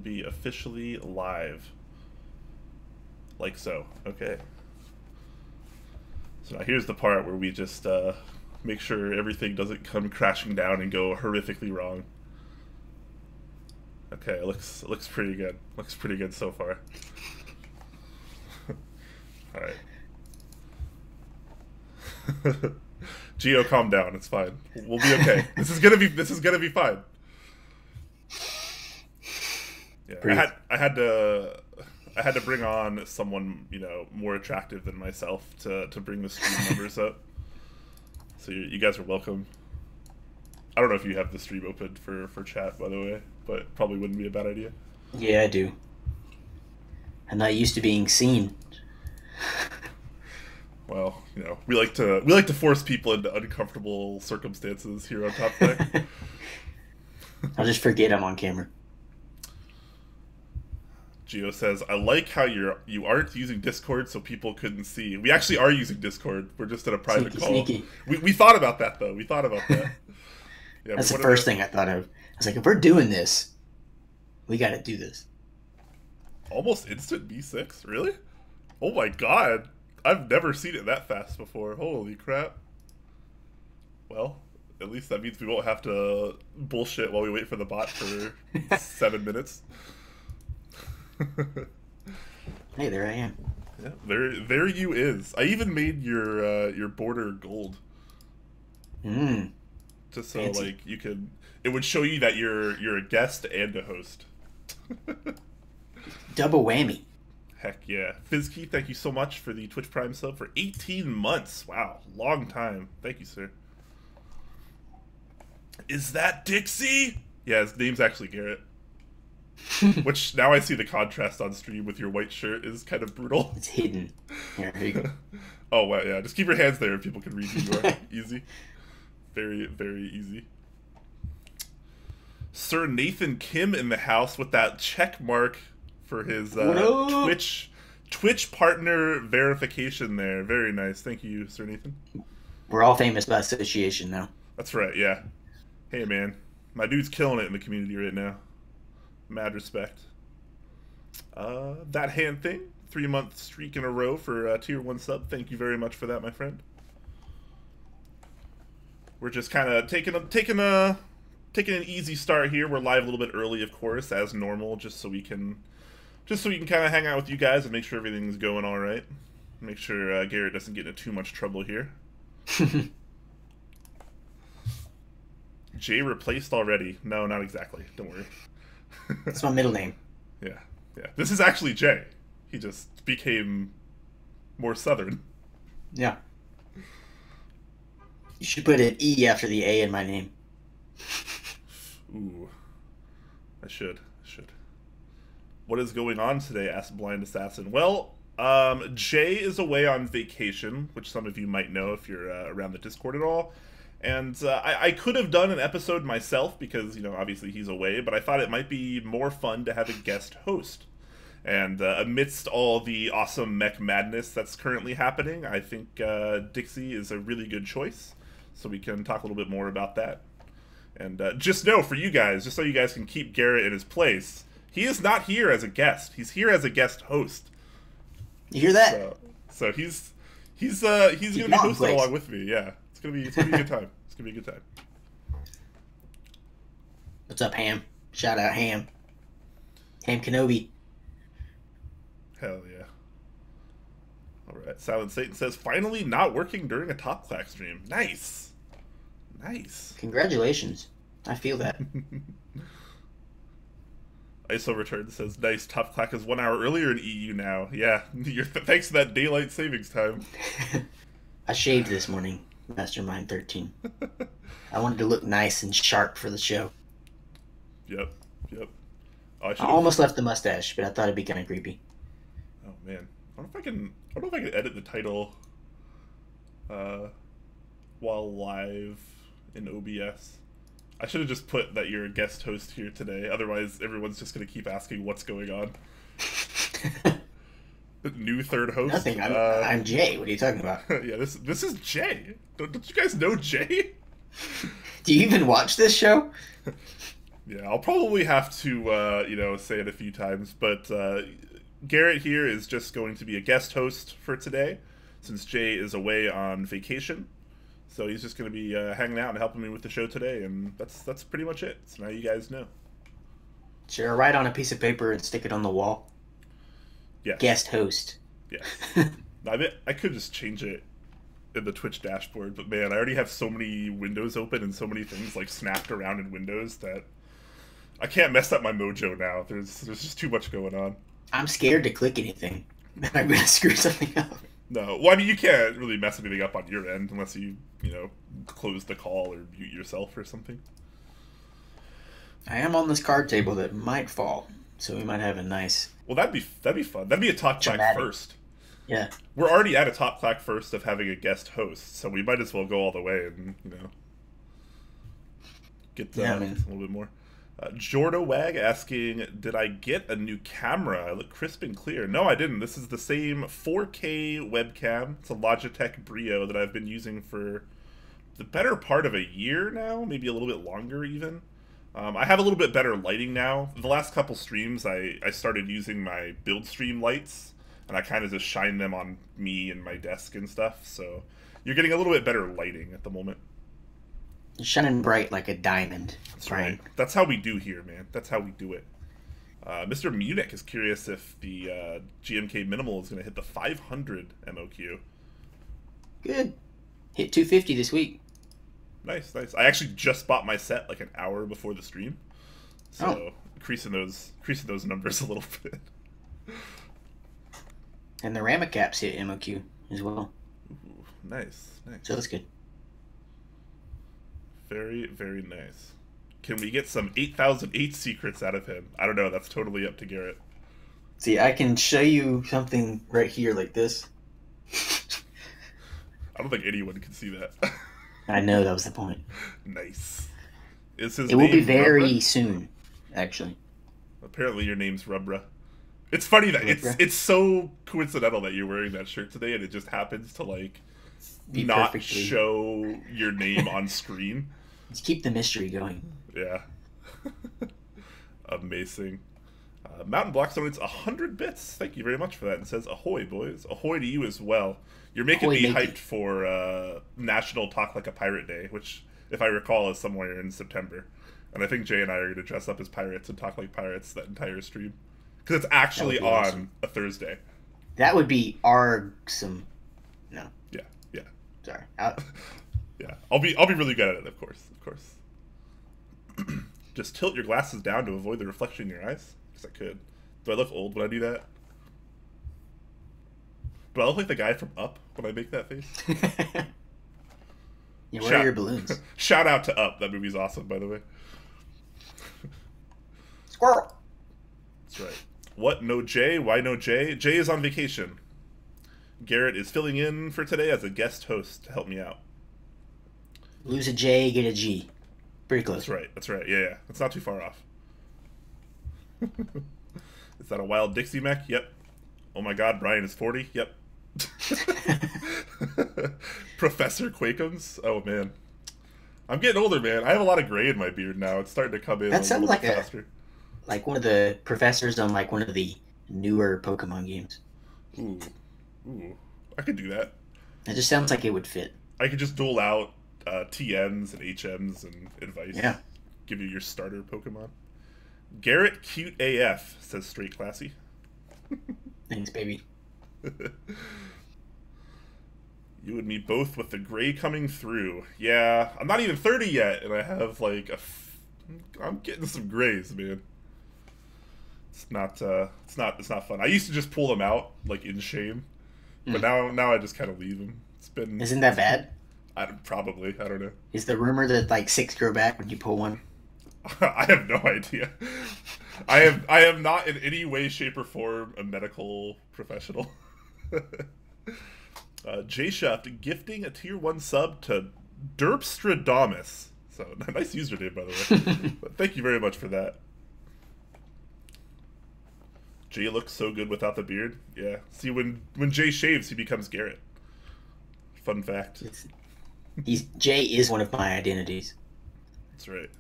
be officially live. Like so. Okay. So now here's the part where we just make sure everything doesn't come crashing down and go horrifically wrong. Okay, looks pretty good. Looks pretty good so far. All right. Geo, calm down. It's fine. We'll be okay. This is gonna be fine. Yeah, I had to bring on someone, you know, more attractive than myself to bring the stream numbers up. So you guys are welcome. I don't know if you have the stream open for chat, by the way, but probably wouldn't be a bad idea. Yeah, I do. I'm not used to being seen. Well, you know, we like to force people into uncomfortable circumstances here on Top Deck. I'll just forget I'm on camera. Geo says, I like how you aren't using Discord so people couldn't see. We actually are using Discord. We're just in a private call. Sneaky. We thought about that, though. We thought about that. Yeah, that's the first thing I thought of. I was like, if we're doing this, we got to do this. Almost instant B6? Really? Oh my god. I've never seen it that fast before. Holy crap. Well, at least that means we won't have to bullshit while we wait for the bot for 7 minutes. Hey, there I am. Yeah, there you is. I even made your border gold. Just so fancy. Like you could, it would show you that you're a guest and a host. Double whammy. Heck yeah. FizzKey, thank you so much for the Twitch Prime sub for 18 months. Wow, long time. Thank you, sir. Is that Dixie? Yeah, his name's actually Garrett. Which, now I see the contrast on stream with your white shirt is kind of brutal. It's hidden. Here you go. Oh, wow, yeah. Just keep your hands there and people can read who you are. Easy. Very, very easy. Sir Nathan Kim in the house with that check mark for his Twitch partner verification there. Very nice. Thank you, Sir Nathan. We're all famous by association now. That's right, yeah. Hey, man. My dude's killing it in the community right now. Mad respect. That hand thing. 3-month streak in a row for tier 1 sub. Thank you very much for that, my friend. We're just kind of taking an easy start here. We're live a little bit early, of course, as normal, just so we can kind of hang out with you guys and make sure everything's going all right. Make sure Garrett doesn't get into too much trouble here. Jay replaced already? No, not exactly. Don't worry. That's my middle name. Yeah. This is actually Jay. He just became more southern. Yeah. You should put an E after the A in my name. Ooh. I should. What is going on today? Asked Blind Assassin. Well, Jay is away on vacation, which some of you might know if you're around the Discord at all. And I could have done an episode myself because, you know, obviously he's away, but I thought it might be more fun to have a guest host. And amidst all the awesome mech madness that's currently happening, I think Dixie is a really good choice. So we can talk a little bit more about that. And just know for you guys, just so you guys can keep Garrett in his place, he is not here as a guest. He's here as a guest host. You hear that? So he's gonna be hosting along with me. Yeah, it's gonna be a good time. It's gonna be a good time. What's up, Ham? Shout out Ham. Ham Kenobi. Hell yeah. All right. Silent Satan says finally not working during a Top Clack stream. Nice. Congratulations. I feel that. ISO Return says, nice, Top Clack is 1 hour earlier in EU now. Yeah, thanks to that daylight savings time. I shaved this morning, Mastermind 13. I wanted to look nice and sharp for the show. Yep. I almost left the mustache, but I thought it'd be kind of creepy. Oh, man. I don't know if I can edit the title while live in OBS. I should have just put that you're a guest host here today. Otherwise, everyone's just going to keep asking what's going on. New third host. Nothing. I'm Jay. What are you talking about? Yeah, this is Jay. Don't you guys know Jay? Do you even watch this show? Yeah, I'll probably have to, say it a few times, but Garrett here is just going to be a guest host for today, since Jay is away on vacation. So he's just going to be hanging out and helping me with the show today, and that's pretty much it. So now you guys know. Sure, write on a piece of paper and stick it on the wall. Yes. Guest host. Yes. I could just change it in the Twitch dashboard, but man, I already have so many windows open and so many things like snapped around in Windows that I can't mess up my mojo now. There's just too much going on. I'm scared to click anything. I'm going to screw something up. No, well, I mean, you can't really mess anything up on your end unless you close the call or mute yourself or something. I am on this card table that might fall, so we might have a nice. Well, that'd be fun. That'd be a Talk Clack first. Yeah. We're already at a Talk Clack first of having a guest host, so we might as well go all the way and get a little bit more. Jordawag asking, did I get a new camera? I look crisp and clear. No, I didn't. This is the same 4K webcam. It's a Logitech Brio that I've been using for the better part of a year now, maybe a little bit longer even. I have a little bit better lighting now. The last couple streams, I started using my build stream lights, and I kind of just shine them on me and my desk and stuff. So you're getting a little bit better lighting at the moment. Shining bright like a diamond. That's right. That's how we do here, man. That's how we do it. Mr. Munich is curious if the GMK Minimal is going to hit the 500 MOQ. Good. Hit 250 this week. Nice. I actually just bought my set like an hour before the stream, so increasing those numbers a little bit. And the Ramacaps hit MOQ as well. Ooh, nice. So that's good. Very, very nice. Can we get some 8008 secrets out of him? I don't know. That's totally up to Garrett. See, I can show you something right here like this. I don't think anyone can see that. I know, that was the point. Nice. Is his It will be name very Rubra? soon, actually. Apparently your name's Rubra. It's funny that it's so coincidental that you're wearing that shirt today, and it just happens to not perfectly. show your name on screen. Just keep the mystery going. Yeah. Amazing. Mountain Block donates 100 bits. Thank you very much for that. And says, ahoy, boys. Ahoy to you as well. You're making me hyped for National Talk Like a Pirate Day, which, if I recall, is somewhere in September. And I think Jay and I are going to dress up as pirates and talk like pirates that entire stream. Because it's actually on awesome. a Thursday. That would be argsome. No. Yeah. Sorry. Yeah. I'll be really good at it, of course. Just tilt your glasses down to avoid the reflection in your eyes. Because I could. Do I look old when I do that? Do I look like the guy from Up when I make that face? Yeah, where are your balloons? Shout out to Up. That movie's awesome, by the way. Squirrel! That's right. What? No Jay? Why no Jay? Jay is on vacation. Garrett is filling in for today as a guest host to help me out. Lose a J, get a G. Pretty close. That's right. Yeah. That's not too far off. Is that a wild Dixie mech? Yep. Oh my god, Brian is 40? Yep. Professor Quakums? Oh man. I'm getting older, man. I have a lot of gray in my beard now. It's starting to come in That sounds like faster. Like one of the professors on one of the newer Pokemon games. Ooh. I could do that. It just sounds like it would fit. I could just dole out TMs and HMs and advice. Yeah. Give you your starter Pokemon. Garrett cute AF, says Straight Classy. Thanks, baby. You and me both with the gray coming through. Yeah, I'm not even 30 yet, and I have I'm getting some grays, man. It's not fun. I used to just pull them out in shame, but now I just kind of leave them. It's been. Isn't that bad? I don't know. Is the rumor that 6 grow back when you pull one? I have no idea. I am not in any way, shape, or form a medical professional. J-Shaft gifting a tier 1 sub to Derpstradamus. So, nice username, by the way. But thank you very much for that. Jay looks so good without the beard. Yeah. See, when Jay shaves, he becomes Garrett. Fun fact. Jay is one of my identities. That's right.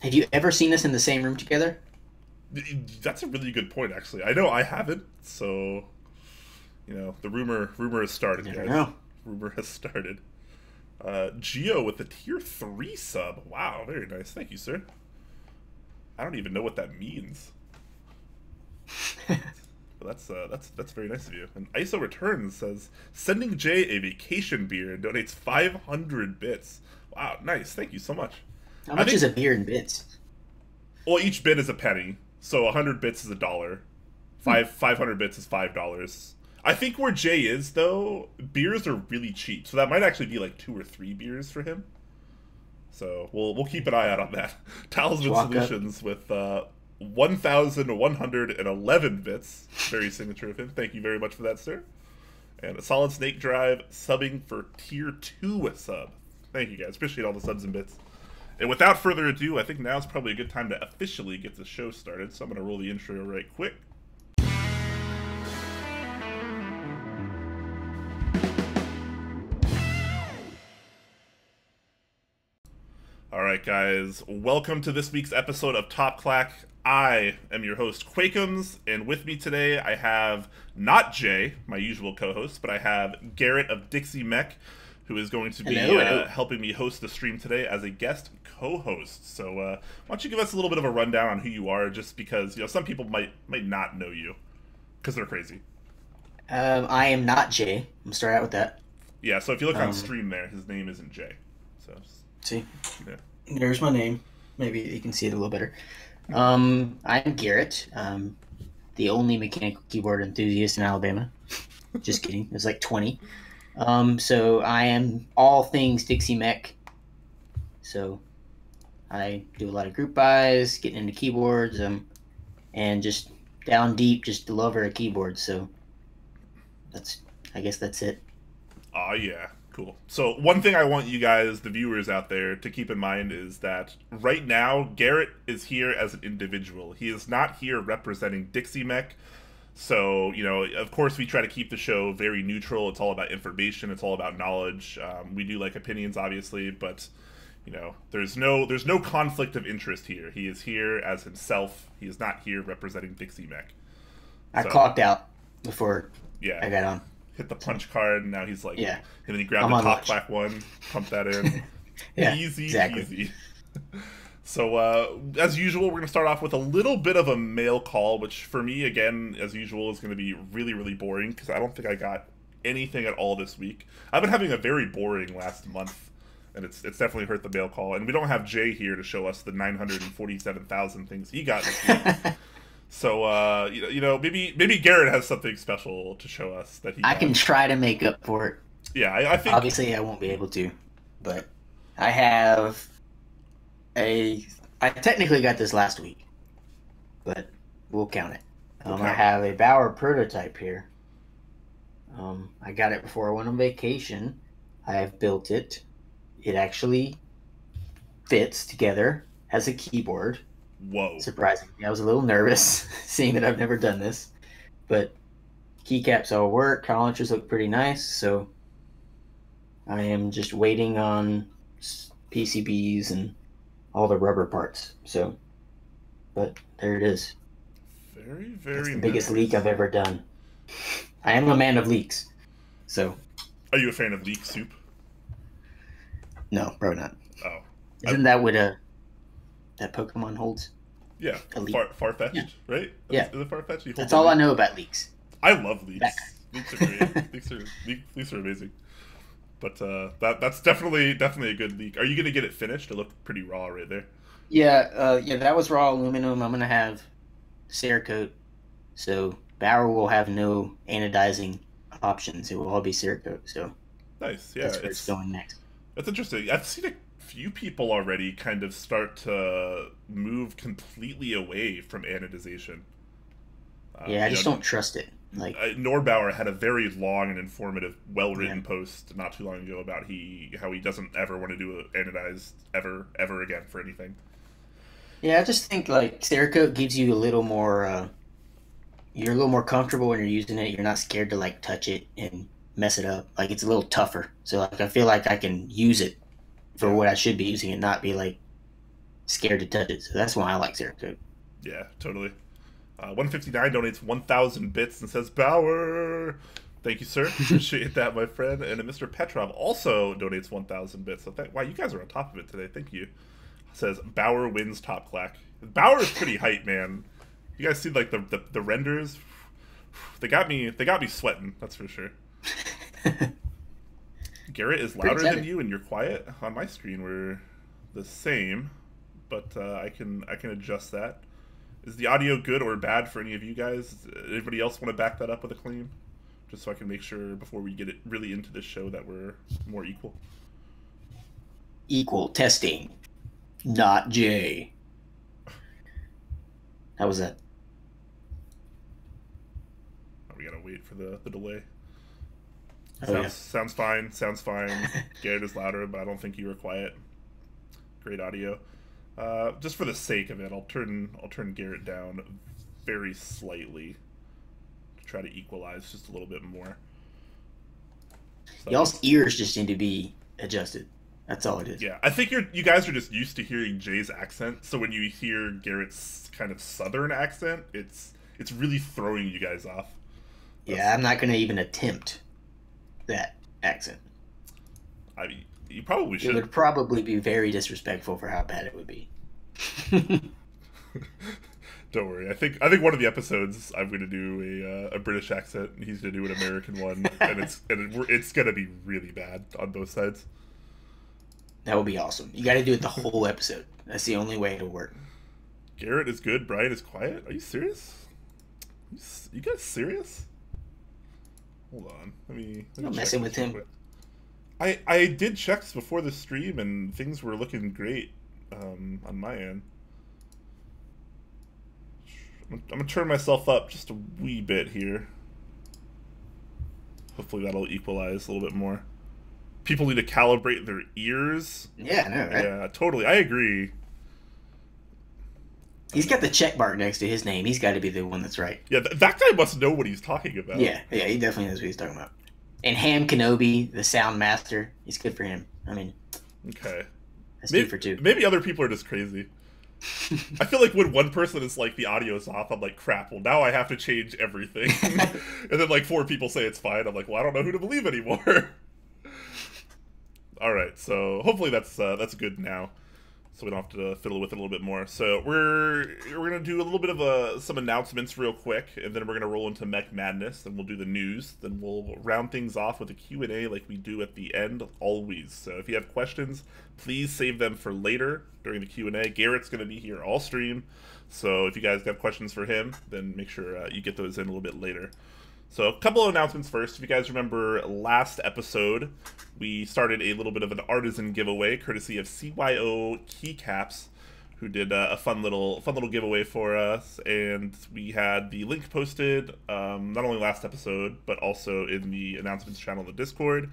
Have you ever seen us in the same room together? That's a really good point, actually. I know I haven't, so the rumor has started, Never guys. know. Rumor has started. Geo with the tier 3 sub. Wow, very nice. Thank you, sir. I don't even know what that means. But that's very nice of you. And ISO Returns says, sending Jay a vacation beer and donates 500 bits. Wow, nice. Thank you so much. How much is a beer in bits? Well, each bit is a penny, so 100 bits is $1. 500 bits is $5. I think where Jay is, though, beers are really cheap, so that might actually be like 2 or 3 beers for him. So we'll keep an eye out on that. Talisman Solutions with 1,111 bits. Very signature of him. Thank you very much for that, sir. And a Solid Snake Drive subbing for tier 2 sub. Thank you, guys. Appreciate all the subs and bits. And without further ado, I think now's probably a good time to officially get the show started. So I'm going to roll the intro right quick. Alright guys, welcome to this week's episode of Top Clack. I am your host, Quakeums, and with me today I have not Jay, my usual co-host, but I have Garrett of Dixie Mech, who is going to be helping me host the stream today as a guest co-host. So why don't you give us a little bit of a rundown on who you are, just because some people might not know you, because they're crazy. I am not Jay. I'm going to start out with that. Yeah, so if you look on stream there, his name isn't Jay. So see? Yeah. There's my name. Maybe you can see it a little better. I'm Garrett, the only mechanical keyboard enthusiast in Alabama. Just kidding. There's like 20. So I am all things Dixie Mech. So I do a lot of group buys, getting into keyboards, and just down deep, just a lover of keyboards. So I guess that's it. Oh, yeah. Cool. So one thing I want you guys, the viewers out there, to keep in mind is that right now, Garrett is here as an individual. He is not here representing Dixie Mech. So, of course we try to keep the show very neutral. It's all about information. It's all about knowledge. We do like opinions, obviously, but, there's no conflict of interest here. He is here as himself. He is not here representing Dixie Mech. I clocked out before I got on. Hit the punch card, and now he's like, yeah. And then he grabbed the Top Clack one, pumped that in. Yeah, easy, exactly. Easy. So, as usual, we're going to start off with a little bit of a mail call, which for me, again, as usual, is going to be really, really boring, because I don't think I got anything at all this week. I've been having a very boring last month, and it's definitely hurt the mail call. And we don't have Jay here to show us the 947,000 things he got this week. So, maybe Garrett has something special to show us that he got. I can try to make up for it. Yeah, I think... Obviously, I won't be able to, but I technically got this last week, but we'll count it. I have a Bauer prototype here. I got it before I went on vacation. I have built it. It actually fits together as a keyboard. Whoa. Surprisingly. I was a little nervous seeing that I've never done this. But keycaps all work. Tolerances look pretty nice. So I am just waiting on PCBs and all the rubber parts. So, but there it is. Very, very That's the biggest leak I've ever done. I am a man of leaks. So. Are you a fan of leek soup? No, probably not. Oh. Isn't that what that Pokemon holds? Yeah, Farfetch'd, right? Yeah. Is it Farfetch'd? That's all I know about leaks. I love leaks. Leaks are great. leaks are amazing. But that's definitely a good leak. Are you gonna get it finished? It looked pretty raw right there. Yeah, that was raw aluminum. I'm gonna have Cerakote, so Bauer will have no anodizing options. It will all be Cerakote. So nice. Yeah, that's where it's going next. That's interesting. I've seen a few people already kind of start to move completely away from anodization. Yeah, I just don't trust it. Like Norbauer had a very long and informative, well-written post not too long ago about how he doesn't ever want to do anodized ever again for anything. Yeah, I just think like Cerakote gives you a little more. You're a little more comfortable when you're using it. You're not scared to like touch it and mess it up. Like it's a little tougher. So like I feel like I can use it for what I should be using it, not be like scared to touch it. So that's why I like Cerakote. Yeah, totally. 159 donates 1,000 bits and says, Bauer! Thank you, sir. Appreciate that, my friend. And Mr. Petrov also donates 1,000 bits. So wow, you guys are on top of it today. Thank you. Says, Bauer wins top Clack. Bauer is pretty hype, man. You guys see, like, the renders? They got me sweating, that's for sure. Garrett is louder than you and you're quiet. On my screen, we're the same, but I can adjust that. Is the audio good or bad for any of you guys? Anybody else want to back that up with a claim? Just so I can make sure before we get it really into this show that we're more equal. Equal testing, not Jay. How was that? Oh, we gotta wait for the delay. Oh, sounds fine. Sounds fine. Garrett is louder, but I don't think you were quiet. Great audio. Just for the sake of it, I'll turn Garrett down very slightly to try to equalize just a little bit more. So, y'all's ears just need to be adjusted. That's all it is. Yeah, I think you guys are just used to hearing Jay's accent, so when you hear Garrett's kind of southern accent, it's really throwing you guys off. Yeah, I'm not going to even attempt that accent. I mean, you probably should. It would probably be very disrespectful for how bad it would be. Don't worry. I think one of the episodes I'm going to do a British accent, and he's going to do an American one, and it's going to be really bad on both sides. That would be awesome. You got to do it the whole episode. That's the only way it'll work. Garrett is good. Brian is quiet. Are you serious? You guys serious? Hold on. Let me I'm messing with him. I did checks before the stream, and things were looking great on my end. I'm going to turn myself up just a wee bit here. Hopefully that'll equalize a little bit more. People need to calibrate their ears. Yeah, I know, right? Yeah, totally. I agree. He's got the check mark next to his name. He's got to be the one that's right. Yeah, that guy must know what he's talking about. Yeah, he definitely knows what he's talking about. And Ham Kenobi, the sound master, he's good for him. I mean, okay, that's two for two. Maybe other people are just crazy. I feel like when one person is like, the audio's off, I'm like, crap, well, now I have to change everything. And then like 4 people say it's fine. I'm like, well, I don't know who to believe anymore. All right, so hopefully that's good now, so we don't have to fiddle with it a little bit more. So we're gonna do a little bit of some announcements real quick, and then we're gonna roll into Mech Madness. Then we'll do the news. Then we'll round things off with a Q&A like we do at the end always. So if you have questions, please save them for later during the Q&A. Garrett's gonna be here all stream, so if you guys have questions for him, then make sure you get those in a little bit later. So a couple of announcements first. If you guys remember last episode, we started a little bit of an artisan giveaway courtesy of CYO Keycaps, who did a fun little giveaway for us, and we had the link posted not only last episode but also in the announcements channel in the Discord,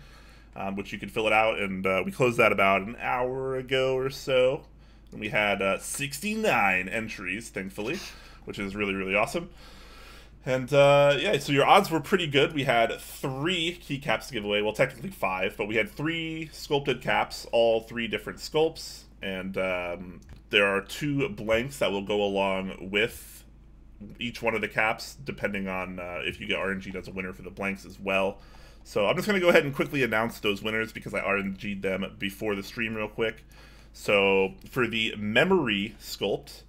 which you could fill it out, and we closed that about an hour ago or so, and we had 69 entries, thankfully, which is really, really awesome. And, yeah, so your odds were pretty good. We had 3 keycaps to give away. Well, technically 5, but we had 3 sculpted caps, all 3 different sculpts. And there are 2 blanks that will go along with each one of the caps, depending on if you get RNG'd as a winner for the blanks as well. So I'm just going to go ahead and quickly announce those winners because I RNG'd them before the stream real quick. So for the memory sculpt,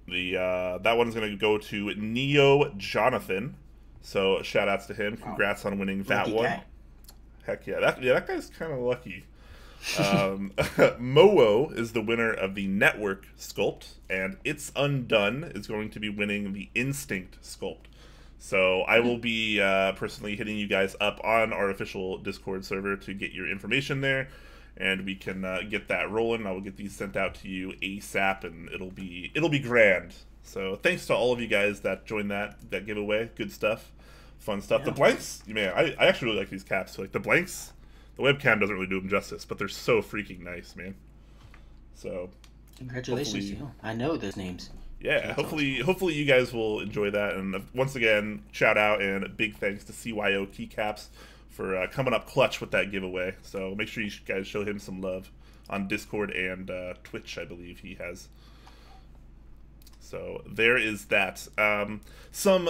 that one's going to go to Neo Jonathan. So shout outs to him. Congrats on winning that one. Guy. Heck yeah. That guy's kind of lucky. Mowo is the winner of the Network sculpt, and It's Undone is going to be winning the Instinct sculpt. So I will be personally hitting you guys up on our official Discord server to get your information there, and we can get that rolling. I will get these sent out to you ASAP, and it'll be grand. So thanks to all of you guys that joined that giveaway. Good stuff, fun stuff. Yeah. The blanks, man, I actually really like these caps. So, like the blanks, the webcam doesn't really do them justice, but they're so freaking nice, man. So congratulations, you. I know those names. Yeah, hopefully you guys will enjoy that. And once again, shout out and a big thanks to CYO Keycaps for coming up clutch with that giveaway. So make sure you guys show him some love on Discord and Twitch, I believe he has. So there is that. Some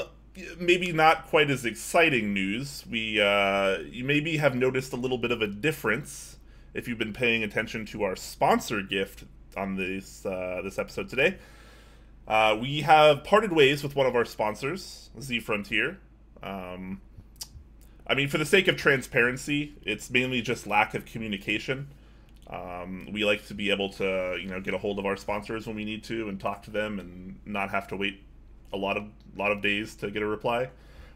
maybe not quite as exciting news. You maybe have noticed a little bit of a difference if you've been paying attention to our sponsor gift on this episode today. We have parted ways with one of our sponsors, Z Frontier. I mean, for the sake of transparency, it's mainly just lack of communication. We like to be able to, get a hold of our sponsors when we need to and talk to them and not have to wait a lot of days to get a reply,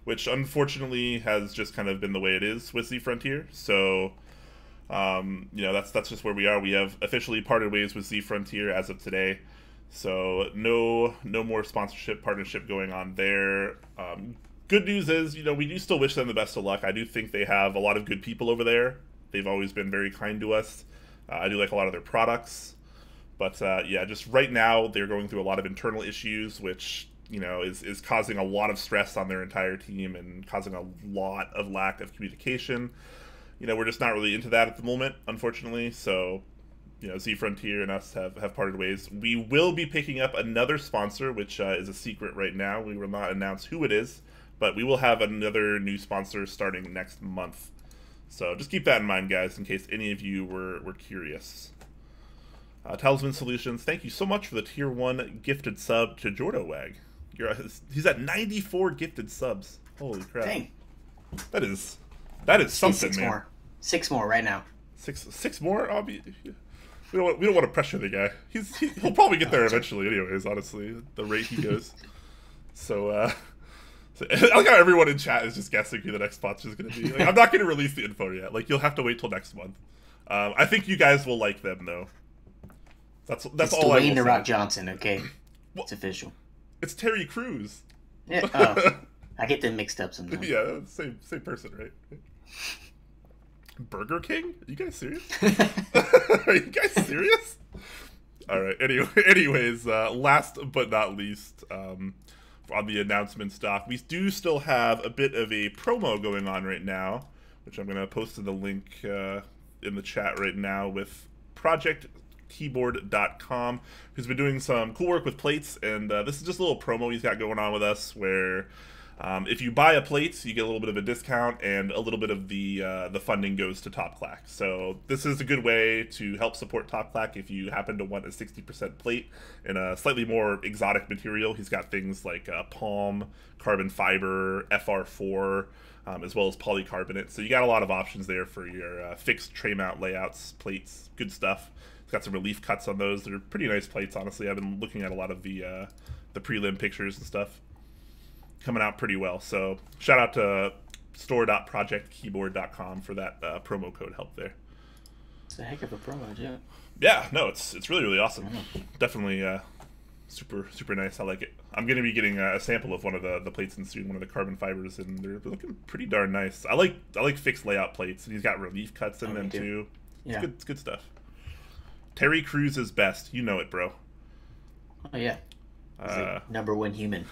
which unfortunately has just kind of been the way it is with Z Frontier. So, that's just where we are. We have officially parted ways with Z Frontier as of today. So no more sponsorship partnership going on there. Good news is, we do still wish them the best of luck. I do think they have a lot of good people over there. They've always been very kind to us. I do like a lot of their products. But, just right now, they're going through a lot of internal issues, which, is causing a lot of stress on their entire team and causing a lot of lack of communication. We're just not really into that at the moment, unfortunately. So, Z Frontier and us have parted ways. We will be picking up another sponsor, which is a secret right now. We will not announce who it is. But we will have another new sponsor starting next month. So just keep that in mind, guys, in case any of you were curious. Talisman Solutions, thank you so much for the Tier 1 gifted sub to Jordowag. He's at 94 gifted subs. Holy crap. Dang. That is something, man. 6 more right now. Six more? We don't want to pressure the guy. He'll probably get there eventually anyways, honestly, the rate he goes. So, I like how everyone in chat is just guessing who the next sponsor is going to be. Like, I'm not going to release the info yet. Like, you'll have to wait till next month. I think you guys will like them, though. That's all I will say. It's Dwayne The Rock Johnson, okay? Well, it's official. It's Terry Crews. Yeah, I get them mixed up sometimes. Yeah, same person, right? Burger King? Are you guys serious? Are you guys serious? All right. Anyways, last but not least, on the announcement stuff, we do still have a bit of a promo going on right now, which I'm going to post in the link in the chat right now with ProjectKeyboard.com, who's been doing some cool work with plates, and this is just a little promo he's got going on with us where if you buy a plate, you get a little bit of a discount, and a little bit of the funding goes to Top Clack. So this is a good way to help support Top Clack if you happen to want a 60% plate in a slightly more exotic material. He's got things like palm, carbon fiber, FR4, as well as polycarbonate. So you got a lot of options there for your fixed tray mount layouts, plates, good stuff. He's got some relief cuts on those. They're pretty nice plates, honestly. I've been looking at a lot of the prelim pictures and stuff. Coming out pretty well. So shout out to store.projectkeyboard.com for that promo code help there. It's a heck of a promo, yeah. Yeah, no, it's really, really awesome. Definitely super nice. I like it. I'm going to be getting a sample of one of the plates in soon, one of the carbon fibers, and they're looking pretty darn nice. I like fixed layout plates, and he's got relief cuts in them too. Yeah. It's good stuff. Terry Crews is best. You know it, bro. Oh, yeah. Number one human.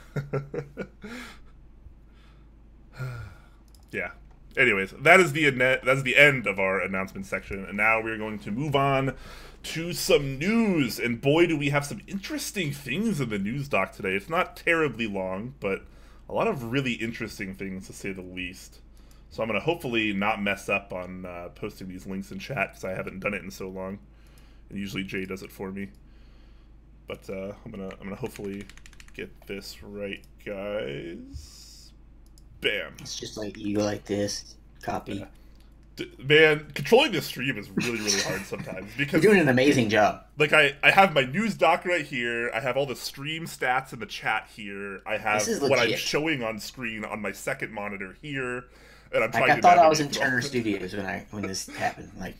Yeah. Anyways, that is the end of our announcement section, and now we're going to move on to some news. And boy, do we have some interesting things in the news doc today. It's not terribly long, but a lot of really interesting things, to say the least. So I'm going to hopefully not mess up on posting these links in chat, because I haven't done it in so long. And usually Jay does it for me. But I'm gonna hopefully get this right, guys. Bam. It's just like you go like this, copy. Man, controlling this stream is really, really hard sometimes because you're doing an amazing job. Like I have my news doc right here. I have all the stream stats in the chat here. I have what I'm showing on screen on my second monitor here, and I'm trying. I thought I was in Turner Studios when this happened. Like,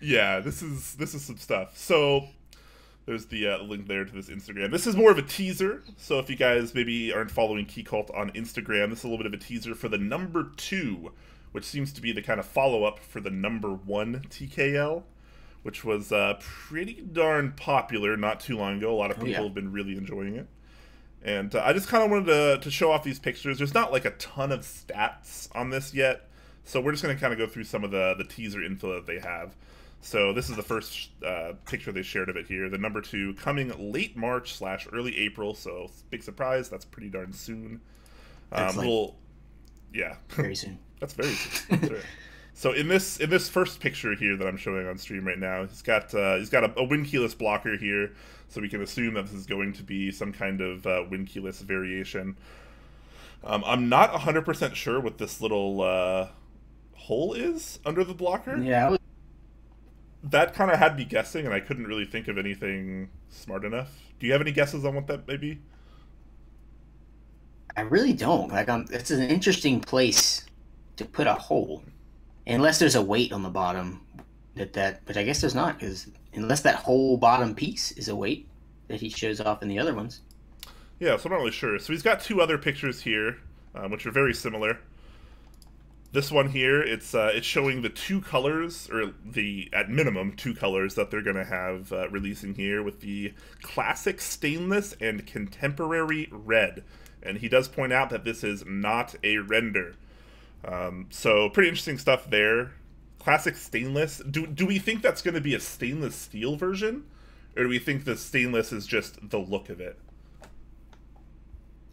yeah, this is some stuff. So. There's the link there to this Instagram. This is more of a teaser, so if you guys maybe aren't following Keycult on Instagram, this is a little bit of a teaser for the number 2, which seems to be the kind of follow-up for the number 1 TKL, which was pretty darn popular not too long ago. A lot of people have been really enjoying it. And I just kind of wanted to show off these pictures. There's not like a ton of stats on this yet, so we're just going to kind of go through some of the teaser info that they have. So this is the first picture they shared of it here. The number 2 coming late March / early April. So big surprise. That's pretty darn soon. That's yeah, very soon. That's very soon. That's right. So in this first picture here that I'm showing on stream right now, he's got a win keyless blocker here, so we can assume that this is going to be some kind of win keyless variation. I'm not 100% sure what this little hole is under the blocker. Yeah. That kind of had me guessing, and I couldn't really think of anything smart enough. Do you have any guesses on what that may be? I really don't. Like, it's an interesting place to put a hole, unless there's a weight on the bottom. But I guess there's not, because unless that whole bottom piece is a weight that he shows off in the other ones. Yeah, so I'm not really sure. So he's got 2 other pictures here, which are very similar. This one here, it's showing the 2 colors, or at minimum 2 colors that they're going to have releasing here, with the classic stainless and contemporary red. And he does point out that this is not a render. So pretty interesting stuff there. Classic stainless. Do we think that's going to be a stainless steel version, or do we think the stainless is just the look of it?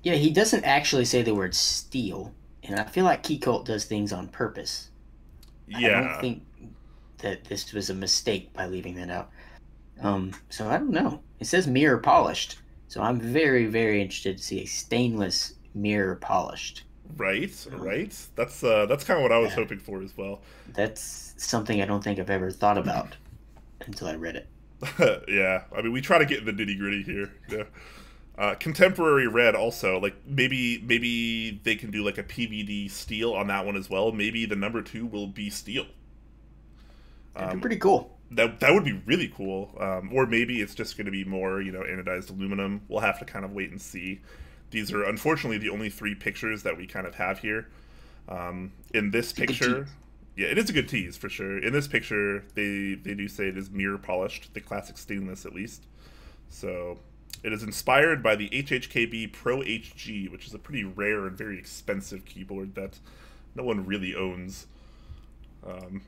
Yeah, he doesn't actually say the word steel. And I feel like Keycult does things on purpose. Yeah. I don't think that this was a mistake by leaving that out. So I don't know. It says mirror polished. So I'm very, very interested to see a stainless mirror polished. Right. That's kind of what I was hoping for as well. That's something I don't think I've ever thought about until I read it. Yeah. I mean, we try to get in the nitty gritty here. Yeah. Contemporary red also, like maybe they can do like a PVD steel on that one as well. Maybe the number 2 will be steel. That'd be pretty cool. That would be really cool. Or maybe it's just going to be more, anodized aluminum. We'll have to kind of wait and see. These are unfortunately the only 3 pictures that we kind of have here. In this picture, yeah, it is a good tease for sure. In this picture, they do say it is mirror polished, the classic stainless at least. So it is inspired by the HHKB Pro HG, which is a pretty rare and very expensive keyboard that no one really owns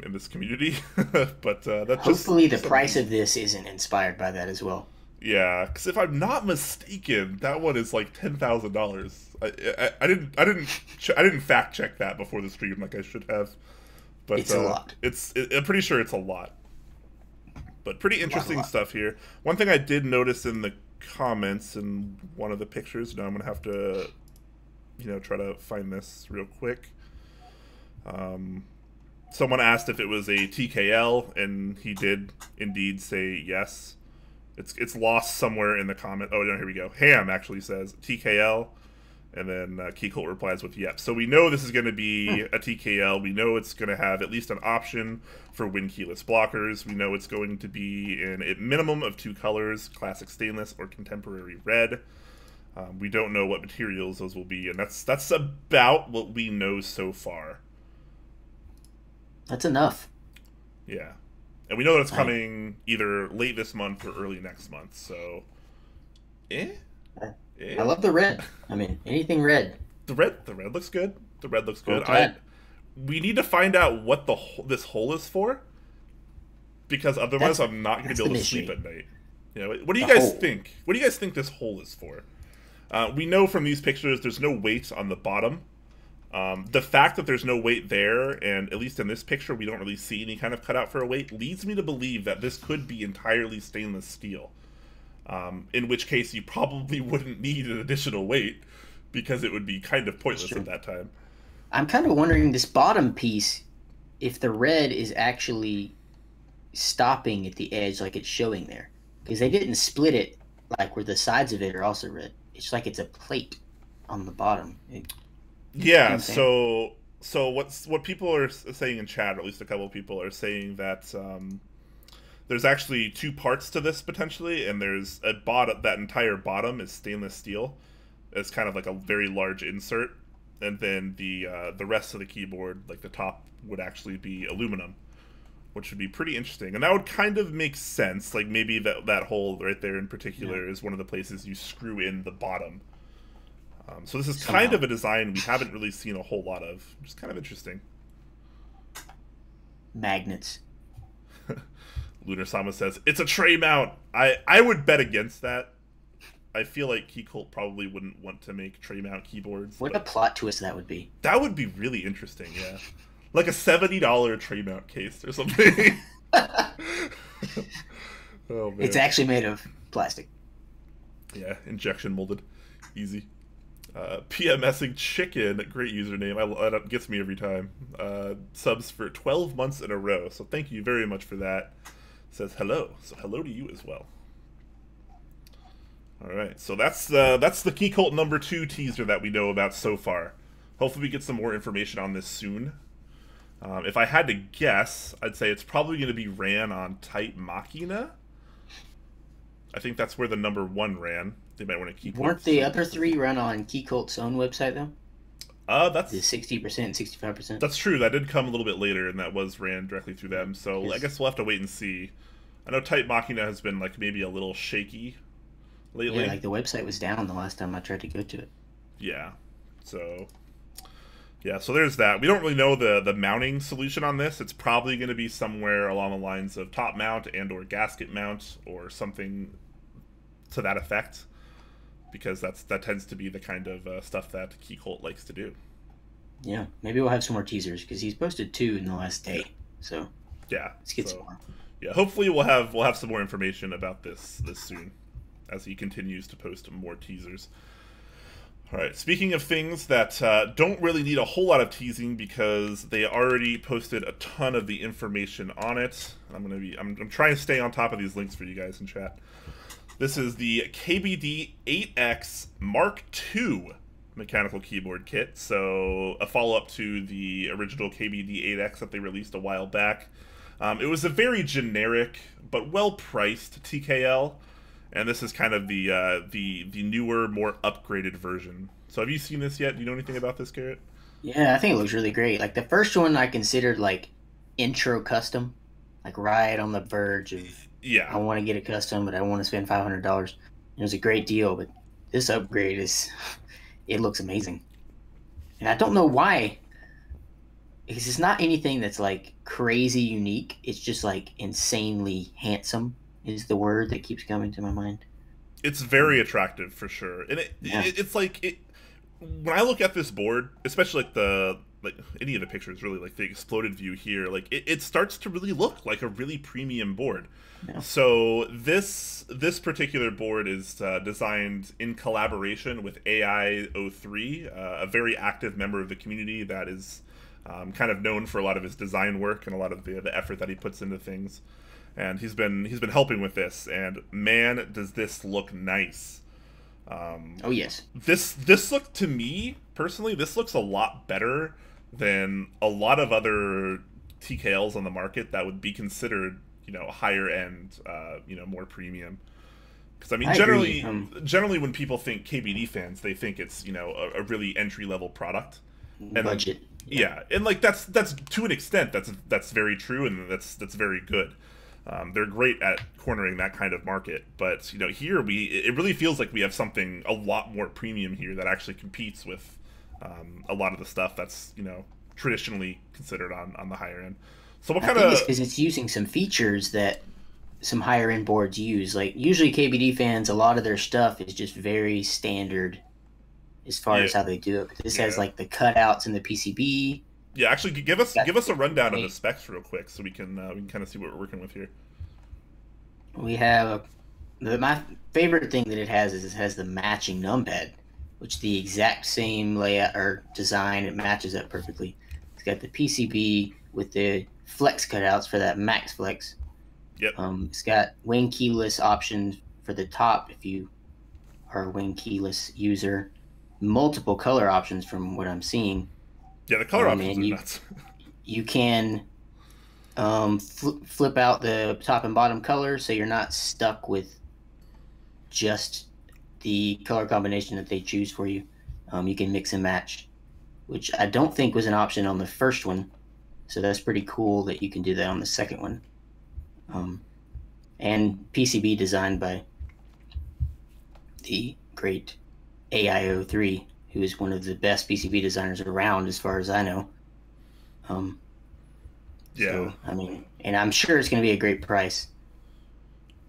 in this community. But that's hopefully the price of this isn't inspired by that as well. Yeah, because if I'm not mistaken, that one is like $10,000. I didn't fact check that before the stream like I should have. But it's a lot. I'm pretty sure it's a lot. But pretty interesting stuff here. One thing I did notice in the comments in one of the pictures, now I'm gonna have to try to find this real quick. Someone asked if it was a TKL, and he did indeed say yes. It's lost somewhere in the comment. Oh no, here we go. Ham actually says TKL, and then Keycult replies with yep. So we know this is going to be a TKL. We know it's going to have at least an option for win keyless blockers. We know it's going to be in a minimum of 2 colors: classic stainless or contemporary red. We don't know what materials those will be, and that's about what we know so far. That's enough. Yeah. And we know that it's coming either late this month or early next month, so... I love the red. I mean, anything red. The red looks good. The red looks good. Okay. We need to find out what this hole is for, because otherwise I'm not going to be able to sleep at night. What do you guys think? What do you guys think this hole is for? We know from these pictures there's no weight on the bottom. The fact that there's no weight there, and at least in this picture we don't really see any kind of cutout for a weight, leads me to believe that this could be entirely stainless steel. In which case you probably wouldn't need an additional weight, because it would be kind of pointless at that time. I'm kind of wondering this bottom piece, if the red is actually stopping at the edge like it's showing there. Because they didn't split it like where the sides of it are also red. It's like it's a plate on the bottom. Yeah, so what people are saying in chat, or at least a couple of people are saying that there's actually 2 parts to this potentially, and there's that entire bottom is stainless steel. It's kind of like a very large insert, and then the rest of the keyboard, like the top, would actually be aluminum, which would be pretty interesting. And that would kind of make sense. Like maybe that hole right there in particular is one of the places you screw in the bottom. So this is kind of a design we haven't really seen a whole lot of. Just kind of interesting. Magnets. Lunar Sama says, it's a tray mount. I would bet against that. I feel like Keycult probably wouldn't want to make tray mount keyboards. What a plot twist that would be. That would be really interesting, yeah. Like a $70 tray mount case or something. Oh, man. It's actually made of plastic. Yeah, injection molded. Easy. PMSing Chicken, great username. That gets me every time. Subs for 12 months in a row, so thank you very much for that. Says hello, so hello to you as well. All right, so that's the Keycult #2 teaser that we know about so far. Hopefully we get some more information on this soon. If I had to guess, I'd say it's probably going to be ran on Type Machina. I think that's where the #1 ran. They might want to keep. Weren't the other 3 run on Keycult's own website though? That's the 60% and 65%. That's true. That did come a little bit later, and that was ran directly through them. So yes. I guess we'll have to wait and see. I know Type Machina has been like maybe a little shaky lately. Yeah, like the website was down the last time I tried to go to it. Yeah. So there's that. We don't really know the mounting solution on this. It's probably going to be somewhere along the lines of top mount and or gasket mount or something to that effect, because that tends to be the kind of stuff that Keycult likes to do. Yeah, maybe we'll have some more teasers because he's posted 2 in the last day. So yeah, let's get some more. Yeah, hopefully we'll have some more information about this soon, as he continues to post more teasers. All right, speaking of things that don't really need a whole lot of teasing because they already posted a ton of the information on it. I'm trying to stay on top of these links for you guys in chat. This is the KBD8x Mark II mechanical keyboard kit, so a follow-up to the original KBD8x that they released a while back. It was a very generic but well-priced TKL, and this is kind of the newer, more upgraded version. So have you seen this yet? Do you know anything about this, Garrett? Yeah, I think it looks really great. Like the first one I considered like intro custom, like right on the verge of, yeah, I want to get a custom, but I want to spend $500. It was a great deal, but this upgrade it looks amazing. And I don't know why, because it's not anything that's like crazy unique. It's just like insanely handsome is the word that keeps coming to my mind. It's very attractive for sure. And it's like when I look at this board, especially like any of the pictures really, like the exploded view here, like it starts to really look like a really premium board. Yeah. So this particular board is designed in collaboration with AI03, a very active member of the community that is kind of known for a lot of his design work and a lot of the effort that he puts into things. And he's been helping with this, and man, does this look nice. Oh yes. This look, to me personally, this looks a lot better than a lot of other TKLs on the market that would be considered, higher end, more premium. Because I mean, generally when people think KBD fans, they think it's a really entry level product. And budget. Yeah, and like that's to an extent that's very true, and that's very good. They're great at cornering that kind of market, but here it really feels like we have something a lot more premium here that actually competes with a lot of the stuff that's traditionally considered on the higher end. So what kind of? Because it's using some features that some higher end boards use. Like usually KBD fans, a lot of their stuff is just very standard as far as how they do it. But this has like the cutouts in the PCB. Yeah, actually, give us a rundown of the specs real quick, so we can kind of see what we're working with here. We have my favorite thing that it has is it has the matching numpad, which the exact same layout or design. It matches up perfectly. It's got the PCB with the flex cutouts for that max flex. Yep. It's got wing keyless options for the top if you are a wing keyless user. Multiple color options from what I'm seeing. Yeah, the color options are nuts. You can flip out the top and bottom color, so you're not stuck with just the color combination that they choose for you. You can mix and match, which I don't think was an option on the first one. So that's pretty cool that you can do that on the second one. And PCB designed by the great AI03, who is one of the best PCB designers around as far as I know. Yeah. So, I mean, and I'm sure it's going to be a great price.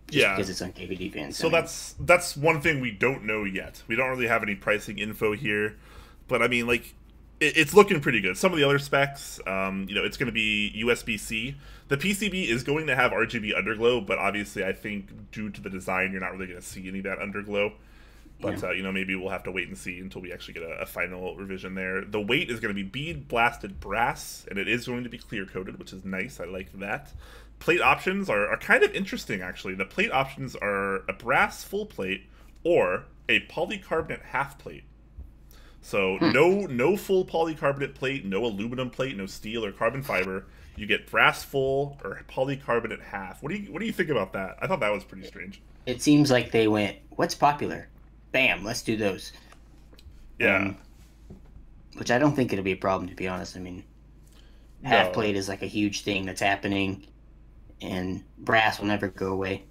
Just Yeah. because it's on KBD fans. So that's one thing we don't know yet. We don't really have any pricing info here, but I mean, like, it's looking pretty good. Some of the other specs, it's going to be USB-C. The PCB is going to have RGB underglow, but obviously, I think due to the design, you're not really going to see any of that underglow. But maybe we'll have to wait and see until we actually get a final revision there. The weight is going to be bead blasted brass, and it is going to be clear coated, which is nice. I like that. Plate options are kind of interesting, actually. The plate options are a brass full plate or a polycarbonate half plate. So no full polycarbonate plate, no aluminum plate, no steel or carbon fiber. You get brass full or polycarbonate half. What do you think about that? I thought that was pretty strange. It seems like they went, what's popular? Bam, let's do those. Yeah. Which I don't think it'll be a problem, to be honest. I mean, half plate is like a huge thing that's happening, and brass will never go away.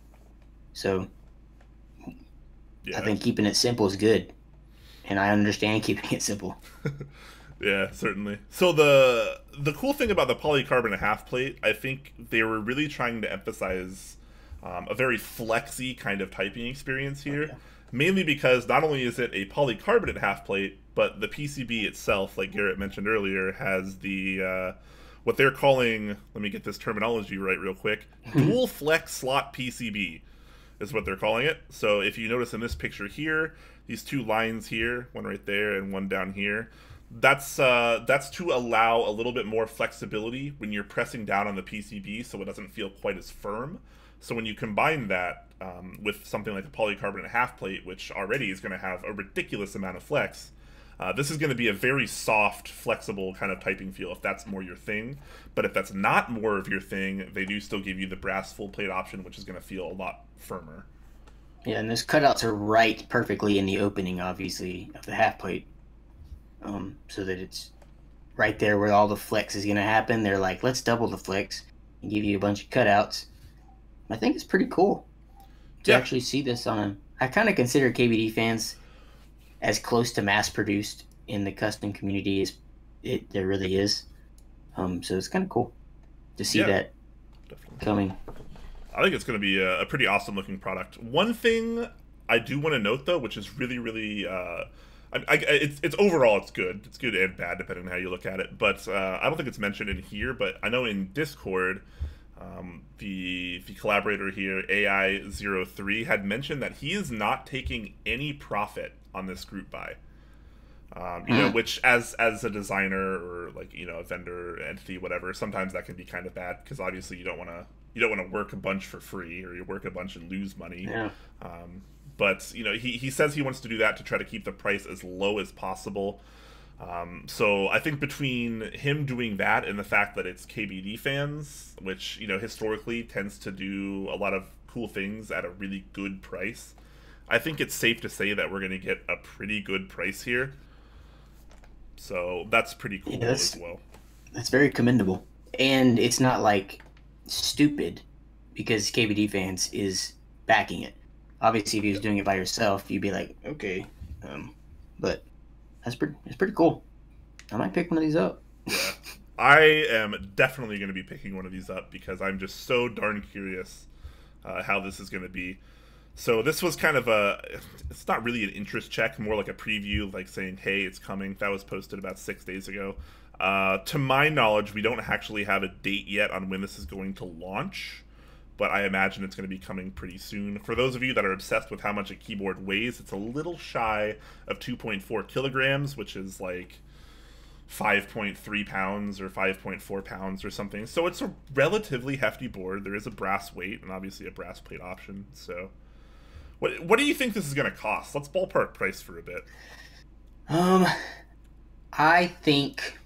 So I think keeping it simple is good, and I understand keeping it simple. Yeah, certainly. So the cool thing about the polycarbonate half plate, I think they were really trying to emphasize a very flexy kind of typing experience here. Okay. Mainly because not only is it a polycarbonate half plate, but the PCB itself, like Garrett mentioned earlier, has the what they're calling, let me get this terminology right real quick, dual flex slot PCB is what they're calling it. So if you notice in this picture here, these two lines here, one right there and one down here, that's to allow a little bit more flexibility when you're pressing down on the PCB so it doesn't feel quite as firm. So when you combine that with something like a polycarbonate half plate, which already is going to have a ridiculous amount of flex, this is going to be a very soft, flexible kind of typing feel if that's more your thing. But if that's not more of your thing, they do still give you the brass full plate option, which is going to feel a lot firmer. Yeah, and those cutouts are right perfectly in the opening, obviously, of the half plate. So that it's right there where all the flex is going to happen. They're like, let's double the flex and give you a bunch of cutouts. I think it's pretty cool to actually see this on a... I kind of consider KBD fans as close to mass-produced in the custom community as there really is. So it's kind of cool to see that coming. I think it's going to be a pretty awesome-looking product. One thing I do want to note, though, which is really, really... it's overall, it's good. It's good and bad, depending on how you look at it. But I don't think it's mentioned in here, but I know in Discord... the collaborator here, AI03, had mentioned that he is not taking any profit on this group buy. Which as a designer or a vendor entity, whatever, sometimes that can be kind of bad because obviously you don't want to work a bunch for free or you work a bunch and lose money. Yeah. But he says he wants to do that to try to keep the price as low as possible. So I think between him doing that and the fact that it's KBD fans, which, historically tends to do a lot of cool things at a really good price, I think it's safe to say that we're going to get a pretty good price here. So that's pretty cool as well. That's very commendable. And it's not stupid because KBD fans is backing it. Obviously, if he was doing it by yourself, you'd be like, okay. But it's pretty cool. I might pick one of these up. Yeah. I am definitely going to be picking one of these up because I'm just so darn curious how this is going to be. So this was kind of it's not really an interest check, more like a preview, like saying, hey, it's coming. That was posted about 6 days ago. To my knowledge, we don't actually have a date yet on when this is going to launch, but I imagine it's going to be coming pretty soon. For those of you that are obsessed with how much a keyboard weighs, it's a little shy of 2.4 kilograms, which is like 5.3 pounds or 5.4 pounds or something. So it's a relatively hefty board. There is a brass weight and obviously a brass plate option. So what do you think this is going to cost? Let's ballpark price for a bit. I think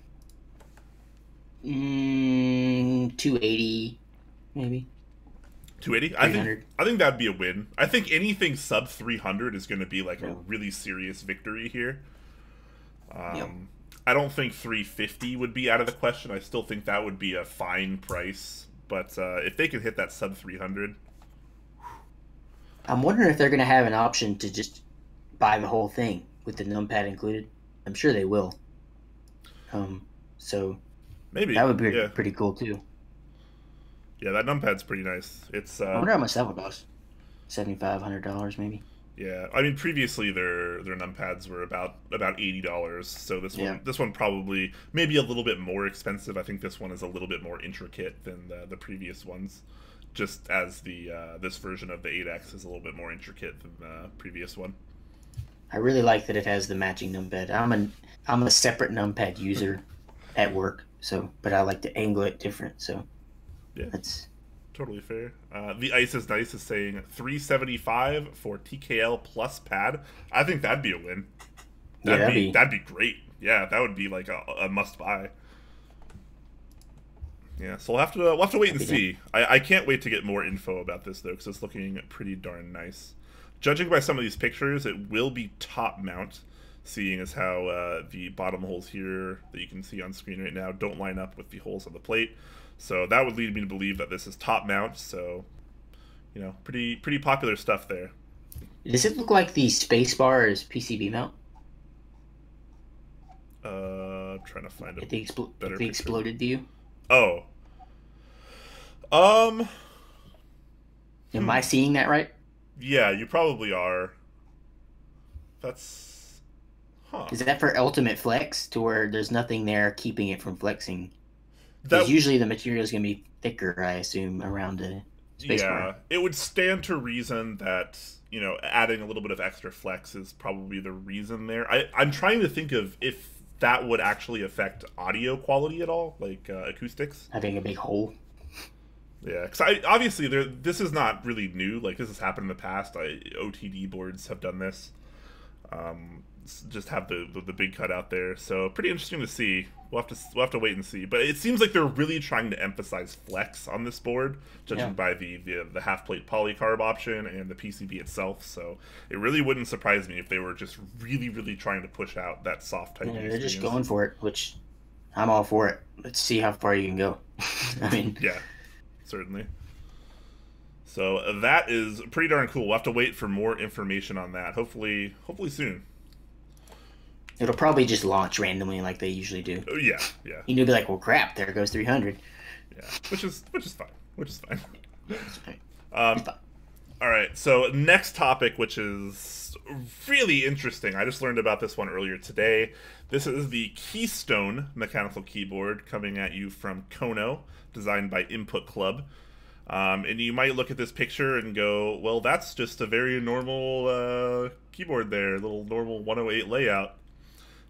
280 maybe. 280? I think that'd be a win. I think anything sub 300 is going to be like a really serious victory here. I don't think 350 would be out of the question. I still think that would be a fine price. But if they could hit that sub 300... I'm wondering if they're going to have an option to just buy the whole thing with the numpad included. I'm sure they will. So maybe that would be pretty cool too. Yeah, that numpad's pretty nice. It's I wonder how much that would cost. $7,500 maybe. yeah. I mean, previously their numpads were about $80. So Yeah. this one probably maybe a little bit more expensive. I think this one is a little bit more intricate than the previous ones. Just as the this version of the 8X is a little bit more intricate than the previous one. I really like that it has the matching numpad. I'm a separate numpad user at work, but I like to angle it different. So Yeah, that's totally fair. The Ice is Nice is saying 375 for TKL plus pad. I think that'd be a win. That'd be great. Yeah, that would be like a must buy. Yeah, so we'll have to wait and see. I can't wait to get more info about this though, because it's looking pretty darn nice. Judging by some of these pictures, it will be top mount, seeing as how the bottom holes here that you can see on screen right now don't line up with the holes on the plate. So that would lead me to believe that this is top mount. So, you know, pretty popular stuff there. Does it look like the spacebar is PCB mount? I'm trying to find a If they better if they exploded view. Oh. Am I seeing that right? Yeah, you probably are. That's... Huh. Is that for ultimate flex, to where there's nothing there keeping it from flexing? Because usually the material is going to be thicker, I assume, around the spacebar. Yeah, it would stand to reason that, you know, adding a little bit of extra flex is probably the reason there. I'm trying to think of if that would actually affect audio quality at all, like acoustics. Having a big hole. Yeah, because obviously this is not really new. Like, this has happened in the past. OTD boards have done this. Just have the big cut out there. So pretty interesting to see. We'll have to wait and see. But it seems like they're really trying to emphasize flex on this board, judging by the half plate polycarb option and the PCB itself. So it really wouldn't surprise me if they were just really trying to push out that soft type. Yeah, they're just going for it, which I'm all for it. Let's see how far you can go. I mean, yeah. Certainly. So that is pretty darn cool. We'll have to wait for more information on that. Hopefully soon. It'll probably just launch randomly like they usually do. Oh, yeah. You'll be like, well, crap, there goes 300. Yeah, which is fine. It's fine. It's fine. All right. So next topic, which is really interesting. I just learned about this one earlier today. This is the Keystone mechanical keyboard coming at you from Kono, designed by Input Club. And you might look at this picture and go, well, that's just a very normal keyboard there, a little normal 108 layout.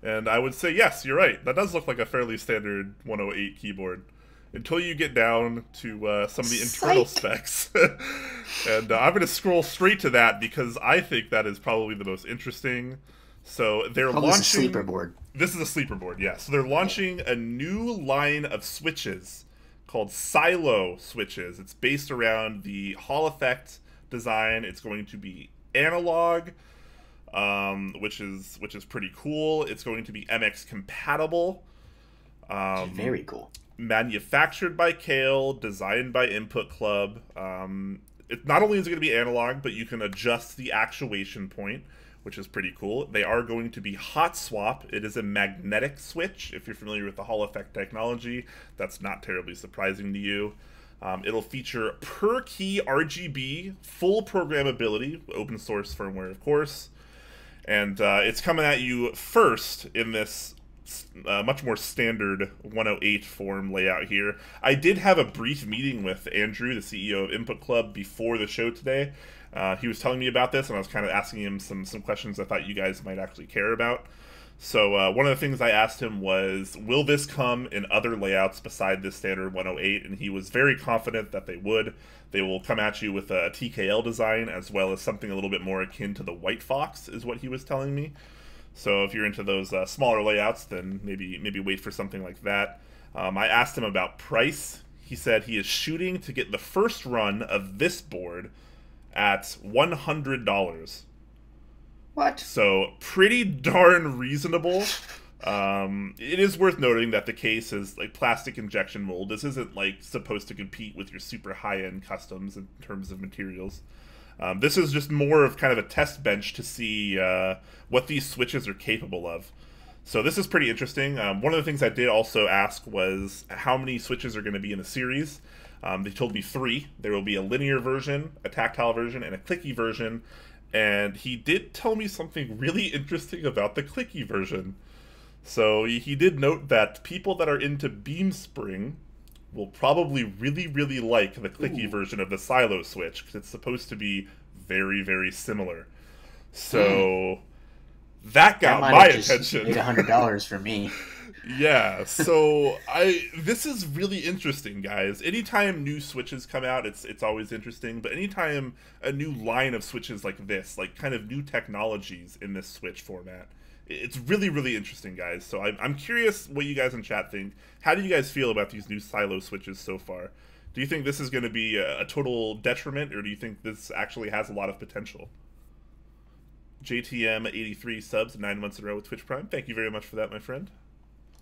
And I would say, yes, you're right. That does look like a fairly standard 108 keyboard. Until you get down to some of the internal specs. And I'm going to scroll straight to that because I think that is probably the most interesting. So they're launching... This is a sleeper board. This is a sleeper board, yeah. So they're launching a new line of switches called Silo switches. It's based around the Hall effect design. It's going to be analog, which is pretty cool. It's going to be MX compatible. Very cool. Manufactured by Kale, designed by Input Club. It not only is it going to be analog, but you can adjust the actuation point, which is pretty cool. They are going to be hot swap. It is a magnetic switch. If you're familiar with the Hall effect technology, that's not terribly surprising to you. It'll feature per key RGB, full programmability, open source firmware, of course. And it's coming at you first in this much more standard 108 form layout here. I did have a brief meeting with Andrew, the CEO of Input Club, before the show today. He was telling me about this, and I was kind of asking him some questions I thought you guys might actually care about. So one of the things I asked him was, will this come in other layouts beside this standard 108? And he was very confident that they would. They will come at you with a TKL design, as well as something a little bit more akin to the White Fox, is what he was telling me. So if you're into those smaller layouts, then maybe wait for something like that. I asked him about price. He said he is shooting to get the first run of this board at $100. What? So pretty darn reasonable. It is worth noting that the case is like plastic injection mold. This isn't like supposed to compete with your super high-end customs in terms of materials. This is just more of kind of a test bench to see what these switches are capable of. So this is pretty interesting. One of the things I did also ask was how many switches are going to be in the series. They told me 3. There will be a linear version, a tactile version, and a clicky version. And he did tell me something really interesting about the clicky version. So he did note that people that are into beam spring will probably really, really like the clicky version of the silo switch, because it's supposed to be very, very similar. So that got my attention. Paid $100 for me. Yeah, so this is really interesting, guys. Anytime new switches come out, it's always interesting. But anytime a new line of switches like this, like kind of new technologies in this switch format, it's really, really interesting, guys. So I'm curious what you guys in chat think. How do you guys feel about these new silo switches so far? Do you think this is going to be a total detriment, or do you think this actually has a lot of potential? JTM83 subs 9 months in a row with Twitch Prime. Thank you very much for that, my friend.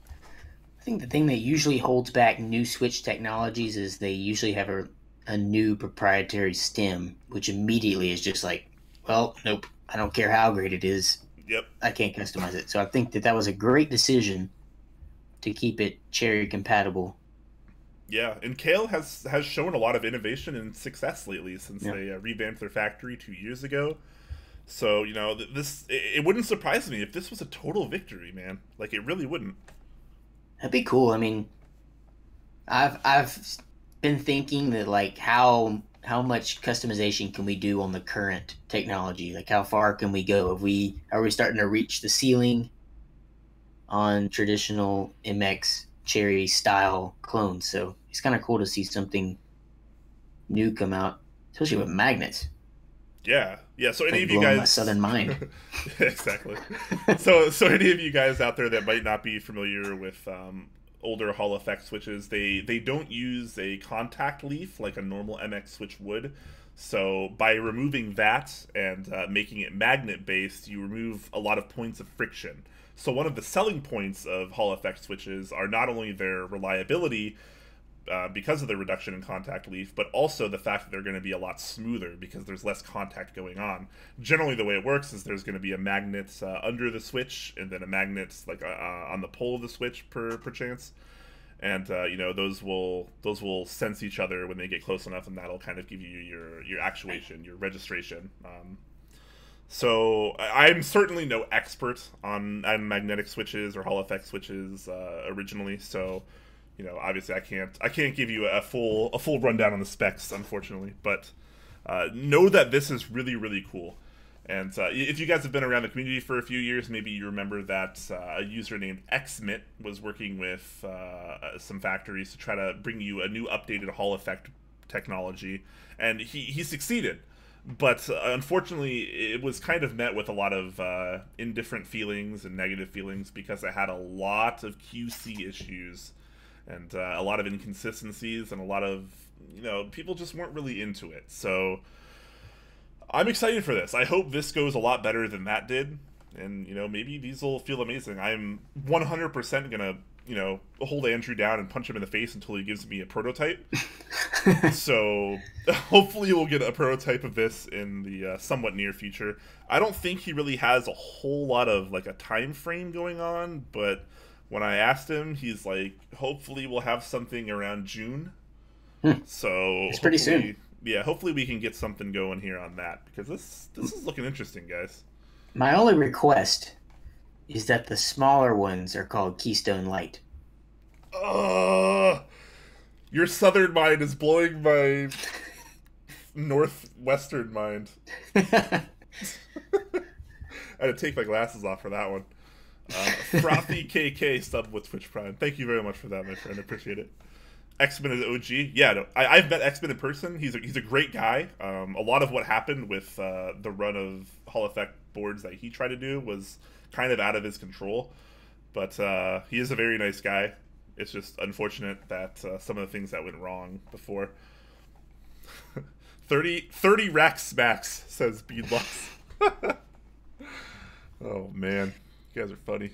I think the thing that usually holds back new switch technologies is they usually have a new proprietary stem, which immediately is just like, well, nope, I don't care how great it is. Yep. I can't customize it. So I think that was a great decision to keep it cherry compatible. Yeah, and Kale has shown a lot of innovation and success lately since they revamped their factory 2 years ago. So, you know, it wouldn't surprise me if this was a total victory, man. Like, it really wouldn't. That'd be cool. I mean, I've been thinking that, like, how much customization can we do on the current technology? Like, how far can we go? Are we starting to reach the ceiling on traditional MX cherry style clones? So it's kind of cool to see something new come out, especially with magnets. Yeah. So any of you guys, my southern mind. Exactly. So any of you guys out there that might not be familiar with older Hall effect switches, they don't use a contact leaf like a normal MX switch would. So by removing that and making it magnet based, you remove a lot of points of friction. So one of the selling points of Hall effect switches are not only their reliability, because of the reduction in contact leaf, but also the fact that they're going to be a lot smoother because there's less contact going on. Generally, the way it works is there's going to be a magnet under the switch, and then a magnet like on the pole of the switch per chance, and you know, those will sense each other when they get close enough, and that'll kind of give you your actuation, your registration. So I'm certainly no expert on magnetic switches or Hall effect switches originally, so. You know, obviously I can't give you a full rundown on the specs, unfortunately, but know that this is really, really cool. And if you guys have been around the community for a few years, maybe you remember that a user named XMIT was working with some factories to try to bring you a new updated Hall effect technology, and he succeeded. But unfortunately, it was kind of met with a lot of indifferent feelings and negative feelings because it had a lot of QC issues. And a lot of inconsistencies, and a lot of, you know, people just weren't really into it. So I'm excited for this. I hope this goes a lot better than that did. And, you know, maybe these will feel amazing. I'm 100% going to, you know, hold Andrew down and punch him in the face until he gives me a prototype. So hopefully we'll get a prototype of this in the somewhat near future. I don't think he really has a whole lot of, like, a time frame going on, but when I asked him, he's like, hopefully we'll have something around June. So it's pretty soon. Yeah, hopefully we can get something going here on that, because this is looking interesting, guys. My only request is that the smaller ones are called Keystone Light. Your southern mind is blowing my northwestern mind. I had to take my glasses off for that one. Frothy KK sub with Twitch Prime. Thank you very much for that, my friend. I appreciate it. X-Men is OG. Yeah, no, I've met X-Men in person. He's a great guy. A lot of what happened with the run of Hall effect boards that he tried to do was kind of out of his control. But he is a very nice guy. It's just unfortunate that some of the things that went wrong before. 30 rack smacks, says Beadbox. Oh, man. You guys are funny.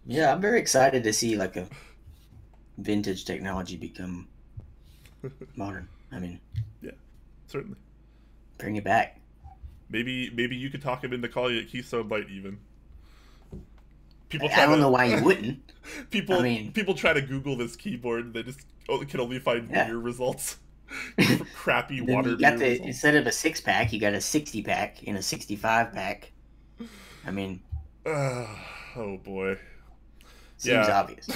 Yeah, I'm very excited to see like a vintage technology become modern. I mean, yeah, certainly. Bring it back. Maybe you could talk him into calling it Keystone Light even. I don't know why you wouldn't. People try to Google this keyboard. They just Oh, it can only find beer results. Crappy And then water you got beer results. instead of a 6-pack, you got a 60-pack and a 65-pack. I mean, Oh boy. seems Yeah. obvious.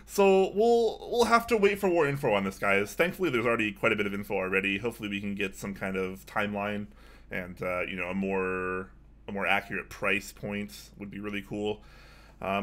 So we'll have to wait for more info on this, guys. Thankfully, there's already quite a bit of info already. Hopefully, we can get some kind of timeline and you know, a more accurate price point would be really cool.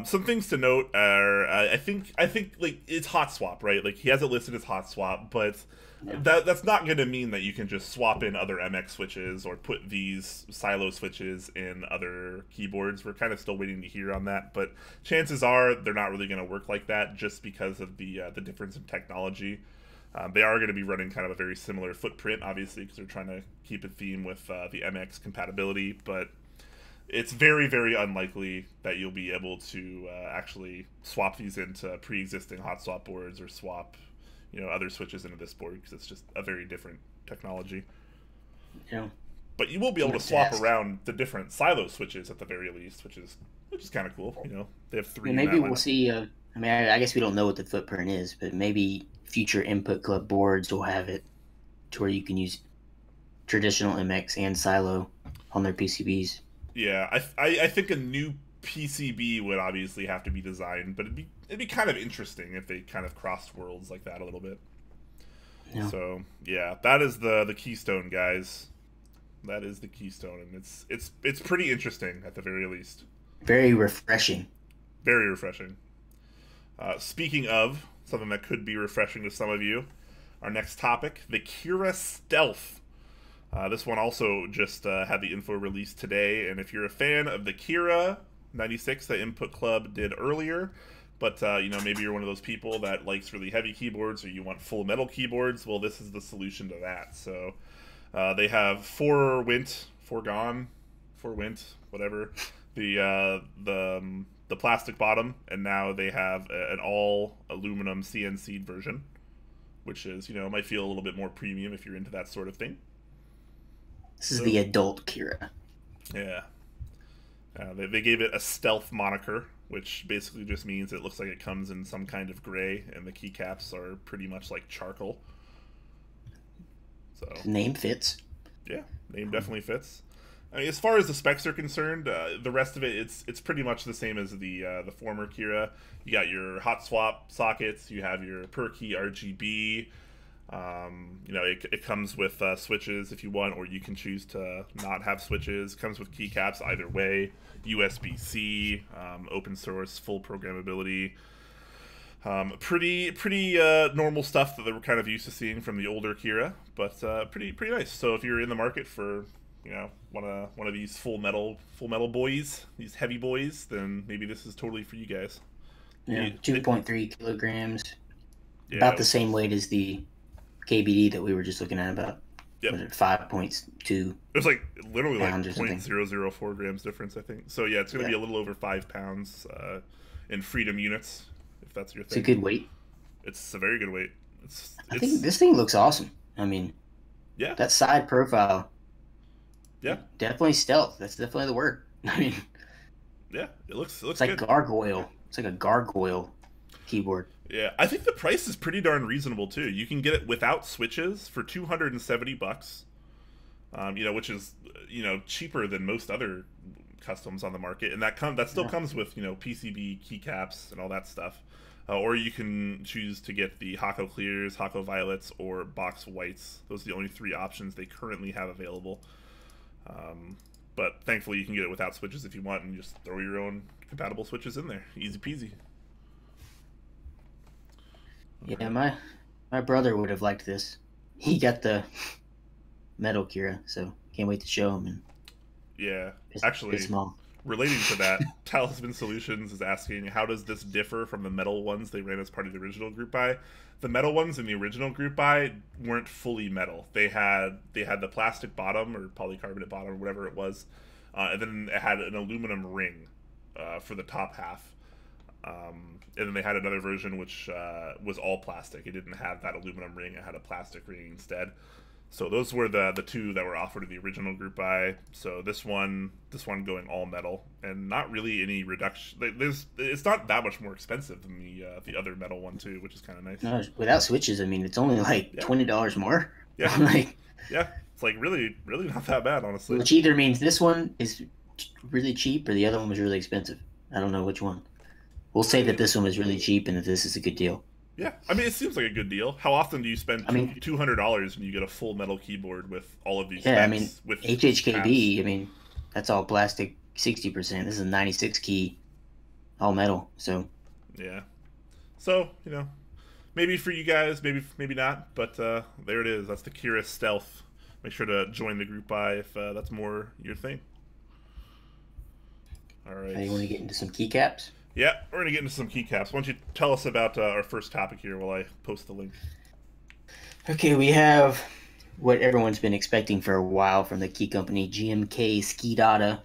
Some things to note are I think like it's hot swap, right? Like he has it listed as hot swap, but Yeah. that's not going to mean that you can just swap in other MX switches or put these silo switches in other keyboards. We're kind of still waiting to hear on that, but chances are they're not really going to work like that just because of the difference in technology. They are going to be running kind of a very similar footprint, obviously, because they're trying to keep a theme with the MX compatibility, but it's very, very unlikely that you'll be able to actually swap these into pre-existing hot swap boards or swap, you know, other switches into this board because it's just a very different technology. You know, But you will be able to swap around the different silo switches at the very least, which is kind of cool. You know, they have three. maybe we'll see. I mean, I guess we don't know what the footprint is, but maybe future Input Club boards will have it to where you can use traditional MX and silo on their PCBs. Yeah, I think a new PCB would obviously have to be designed, but it'd be kind of interesting if they kind of crossed worlds like that a little bit. Yeah. So yeah, that is the keystone, guys. That is the keystone, and it's pretty interesting at the very least. Very refreshing. Very refreshing. Speaking of something that could be refreshing to some of you, our next topic, the Kira Stealth. This one also just had the info released today, and if you're a fan of the Kira 96 that Input Club did earlier, but you know, maybe you're one of those people that likes really heavy keyboards or you want full metal keyboards, well, this is the solution to that. So they have 4 Wint, 4 Gone, 4 Wint, whatever, the plastic bottom, and now they have an all aluminum CNC version, which is, you know, might feel a little bit more premium if you're into that sort of thing. This is the adult Kira. Yeah. They gave it a stealth moniker, which basically just means it looks like it comes in some kind of gray, and the keycaps are pretty much like charcoal. So the name fits. Yeah, name definitely fits. I mean, as far as the specs are concerned, the rest of it, it's pretty much the same as the former Kira. You got your hot swap sockets, you have your per key RGB. You know, it comes with switches if you want, or you can choose to not have switches. Comes with keycaps either way. USB-C, open source, full programmability. Pretty normal stuff that we're kind of used to seeing from the older Kira, but pretty nice. So if you're in the market for, you know, one of these full metal boys, these heavy boys, then maybe this is totally for you guys. Yeah, 2.3 kilograms. Yeah, about the same weight as the KBD that we were just looking at, about 5.2. It was like literally like 0.004 grams difference, I think. So yeah, it's going to be a little over 5 pounds in freedom units, if that's your thing. It's a good weight. It's a very good weight. I think this thing looks awesome. I mean, yeah, that side profile. Yeah, definitely stealth. That's definitely the word. I mean, yeah, it looks it's like good. gargoyle. It's like a gargoyle keyboard. Yeah, I think the price is pretty darn reasonable too. You can get it without switches for $270, you know, which is, you know, cheaper than most other customs on the market, and that still comes with, you know, PCB keycaps and all that stuff. Or you can choose to get the Hako Clears, Hako Violets, or Box Whites. Those are the only 3 options they currently have available. But thankfully, you can get it without switches if you want, and just throw your own compatible switches in there. Easy peasy. Yeah, my brother would have liked this. He got the metal Kira, so can't wait to show him. And yeah, actually, relating to that, Talisman Solutions is asking, how does this differ from the metal ones they ran as part of the original group buy? The metal ones in the original group buy weren't fully metal. They had the plastic bottom or polycarbonate bottom or whatever it was, and then it had an aluminum ring for the top half. And then they had another version which was all plastic. It didn't have that aluminum ring. It had a plastic ring instead. So those were the two that were offered in the original group buy. So this one going all metal, and not really any reduction. It's not that much more expensive than the other metal one too, which is kind of nice. No, without switches, I mean, it's only like $20 more. Yeah, like, yeah, it's like really not that bad, honestly. which either means this one is really cheap or the other one was really expensive. I don't know which one. We'll say that this one was really cheap and that this is a good deal. Yeah, I mean, it seems like a good deal. How often do you spend $200 and you get a full metal keyboard with all of these? Yeah, specs, I mean, with HHKB. tabs? I mean, that's all plastic, 60%. This is a 96 key, all metal. So yeah, so maybe for you guys, maybe not. But there it is. That's the Kira Stealth. Make sure to join the group buy if that's more your thing. All right. You want to get into some keycaps? Yeah, we're going to get into some keycaps. Why don't you tell us about our first topic here while I post the link? Okay, we have what everyone's been expecting for a while from the key company, GMK SKIIdata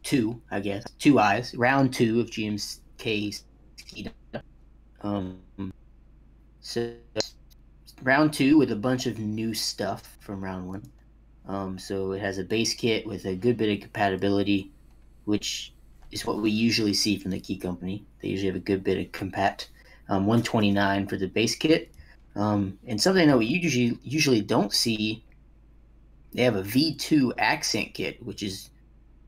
2, I guess. 2 eyes. Round 2 of GMK SKIIdata. So round 2 with a bunch of new stuff from round 1. So it has a base kit with a good bit of compatibility, which is what we usually see from the key company. They usually have a good bit of compat. 129 for the base kit. And something that we usually don't see, they have a V2 accent kit, which is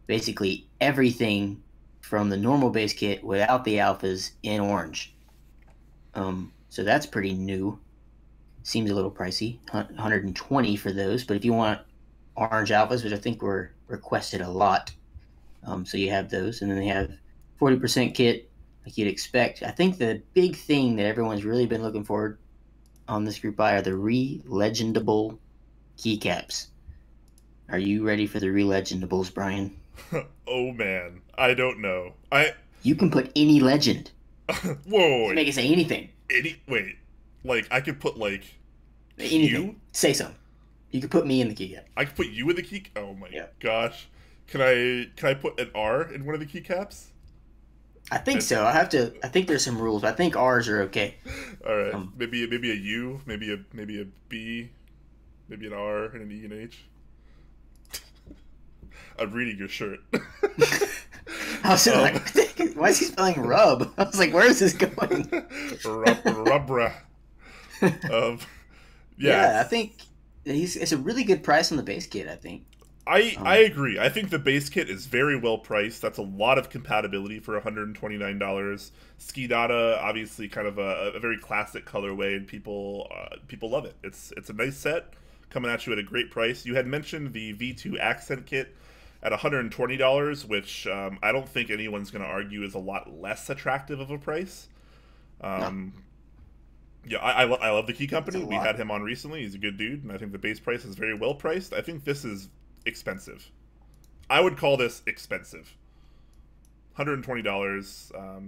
basically everything from the normal base kit without the alphas in orange. So that's pretty new. Seems a little pricey, 120 for those. But if you want orange alphas, which I think were requested a lot, so you have those, and then they have 40% kit, like you'd expect. I think the big thing that everyone's really been looking forward on this group buy are the re-legendable keycaps. Are you ready for the re-legendables, Brian? Oh man, I don't know. You can put any legend. Whoa! Make it say anything. Wait, like I could put like anything. You? Say something. You could put me in the keycap. I could put you in the key. Oh my gosh! Can I put an R in one of the keycaps? I think so. I think there's some rules. I think R's are okay. All right. Maybe a U. Maybe a B. Maybe an R and an E and H. I'm reading your shirt. I was like, why is he spelling rub? I was like, where is this going? Rubra. Yeah, I think it's a really good price on the base kit, I think. I agree. I think the base kit is very well priced. That's a lot of compatibility for $129. SKIIdata, obviously, kind of a very classic colorway, and people love it. It's a nice set coming at you at a great price. You had mentioned the V2 accent kit at $120, which I don't think anyone's going to argue is a lot less attractive of a price. No. Yeah, I love the key company. We had him on recently. He's a good dude, and I think the base price is very well priced. I think this is expensive. I would call this expensive. $120.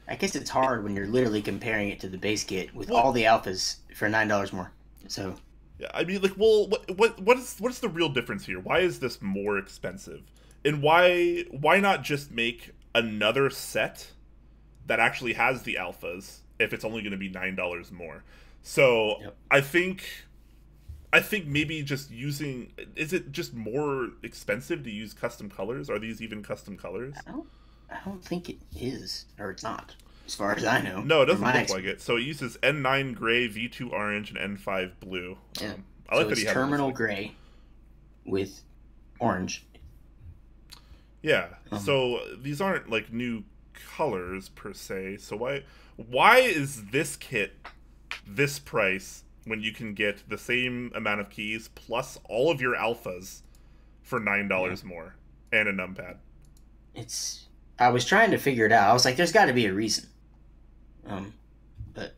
I guess it's hard when you're literally comparing it to the base kit with all the alphas for $9 more. So yeah, I mean, like, well, what's the real difference here? Why is this more expensive? And why not just make another set that actually has the alphas if it's only going to be $9 more? So yep. I think maybe just using, is it just more expensive to use custom colors? Are these even custom colors? I don't think it is, or it's not, as far as I know. No, it doesn't look like it. So it uses N9 gray, V2 orange, and N5 blue. Yeah. I like so that he has terminal gray with orange. Yeah. So these aren't like new colors per se. So why is this kit this price when you can get the same amount of keys plus all of your alphas for $9 more and a numpad? I was trying to figure it out. I was like, there's got to be a reason. But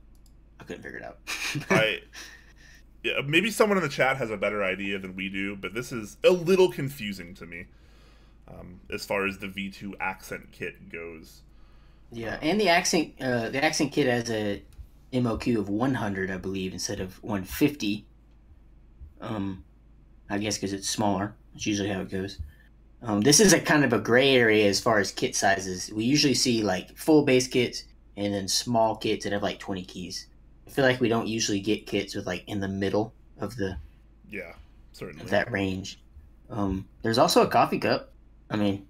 I couldn't figure it out. Yeah, maybe someone in the chat has a better idea than we do, but this is a little confusing to me as far as the V2 accent kit goes. Yeah, and the accent kit has a MOQ of 100, I believe, instead of 150. I guess because it's smaller. That's usually how it goes. This is a kind of a gray area as far as kit sizes. We usually see like full base kits and then small kits that have like 20 keys. I feel like we don't usually get kits with like in the middle of the Yeah, certainly. of that range. There's also a coffee cup. I mean,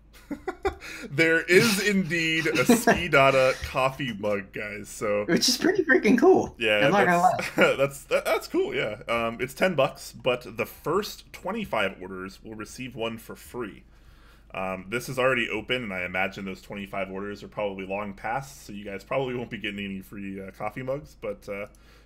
there is indeed a SKIIdata coffee mug, guys. So which is pretty freaking cool. yeah, I'm not gonna lie. that's cool. Yeah, it's $10, but the first 25 orders will receive one for free. This is already open, and I imagine those 25 orders are probably long past, so you guys probably won't be getting any free coffee mugs, but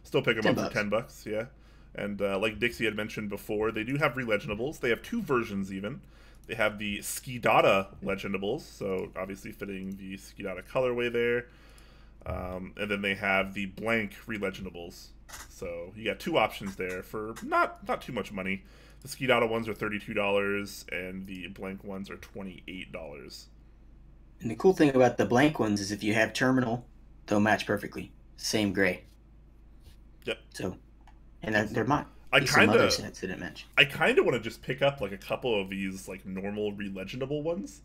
still pick them up for $10. Yeah, and like Dixie had mentioned before, they do have releginables. They have two versions even. They have the SKIIdata legendables, so obviously fitting the SKIIdata colorway there. And then they have the blank releginables. So you got two options there for not too much money. The SKIIdata ones are $32, and the blank ones are $28. And the cool thing about the blank ones is if you have terminal, they'll match perfectly. Same gray. Yep. So, and they're mine. I kind of didn't match. I kind of want to just pick up like a couple of these like normal releginable ones,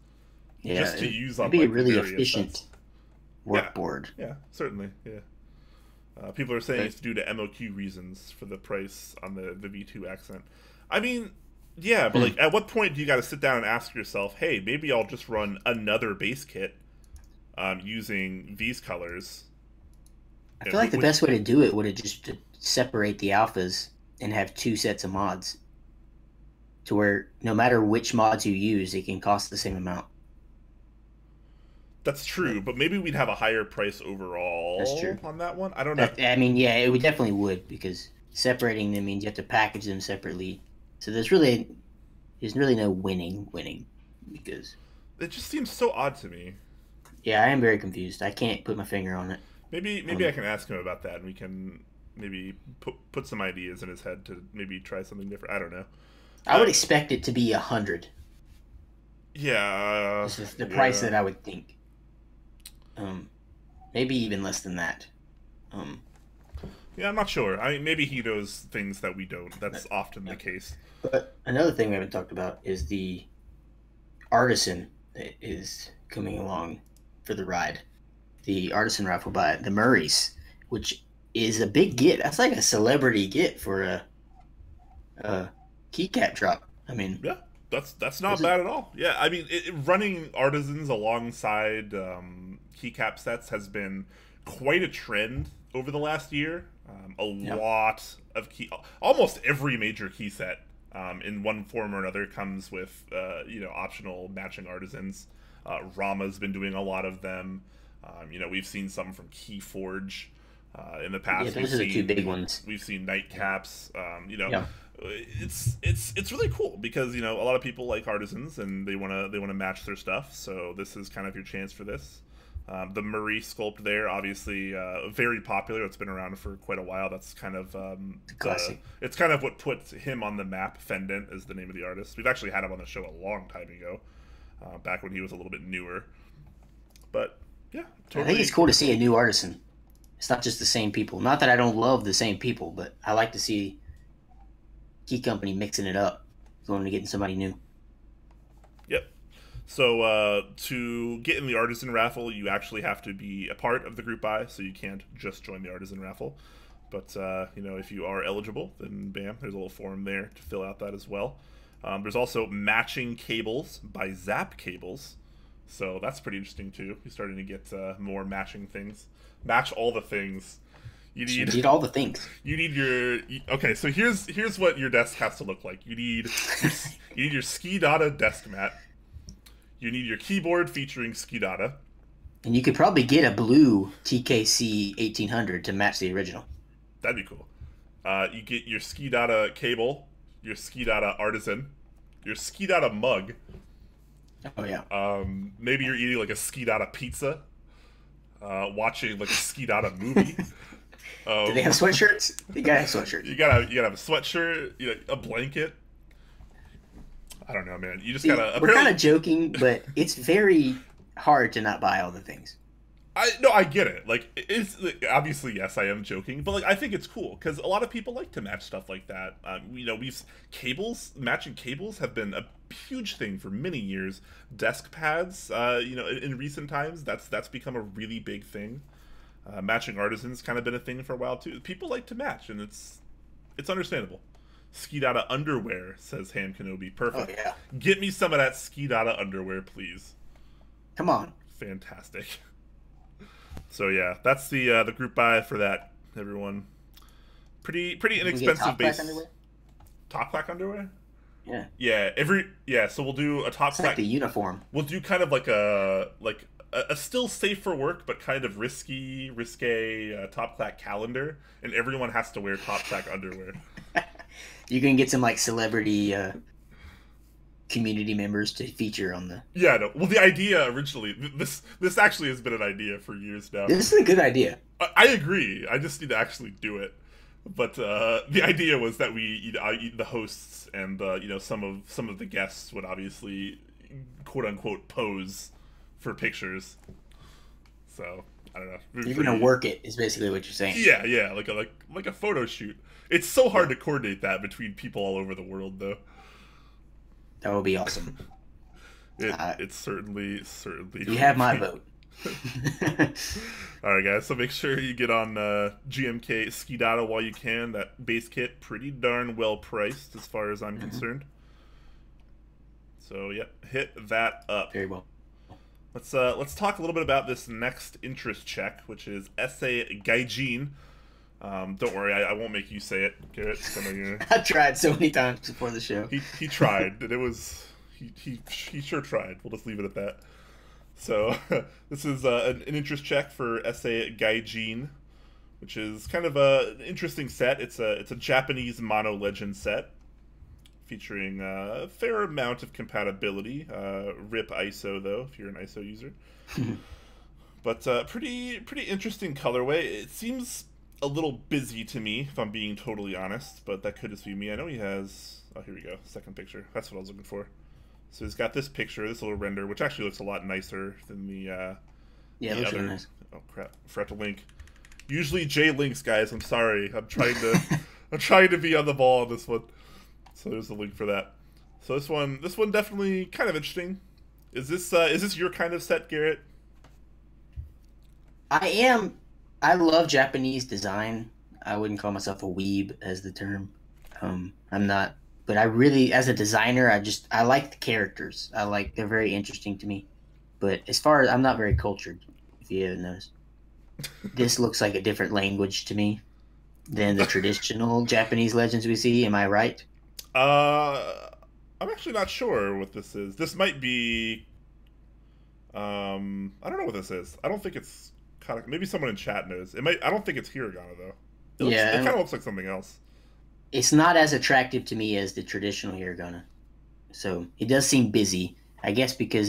just to use on. It'd be like, a really efficient workboard. Yeah, certainly. Yeah. People are saying it's due to MOQ reasons for the price on the V2 accent. I mean, yeah, but like, at what point do you got to sit down and ask yourself, hey, maybe I'll just run another base kit using these colors? I feel like the best way to do it would have just to separate the alphas and have two sets of mods, to where no matter which mods you use, it can cost the same amount. That's true, but maybe we'd have a higher price overall. That's true. On that one. I don't know. I mean, yeah, it would definitely would, because separating them means you have to package them separately. So there's really no winning, because it just seems so odd to me. Yeah, I am very confused. I can't put my finger on it. Maybe I can ask him about that, and we can maybe put some ideas in his head to maybe try something different. I don't know. I would expect it to be 100. Yeah. This is the price that I would think. Maybe even less than that. Yeah, I'm not sure. I mean, maybe he knows things that we don't. That's often the case. But another thing we haven't talked about is the artisan that is coming along for the ride. The artisan raffle by the Murrays, which is a big get. That's like a celebrity get for a keycap drop. I mean, yeah, that's not bad at all. Yeah, I mean, running artisans alongside keycap sets has been quite a trend over the last year. Lot of almost every major key set in one form or another comes with optional matching artisans. Rama's been doing a lot of them. We've seen some from Keyforge in the past. Yeah, those are the two big ones. We've seen nightcaps. It's really cool because a lot of people like artisans and they want to match their stuff. So this is kind of your chance for this. The Murray sculpt there, obviously very popular. It's been around for quite a while. That's kind of classic. It's kind of what puts him on the map. Fendant is the name of the artist. We've actually had him on the show a long time ago, back when he was a little bit newer. But yeah, totally. I think it's cool to see a new artisan. It's not just the same people. Not that I don't love the same people, but I like to see Key Company mixing it up, going to getting somebody new. Yep. So to get in the artisan raffle, you actually have to be a part of the group buy, so you can't just join the artisan raffle. But if you are eligible, then bam, there's a little form there to fill out that as well. There's also matching cables by Zap Cables, so that's pretty interesting too. You're starting to get more matching things. Match all the things. You need all the things. You need okay. So here's what your desk has to look like. You need your SKIIdata desk mat. You need your keyboard featuring SKIIdata. And you could probably get a blue TKC 1800 to match the original. That'd be cool. You get your SKIIdata cable, your SKIIdata artisan, your SKIIdata mug. Oh yeah. Maybe you're eating like a SKIIdata pizza, watching like a SKIIdata movie. Do they have sweatshirts? You gotta have sweatshirts. You gotta have a sweatshirt, a blanket. I don't know, man. You just gotta. We're kind of joking, but it's very hard to not buy all the things. I get it. Like, it's obviously, yes, I am joking, but like I think it's cool because a lot of people like to match stuff like that. Matching cables have been a huge thing for many years. Desk pads, in recent times, that's become a really big thing. Matching artisans kind of been a thing for a while too. People like to match, and it's understandable. SKIIdata underwear, says Ham Kenobi. Perfect. Oh, yeah. Get me some of that SKIIdata underwear, please. Come on. Fantastic. So yeah, that's the group buy for that, everyone. Pretty inexpensive base. Top Clack underwear? Yeah. Yeah, so we'll do a Top Clack. Like the uniform. We'll do kind of like a still safe for work but kind of risque Top Clack calendar, and everyone has to wear Top Clack underwear. You can get some like celebrity community members to feature on the. Yeah, no. Well, the idea originally, this actually has been an idea for years now. This is a good idea. I agree. I just need to actually do it. But the idea was that the hosts and some of the guests would obviously quote unquote pose for pictures. So I don't know. You're gonna work it is basically what you're saying. Yeah, like a photo shoot. It's so hard to coordinate that between people all over the world, though. That would be awesome. It's certainly. You have my vote. All right, guys. So make sure you get on GMK SKIIdata while you can. That base kit, pretty darn well priced as far as I'm concerned. So yeah, hit that up. Very well. Let's talk a little bit about this next interest check, which is SA Gaijin. Don't worry, I won't make you say it, Garrett. I tried so many times before the show. He tried, and it was he sure tried. We'll just leave it at that. So this is an interest check for SA Gaijin, which is kind of an interesting set. It's a Japanese mono legend set featuring a fair amount of compatibility. RIP ISO though, if you're an ISO user. But pretty interesting colorway. It seems a little busy to me, if I'm being totally honest, but that could just be me. I know he has. Oh, here we go. Second picture. That's what I was looking for. So he's got this picture, this little render, which actually looks a lot nicer than the yeah, it looks really nice. Oh crap! Forgot to link. Usually J links, guys. I'm sorry. I'm trying to be on the ball on this one. So there's the link for that. So this one definitely kind of interesting. Is this your kind of set, Garrett? I am. I love Japanese design. I wouldn't call myself a weeb as the term. I'm not. But I really, as a designer, I like the characters. They're very interesting to me. But as far as, I'm not very cultured, if you haven't noticed. This looks like a different language to me than the traditional Japanese legends we see. Am I right? I'm actually not sure what this is. This might be, I don't know what this is. I don't think it's maybe someone in chat knows. I don't think it's Hiragana though. It kind of looks like something else. It's not as attractive to me as the traditional Hiragana. So it does seem busy. I guess because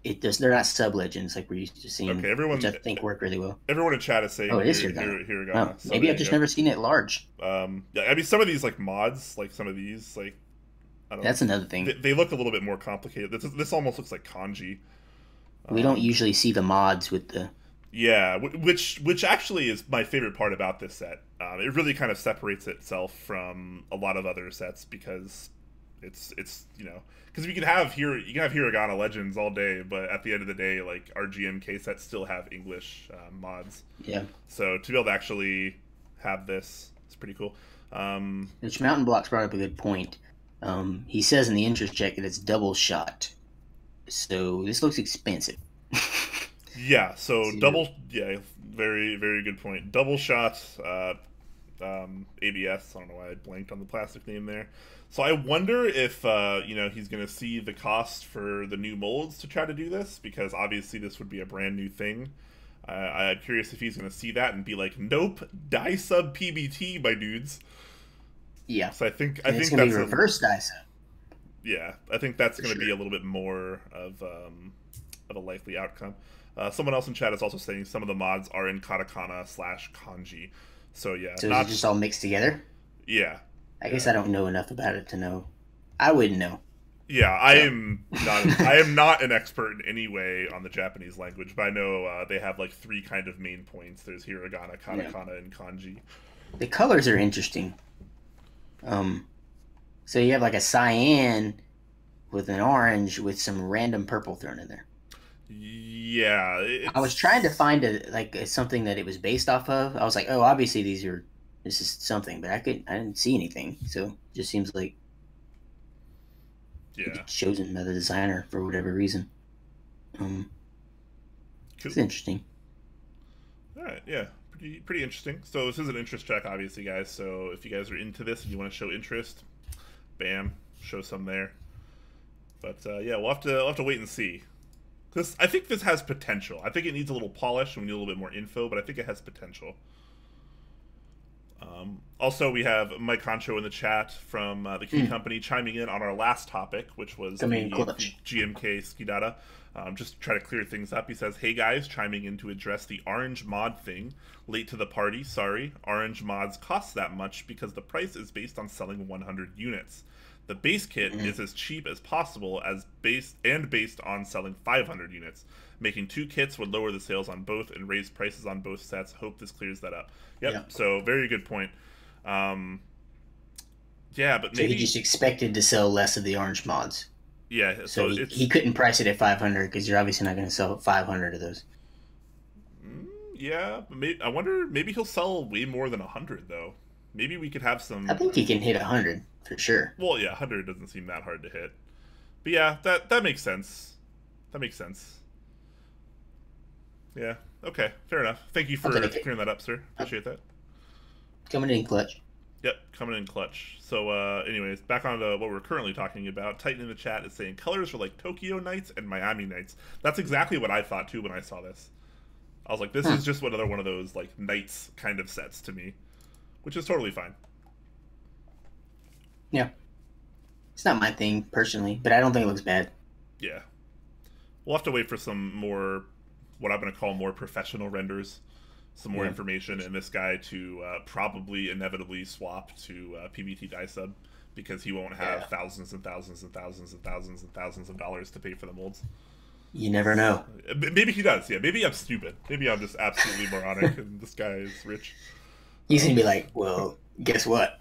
they're not sub-legends like we're used to seeing, okay, which I think work really well. Everyone in chat is saying it is Hiragana. Oh, so maybe I've just never seen it large. Yeah, I mean, some of these like mods, like some of these, like, I don't know. That's another thing. They look a little bit more complicated. This almost looks like kanji. We don't usually see the mods with the... Yeah, which actually is my favorite part about this set. It really kind of separates itself from a lot of other sets because it's because you can have Hiragana Legends all day, but at the end of the day, like our GMK sets still have English mods. Yeah. So to be able to actually have this, it's pretty cool. Which Mountain Blocks brought up a good point. He says in the interest check that it's double shot, so this looks expensive. Yeah, so very, very good point. Double shot, ABS. I don't know why I blanked on the plastic name there. So I wonder if he's going to see the cost for the new molds to try to do this, because obviously this would be a brand new thing. I'm curious if he's going to see that and be like, "Nope, die sub PBT, my dudes." Yeah. So I think it's going to be reverse die sub. Yeah, I think that's going to be a little bit more of a likely outcome. Someone else in chat is also saying some of the mods are in katakana/kanji. So yeah. So is it just all mixed together? Yeah. I guess I don't know enough about it to know. I wouldn't know. Yeah, I am not an expert in any way on the Japanese language, but I know they have like 3 kind of main points. There's hiragana, katakana, and kanji. The colors are interesting. So you have like a cyan with an orange with some random purple thrown in there. Yeah, I was trying to find something that it was based off of. I was like, oh, obviously these are this is something, but I didn't see anything. So it just seems like chosen by the designer for whatever reason. Cool. It's interesting. All right, yeah, pretty interesting. So this is an interest check, obviously, guys. So if you guys are into this and you want to show interest, bam, show some there. But yeah, we'll have to wait and see. I think this has potential. I think it needs a little polish and we need a little bit more info, but I think it has potential. Also, we have Mike Concho in the chat from the Key Company chiming in on our last topic, which was the GMK SKIIdata. Just to try to clear things up, he says, "Hey guys, chiming in to address the orange mod thing. Late to the party, sorry. Orange mods cost that much because the price is based on selling 100 units. The base kit is as cheap as possible based on selling 500 units. Making 2 kits would lower the sales on both and raise prices on both sets. Hope this clears that up." Yep. So very good point. Yeah, but maybe he just expected to sell less of the orange mods. Yeah, so he couldn't price it at 500 because you're obviously not going to sell 500 of those. Yeah, but I wonder, maybe he'll sell way more than 100 though. Maybe we could have some. I think he can hit 100 for sure. Well, yeah, 100 doesn't seem that hard to hit. But yeah, that makes sense. That makes sense. Yeah. Okay. Fair enough. Thank you for clearing that up, sir. Appreciate that. Coming in clutch. Yep, coming in clutch. So, anyways, back on to what we're currently talking about. Titan in the chat is saying colors are like Tokyo Nights and Miami Nights. That's exactly what I thought too when I saw this. I was like, this is just another one of those like Nights kind of sets to me, which is totally fine. Yeah, it's not my thing personally, but I don't think it looks bad. Yeah, we'll have to wait for some more, what I'm going to call more professional renders. Some more information, and this guy to probably inevitably swap to PBT dye sub because he won't have thousands and thousands and thousands and thousands and thousands of dollars to pay for the molds. You never know. Maybe he does. Yeah, maybe I'm stupid. Maybe I'm just absolutely moronic, and this guy is rich. He's gonna be like, "Well, guess what?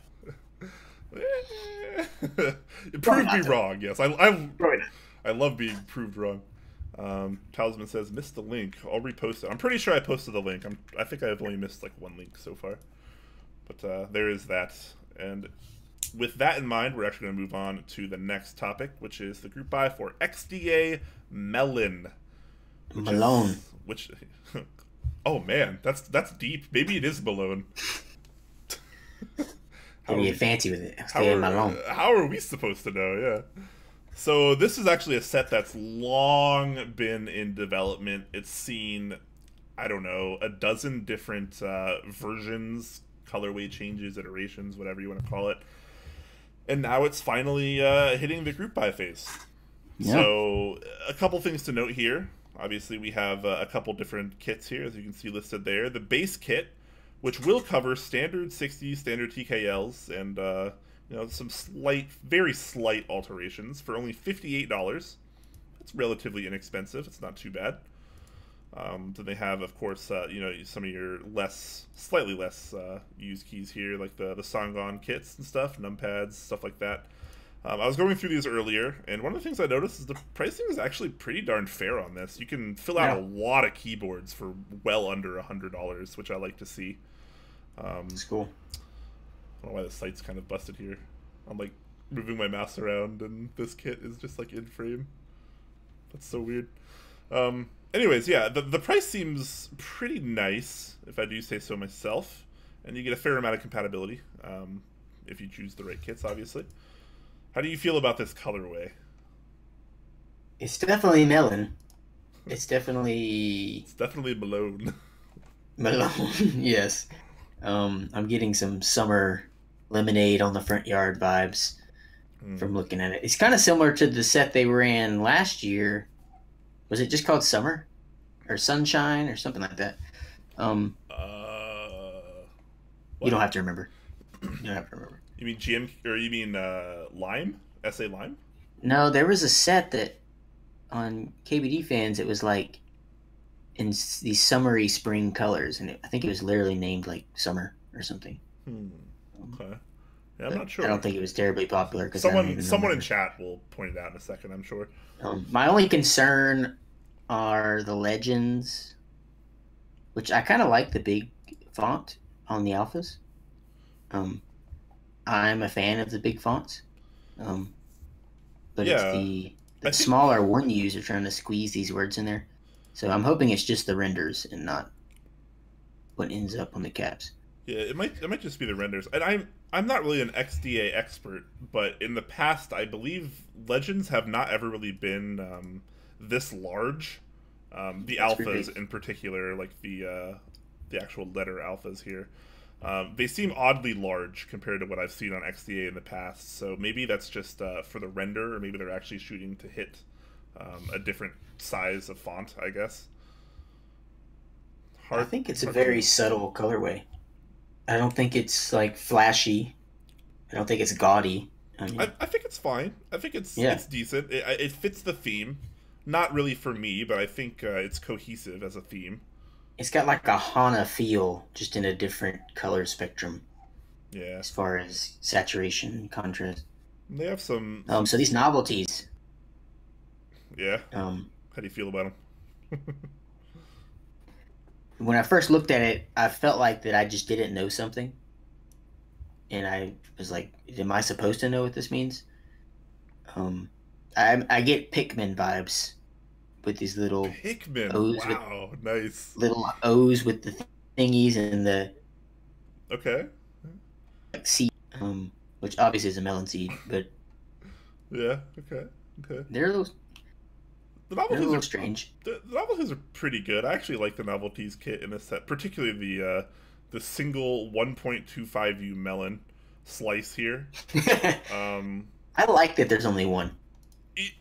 Prove me wrong." Yes, I love being proved wrong. Talisman says, "Missed the link. I'll repost it." I'm pretty sure I posted the link. I think I've only missed like 1 link so far. But there is that. And with that in mind, we're actually going to move on to the next topic, which is the group buy for XDA Melon. Malone. Oh man, that's deep. Maybe it is Malone. How get fancy with it? XDA Melon. How are we supposed to know? Yeah. So this is actually a set that's long been in development. It's seen, I don't know, a dozen different versions, colorway changes, iterations, whatever you want to call it. And now it's finally hitting the group buy phase. Yeah. So a couple things to note here. Obviously, we have a couple different kits here, as you can see listed there. The base kit, which will cover standard 60s, standard TKLs, and some very slight alterations for only $58. It's relatively inexpensive. It's not too bad. Then they have, of course, some of your slightly less used keys here, like the Sangon kits and stuff, numpads, stuff like that. I was going through these earlier, and one of the things I noticed is the pricing is actually pretty darn fair on this. You can fill out a lot of keyboards for well under $100, which I like to see. It's cool. I don't know why the site's kind of busted here. I'm like moving my mouse around and this kit is just like in frame. That's so weird. Anyways, yeah, the price seems pretty nice, if I do say so myself. And you get a fair amount of compatibility, if you choose the right kits, obviously. How do you feel about this colorway? It's definitely Melon. It's definitely Malone. Malone, yes. I'm getting some summer lemonade on the front yard vibes from looking at it. It's kind of similar to the set they ran last year. Was it just called Summer or Sunshine or something like that? You don't have to remember. You don't have to remember. You mean GM or you mean Lime? SA Lime? No, there was a set that on KBD fans. It was like in these summery spring colors, and I think it was literally named like Summer or something. Okay. Yeah, I'm not sure. I don't think it was terribly popular. Someone in chat will point it out in a second, I'm sure. My only concern are the legends, which I kind of like the big font on the alphas. Um, I'm a fan of the big fonts, um, but it's Yeah, the I think. smaller one U's are trying to squeeze these words in there. So I'm hoping it's just the renders and not what ends up on the caps. Yeah, it might just be the renders. And I'm not really an XDA expert, but in the past, I believe Legends have not ever really been this large. The That's pretty alphas big. in particular, like the actual letter alphas here, they seem oddly large compared to what I've seen on XDA in the past. So maybe that's just for the render, or maybe they're actually shooting to hit a different size of font, I guess. I Hard, think it's a hard to very know. subtle colorway. I don't think it's like flashy. I don't think it's gaudy. I mean, I think it's fine. I think yeah, it's decent. It fits the theme. Not really for me, but I think it's cohesive as a theme. it's got like a Hana feel, just in a different color spectrum Yeah, as far as saturation and contrast. they have some. So these novelties, Yeah, um, how do you feel about them? when I first looked at it, I felt like that I just didn't know something, and I was like, "Am I supposed to know what this means?" Um, I get Pikmin vibes with these Pikmin. O's with Wow, nice. little O's with the thingies and the Okay. like, seed, which obviously is a melon seed, but Yeah. Okay. Okay. they're a little The they're a novelties little are strange. the novelties are pretty good. I actually like the novelties kit in this set, particularly the single 1.25U melon slice here. Um, I like that there's only one. e-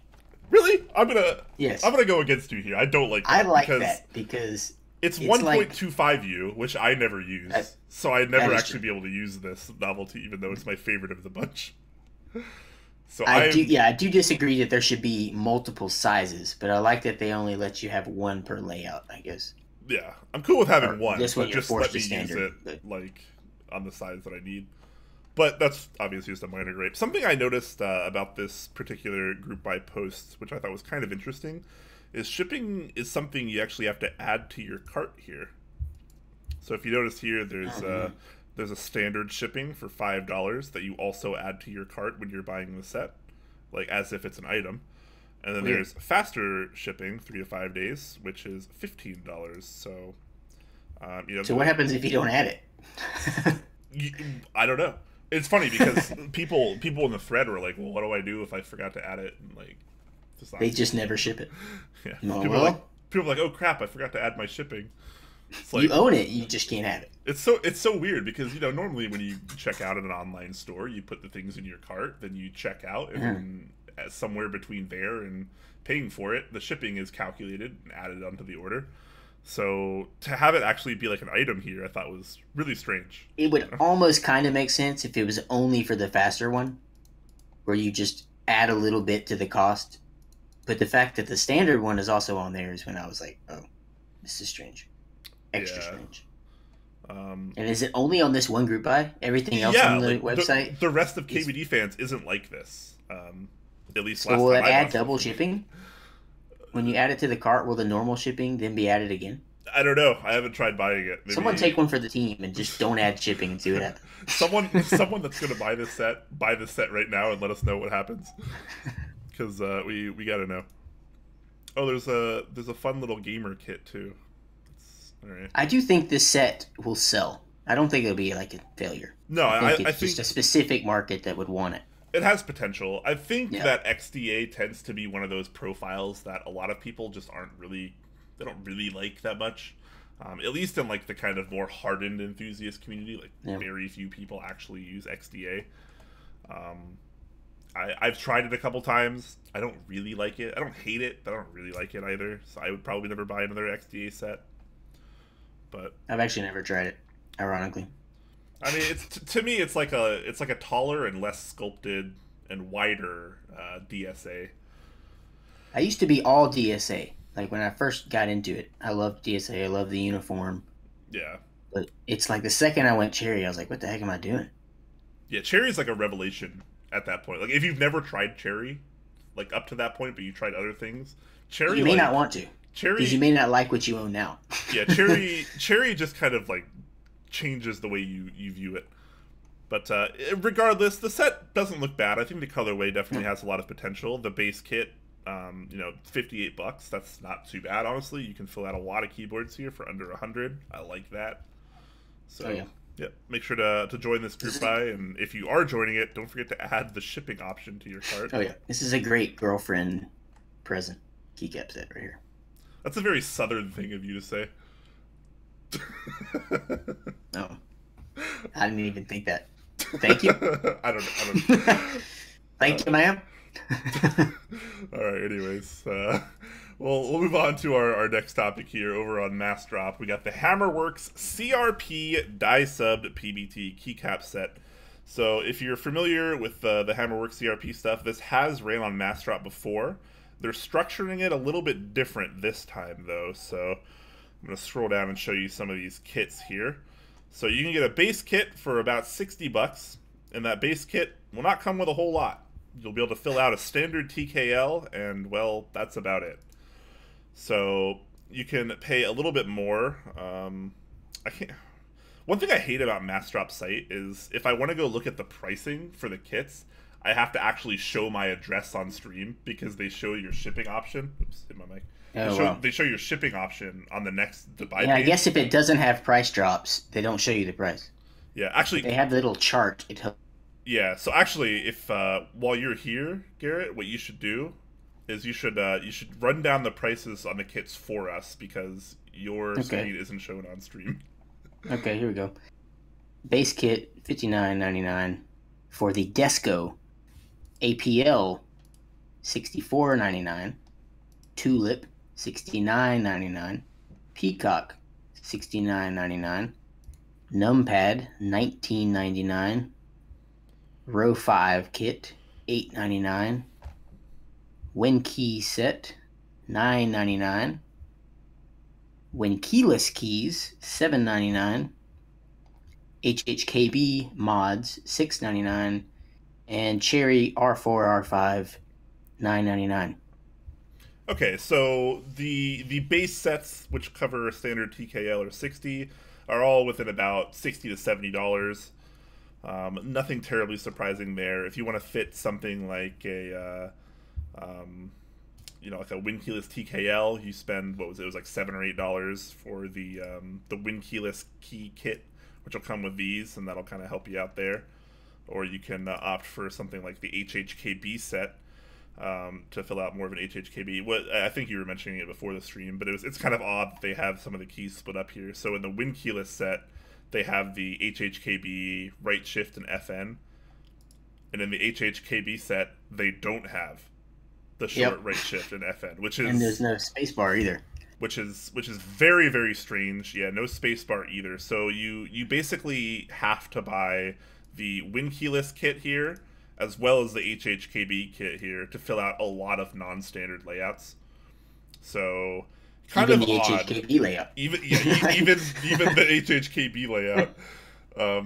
really, I'm Yes, gonna go against you here. I don't like I that like because that because it's it's like 1.25U, which I never that, use, so I'd that never is actually true. be able to use this novelty, even though it's my favorite of the bunch. So I do, I'm yeah, I do disagree that there should be multiple sizes, but I like that they only let you have one per layout, I guess. yeah, I'm cool with having Or one, this one but you're just forced let to me use standard, it but like on the size that I need. But that's obviously just a minor gripe. Something I noticed about this particular group buy post, which I thought was kind of interesting, is shipping is something you actually have to add to your cart here. So if you notice here, mhm. there's a standard shipping for $5 that you also add to your cart when you're buying the set, like as if it's an item. And then Weird. there's faster shipping, 3 to 5 days, which is $15. So you know So what happens if you don't add it? you, I don't know. It's funny because people in the thread were like, "Well, what do I do if I forgot to add it?" And like, it's not. They just never ship it. Yeah, Oh, people are like, well, "Oh crap, I forgot to add my shipping." It's you like own it, you just can't have it. it's so weird because normally when you check out at an online store, you put the things in your cart, then you check out, and Yeah. then somewhere between there and paying for it, the shipping is calculated and added onto the order. So to have it actually be like an item here, I thought was really strange. It would almost kind of make sense if it was only for the faster one, where you just add a little bit to the cost. But the fact that the standard one is also on there is when I was like, oh, this is strange. Extra Yeah. strange. Um, And is it only on this one group buy? Everything else yeah, on the like website the rest of is. KBD fans isn't like this. At least So last will time it I add bought stuff double from them. shipping? When you add it to the cart, will the normal shipping then be added again? I don't know. I haven't tried buying it. Someone Maybe take one for the team and just don't add shipping and see what happens. someone that's gonna buy this set right now and let us know what happens because we gotta know. Oh, there's a fun little gamer kit too. All right. I do think this set will sell. I don't think it'll be like a failure. No, I think I it's just a think specific market that would want it. it has potential. I think Yeah. that XDA tends to be one of those profiles that a lot of people just aren't really, they don't really like that much. At least in like the kind of more hardened enthusiast community, like Yeah. very few people actually use XDA. Um, I've tried it a couple times. I don't really like it. I don't hate it, but I don't really like it either. So I would probably never buy another XDA set. But I've actually never tried it, ironically. I mean, it's to me, it's like a taller and less sculpted and wider DSA. I used to be all DSA. Like when I first got into it, I loved DSA. I loved the uniform. Yeah, But it's like the second I went cherry, I was like, what the heck am I doing? yeah. Cherry's like a revelation at that point. Like if you've never tried Cherry, like up to that point, but you tried other things, Cherry You may like not want to, because you Cherry, may not like what you own now. yeah, Cherry just kind of like changes the way you view it. But regardless, the set doesn't look bad. I think the colorway definitely has a lot of potential. The base kit, you know, $58. That's not too bad, honestly. You can fill out a lot of keyboards here for under 100. I like that. So, yeah, make sure to join this group buy, and if you are joining it, don't forget to add the shipping option to your cart. Oh yeah, this is a great girlfriend present keycap set right here. That's a very southern thing of you to say. No, I didn't even think that. Thank you. I don't know. Thank you, ma'am. All right. Anyways, we'll move on to our next topic here. Over on Mass Drop, we got the HammerWorks CRP die subbed PBT keycap set. So if you're familiar with the HammerWorks CRP stuff, this has ran on Mass Drop before. They're structuring it a little bit different this time, though. So I'm going to scroll down and show you some of these kits here. So you can get a base kit for about $60, and that base kit will not come with a whole lot. You'll be able to fill out a standard TKL, and, well, that's about it. So you can pay a little bit more. One thing I hate about Massdrop's site is if I want to go look at the pricing for the kits, I have to actually show my address on stream because they show your shipping option. Oops, hit my mic. They show your shipping option on the next buy page. I guess if it doesn't have price drops, they don't show you the price. Yeah, actually, they have the little chart. Yeah, so actually, if while you're here, Garrett, what you should do is you should run down the prices on the kits for us because your screen isn't shown on stream. Okay, here we go. Base kit $59.99 for the Desco APL $64.99, Tulip $69.99, Peacock $69.99, Numpad $19.99, Row 5 kit $8.99, WinKey set $9.99, WinKeyless keys $7.99, HHKB mods $6.99, and Cherry R4 R5 $9.99. Okay, so the base sets, which cover a standard TKL or 60, are all within about $60 to $70. Nothing terribly surprising there. If you want to fit something like a like a WinKeyless TKL, you spend it was like $7 or $8 for the WinKeyless key kit, which will come with these, and that'll kind of help you out there. Or you can opt for something like the HHKB set to fill out more of an HHKB. I think you were mentioning it before the stream, but it's kind of odd that they have some of the keys split up here. So in the WinKeyless set, they have the HHKB right shift and FN, and in the HHKB set, they don't have the short right shift and FN, and there's no spacebar either. Which is very, very strange. Yeah, no spacebar either. So you basically have to buy the WinKeyless kit here, as well as the HHKB kit here, to fill out a lot of non-standard layouts. So kind even of the odd. HHKB layout. Even the HHKB layout,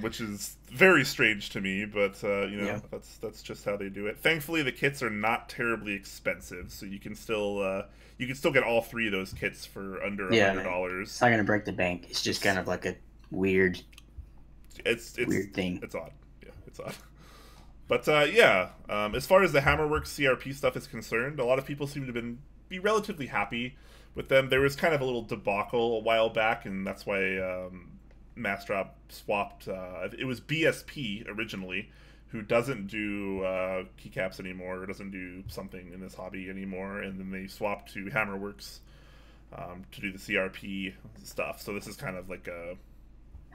which is very strange to me, but that's just how they do it. Thankfully, the kits are not terribly expensive, so you can still get all three of those kits for under $100. It's not gonna break the bank. It's just kind of like a weird thing. It's odd. Yeah, it's odd. But as far as the HammerWorks CRP stuff is concerned, a lot of people seem to be relatively happy with them. There was kind of a little debacle a while back, and that's why Massdrop swapped. It was BSP originally, who doesn't do keycaps anymore, or doesn't do something in this hobby anymore, and then they swapped to HammerWorks to do the CRP stuff. So this is kind of like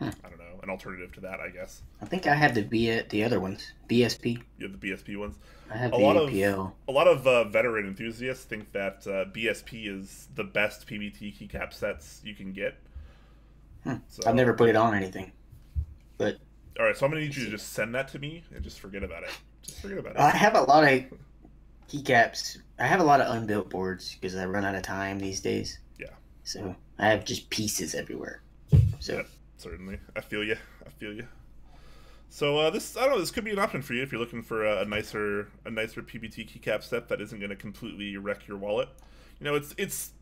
I don't know, an alternative to that, I guess. I think I have the other ones, BSP. You have the BSP ones. I have the APL. A lot of veteran enthusiasts think that BSP is the best PBT keycap sets you can get. So, I've never put it on anything, but all right. So I'm gonna need you to just send that to me and just forget about it. Just forget about it. I have a lot of keycaps. I have a lot of unbuilt boards because I run out of time these days. Yeah. So I have just pieces everywhere. So. Yeah. Certainly, I feel you. So this could be an option for you if you're looking for a nicer PBT keycap set that isn't going to completely wreck your wallet. You know, it's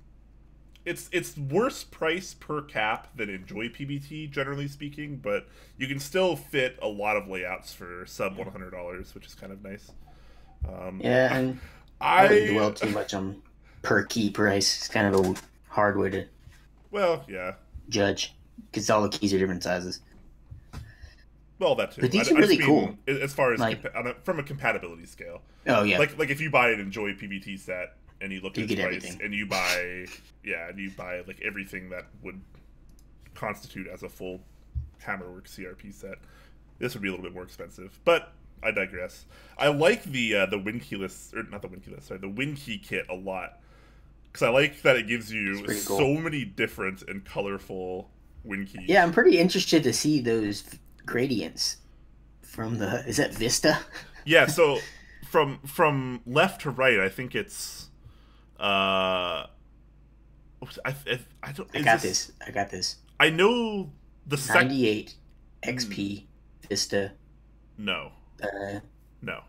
it's worse price per cap than Enjoy PBT, generally speaking, but you can still fit a lot of layouts for sub $100, which is kind of nice. Yeah, and I wouldn't dwell too much on per key price. It's kind of a hard way to judge, because all the keys are different sizes. Well, that too. But these are really cool. As far as from a compatibility scale. Oh yeah. Like if you buy an Enjoy PBT set and you look at its price everything. and you buy like everything that would constitute as a full HammerWorks CRP set, this would be a little bit more expensive. But I digress. I like the WinKeyless, or not the WinKeyless, sorry, the WinKey kit a lot, because I like that it gives you so many different and colorful WinKeys. Yeah, I'm pretty interested to see those gradients from the, is that Vista? Yeah, so from left to right, I think it's I got this. I know the 98 XP Vista. No. No.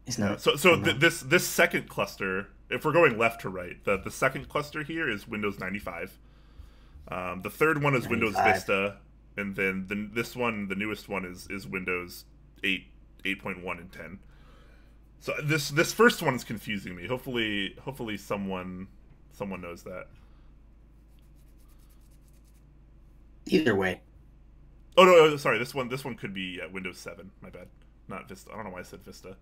It's not. So this second cluster, if we're going left to right, the second cluster here is Windows 95. The third one is 95. Windows Vista, and then the newest one is Windows 8, 8.1 and 10. So this first one is confusing me. Hopefully someone knows that. Either way. Oh no, sorry. This one could be Windows 7. My bad. Not Vista. I don't know why I said Vista.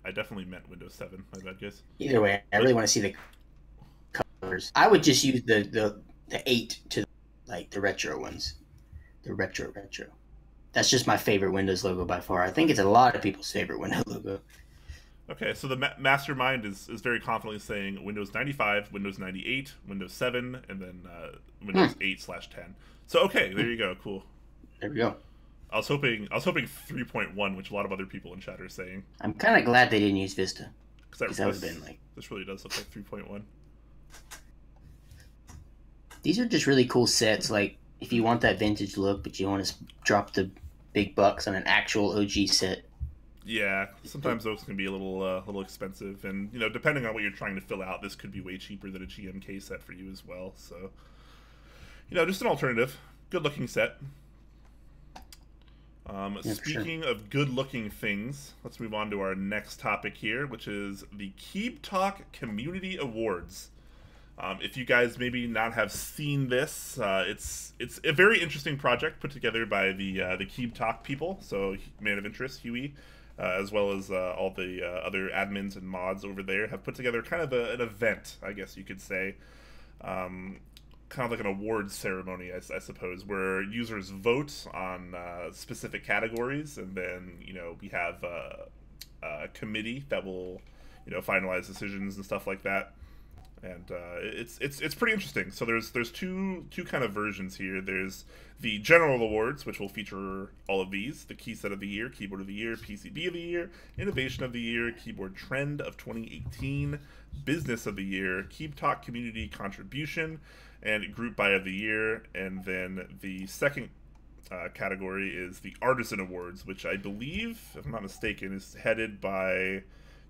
I definitely meant Windows 7. My bad, guys. Either way, I really want to see the colors. I would just use the 8 to like the retro ones. The retro. That's just my favorite Windows logo by far. I think it's a lot of people's favorite Windows logo. Okay, so the mastermind is very confidently saying Windows 95, Windows 98, Windows 7, and then Windows 8/10. So okay, there you go. Cool. There we go. I was hoping 3.1, which a lot of other people in chat are saying. I'm kind of glad they didn't use Vista. Because that would have been like... This really does look like 3.1. These are just really cool sets. Like, if you want that vintage look, but you want to drop the big bucks on an actual OG set. Yeah, sometimes those can be a little expensive, and depending on what you're trying to fill out, this could be way cheaper than a GMK set for you as well. So, just an alternative, good-looking set. Speaking of good-looking things, let's move on to our next topic here, which is the Keebtalk Community Awards. If you guys maybe not have seen this, it's a very interesting project put together by the Keebtalk people, so Man of Interest, Huey, as well as all the other admins and mods over there have put together kind of an event, I guess you could say. Kind of like an awards ceremony, I suppose, where users vote on specific categories, and then we have a committee that will finalize decisions and stuff like that. And it's pretty interesting. So there's two kind of versions here. There's the general awards, which will feature all of these: the Key Set of the Year, Keyboard of the Year, PCB of the Year, Innovation of the Year, Keyboard Trend of 2018, Business of the Year, Keebtalk Community Contribution, and Group Buy of the Year. And then the second category is the Artisan Awards, which I believe, if I'm not mistaken, is headed by...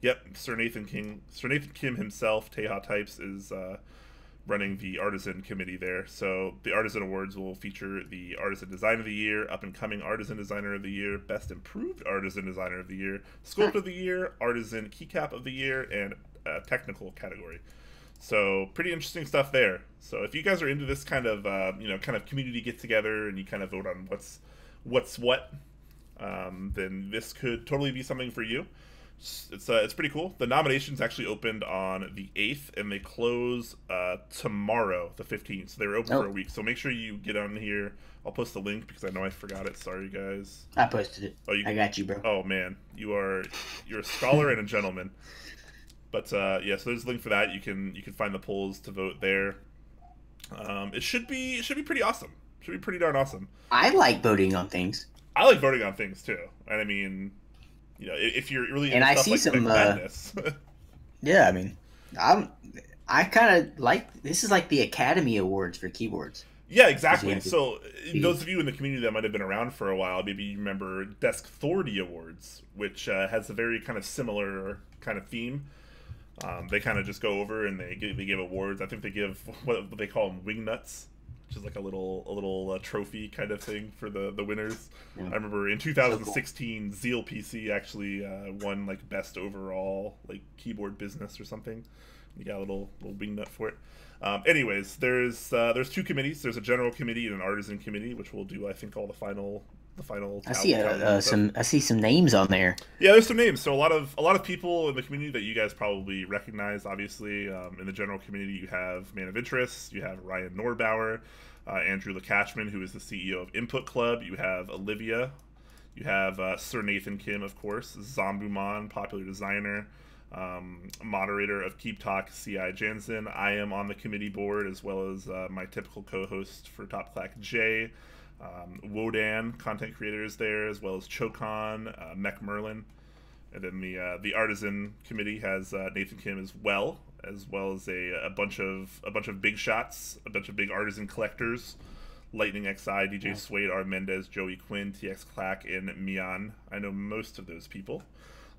Yep, Sir Nathan Kim himself, Teha Types, is running the Artisan Committee there. So the Artisan Awards will feature the Artisan Design of the Year, Up and Coming Artisan Designer of the Year, Best Improved Artisan Designer of the Year, Sculpt of the Year, Artisan Keycap of the Year, and Technical category. So pretty interesting stuff there. So if you guys are into this kind of kind of community get together and you kind of vote on what's what, then this could totally be something for you. It's pretty cool. The nominations actually opened on the 8th, and they close tomorrow, the 15th. So they were open for a week. So make sure you get on here. I'll post the link because I know I forgot it. Sorry, guys. I posted it. Oh, I got you, bro. Oh man, you're a scholar and a gentleman. But yeah, so there's a link for that. You can find the polls to vote there. It should be pretty awesome. Should be pretty darn awesome. I like voting on things. I like voting on things too, and I mean. If you're really into and stuff I see like madness. Yeah, I mean, I kind of like this is like the Academy Awards for keyboards. Yeah, exactly. So those of you in the community that might have been around for a while, maybe you remember Desk Authority Awards, which has a very kind of similar kind of theme. They kind of just go over and they give awards. I think they give what they call them wing nuts, which is like a little trophy kind of thing for the winners. Yeah. I remember in 2016, Zeal PC actually won like best overall like keyboard business or something. You got a little wing nut for it. Anyways, there's two committees. There's a general committee and an artisan committee, which will do I think all the final. I see some names on there. Yeah, there's some names. So a lot of people in the community that you guys probably recognize. Obviously, in the general community, you have Man of Interest, you have Ryan Norbauer, Andrew Lakashman, who is the CEO of Input Club. You have Olivia, you have Sir Nathan Kim, of course, Zombuman, popular designer, moderator of Keebtalk CI Jansen. I am on the committee board as well as my typical co-host for Top Clack Jay. Wodan, content creators there, as well as Chokon, Mech Merlin, and then the artisan committee has Nathan Kim as well as a bunch of big shots, a bunch of big artisan collectors, Lightning XI, DJ Suede, R Mendez, Joey Quinn, TX Clack, and Mian. I know most of those people.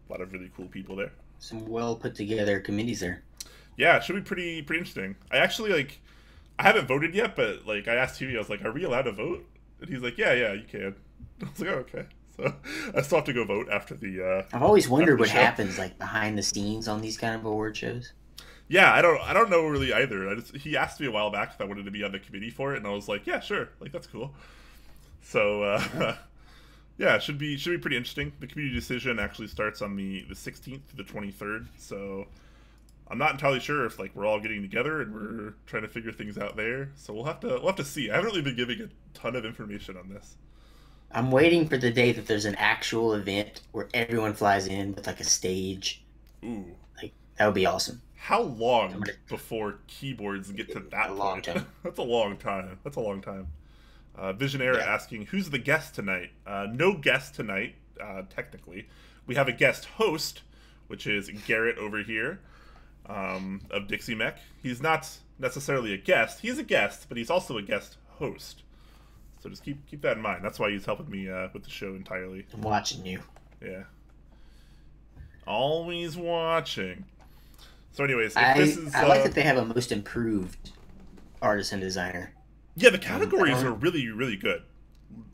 A lot of really cool people there. Some well put together committees there. Yeah, it should be pretty interesting. I actually I haven't voted yet, but I asked TV, I was like, "Are we allowed to vote?" And he's like, yeah, you can. I was like, oh, okay. So I still have to go vote after the. I've always wondered what happens behind the scenes on these kind of award shows. Yeah, I don't know really either. He asked me a while back if I wanted to be on the committee for it, and I was like, yeah, sure, that's cool. So yeah, it should be pretty interesting. The community decision actually starts on the 16th to the 23rd. So I'm not entirely sure if we're all getting together and we're trying to figure things out there. So we'll have to see. I haven't really been giving a ton of information on this. I'm waiting for the day that there's an actual event where everyone flies in with a stage. Ooh, that would be awesome. How long before keyboards get to that point? Long time. That's a long time. Visionaire asking, who's the guest tonight? No guest tonight, technically. We have a guest host, which is Garrett over here. Of Dixie Mech. He's not necessarily a guest. He's a guest, but he's also a guest host. So just keep that in mind. That's why he's helping me with the show entirely. I'm watching you. Yeah. Always watching. So anyways, I like that they have a most improved artisan designer. Yeah, the categories are really, really good.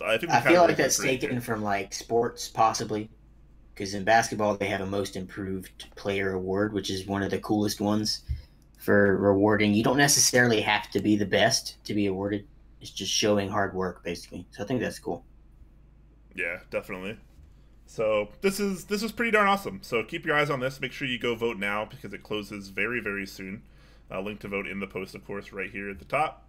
I feel like that's taken from sports, possibly. Because in basketball, they have a most improved player award, which is one of the coolest ones for rewarding. You don't necessarily have to be the best to be awarded. It's just showing hard work, basically. So I think that's cool. Yeah, definitely. So this is pretty darn awesome. So keep your eyes on this. Make sure you go vote now because it closes very, very soon. Link to vote in the post, of course, right here at the top.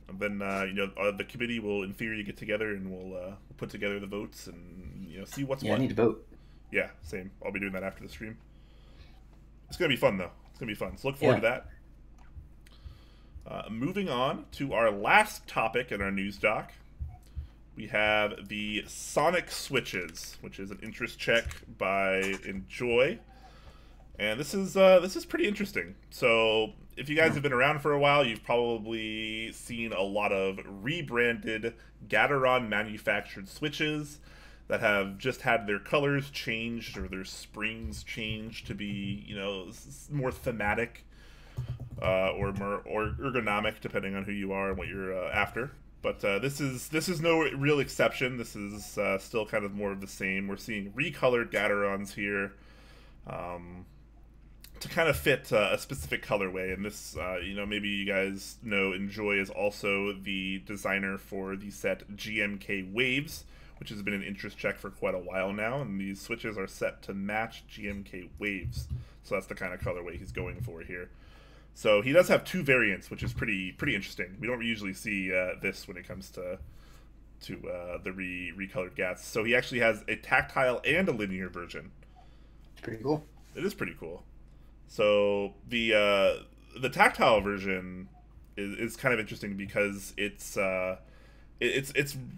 And then the committee will, in theory, get together and we'll put together the votes and see what's what. I need to vote. Yeah, same. I'll be doing that after the stream. It's going to be fun, though. It's going to be fun. So look forward to that. Moving on to our last topic in our news doc. We have the Sonic Switches, which is an interest check by Enjoy. And this is pretty interesting. So if you guys have been around for a while, you've probably seen a lot of rebranded Gateron manufactured switches that have just had their colors changed or their springs changed to be, more thematic or more ergonomic, depending on who you are and what you're after. But this is no real exception. This is still kind of more of the same. We're seeing recolored Gaterons here to kind of fit a specific colorway. And this, maybe you guys know Enjoy is also the designer for the set GMK Waves, which has been an interest check for quite a while now, and these switches are set to match GMK Waves. So that's the kind of colorway he's going for here. So he does have two variants, which is pretty interesting. We don't usually see this when it comes to the recolored GATs. So he actually has a tactile and a linear version. It's pretty cool. It is pretty cool. So the tactile version is kind of interesting because it's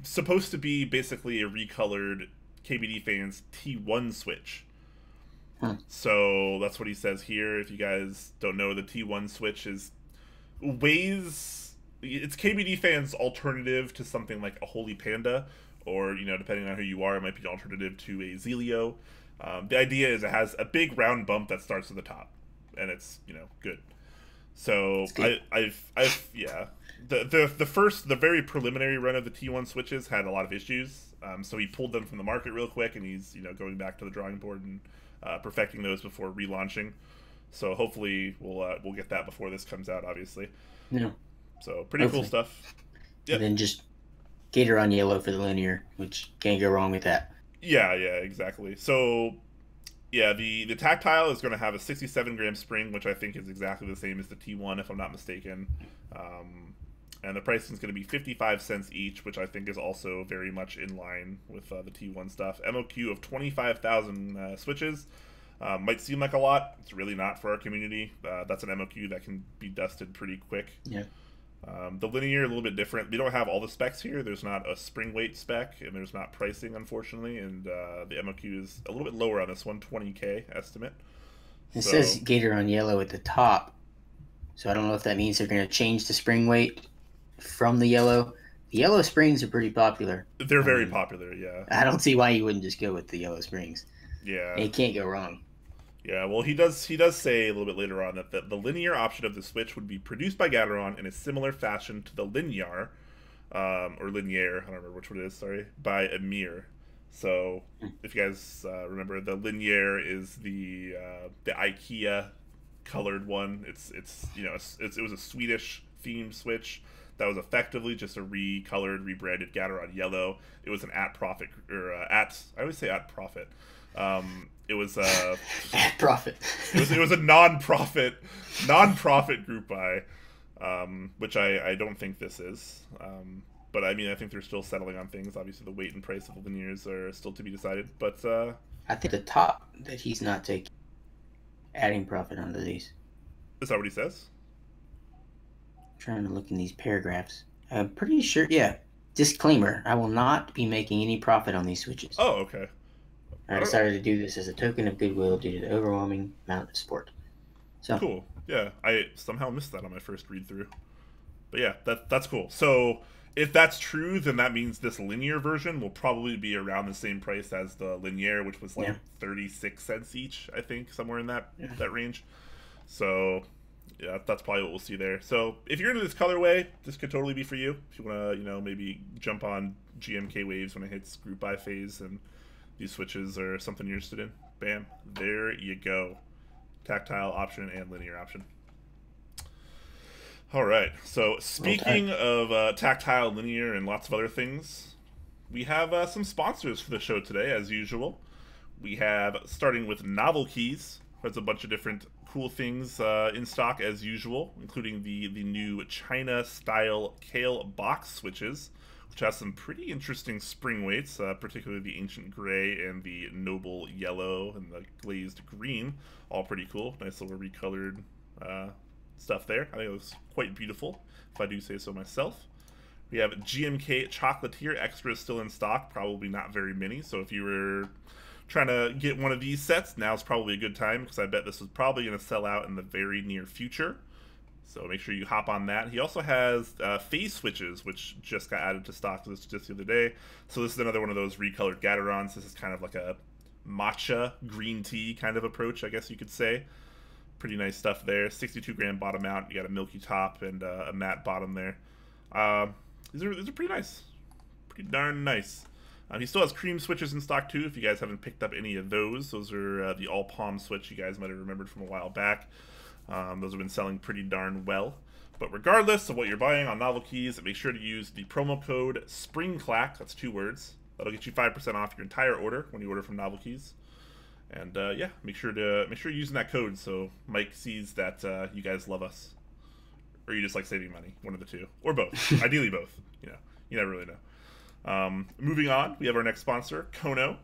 supposed to be basically a recolored KBDfans T1 switch. So that's what he says here. If you guys don't know, the T1 switch it's KBDfans alternative to something like a Holy Panda, or depending on who you are, it might be an alternative to a Zelio. The idea is it has a big round bump that starts at the top, and it's, you know, good. So I've yeah, the very preliminary run of the T1 switches had a lot of issues. So he pulled them from the market real quick, and he's, you know, going back to the drawing board and perfecting those before relaunching. So hopefully we'll get that before this comes out, obviously. Yeah. So pretty cool stuff. Yep. And then just Gateron yellow for the linear, which can't go wrong with that. Yeah, exactly. So yeah, the tactile is going to have a 67 gram spring, which I think is exactly the same as the T1, if I'm not mistaken. And the pricing is going to be 55 cents each, which I think is also very much in line with the T1 stuff. MOQ of 25,000 switches. Might seem like a lot. It's really not for our community. That's an MOQ that can be dusted pretty quick. Yeah. The linear, a little bit different. We don't have all the specs here. There's not a spring weight spec, and there's not pricing, unfortunately. And the MOQ is a little bit lower on this one, 20K estimate. It says Gateron yellow at the top. So I don't know if that means they're going to change the spring weight from the yellow. The yellow springs are pretty popular. They're very popular, yeah. I don't see why you wouldn't just go with the yellow springs. Yeah. You can't go wrong. Yeah, well, he does say a little bit later on that the linear option of the switch would be produced by Gateron in a similar fashion to the linear, or linear, I don't remember which one it is, sorry, by Amir. So, if you guys remember, the linear is the IKEA colored one. It's you know, it was a Swedish themed switch that was effectively just a recolored, rebranded Gateron yellow. It was an at-profit, or I always say at-profit. It was profit. It was a non-profit group buy, which I don't think this is. But I mean, I think they're still settling on things. Obviously, the weight and price of the linears are still to be decided. But I think the top that he's not taking, adding profit onto these. Is that what he says? I'm trying to look in these paragraphs. I'm pretty sure. Yeah. Disclaimer: I will not be making any profit on these switches. Oh, okay. I decided to do this as a token of goodwill due to the overwhelming amount of support. So cool. Yeah, I somehow missed that on my first read through. But yeah, that's cool. So if that's true, then that means this linear version will probably be around the same price as the linear, which was like 36 cents each, I think, somewhere in that range. So yeah, that's probably what we'll see there. So if you're into this colorway, this could totally be for you. If you want to, you know, maybe jump on GMK waves when it hits group buy phase and these switches are something you're interested in, bam, there you go. Tactile option and linear option. All right, so speaking of tactile, linear, and lots of other things, we have some sponsors for the show today, as usual. We have, starting with NovelKeys, has a bunch of different cool things in stock, as usual, including the new China-style Kale box switches, which has some pretty interesting spring weights, particularly the Ancient Gray and the Noble Yellow and the Glazed Green. All pretty cool. Nice little recolored stuff there. I think it looks quite beautiful, if I do say so myself. We have GMK Chocolatier Extras still in stock, probably not very many, so if you were trying to get one of these sets, now's probably a good time, because I bet this is probably going to sell out in the very near future. So make sure you hop on that. He also has phase switches, which just got added to stock just the other day. So this is another one of those recolored Gaterons. This is kind of like a matcha green tea kind of approach, I guess you could say. Pretty nice stuff there. 62 gram bottom out. You got a milky top and a matte bottom there. These are pretty nice. Pretty darn nice. He still has cream switches in stock too, if you guys haven't picked up any of those. Those are the all palm switch you guys might have remembered from a while back. Those have been selling pretty darn well. But regardless of what you're buying on NovelKeys, make sure to use the promo code SPRINGCLACK, that's 2 words. That'll get you 5% off your entire order when you order from NovelKeys. And yeah, make sure you're using that code so Mike sees that you guys love us. Or you just like saving money, one of the two. Or both. Ideally both. You know, you never really know. Moving on, we have our next sponsor, Kono,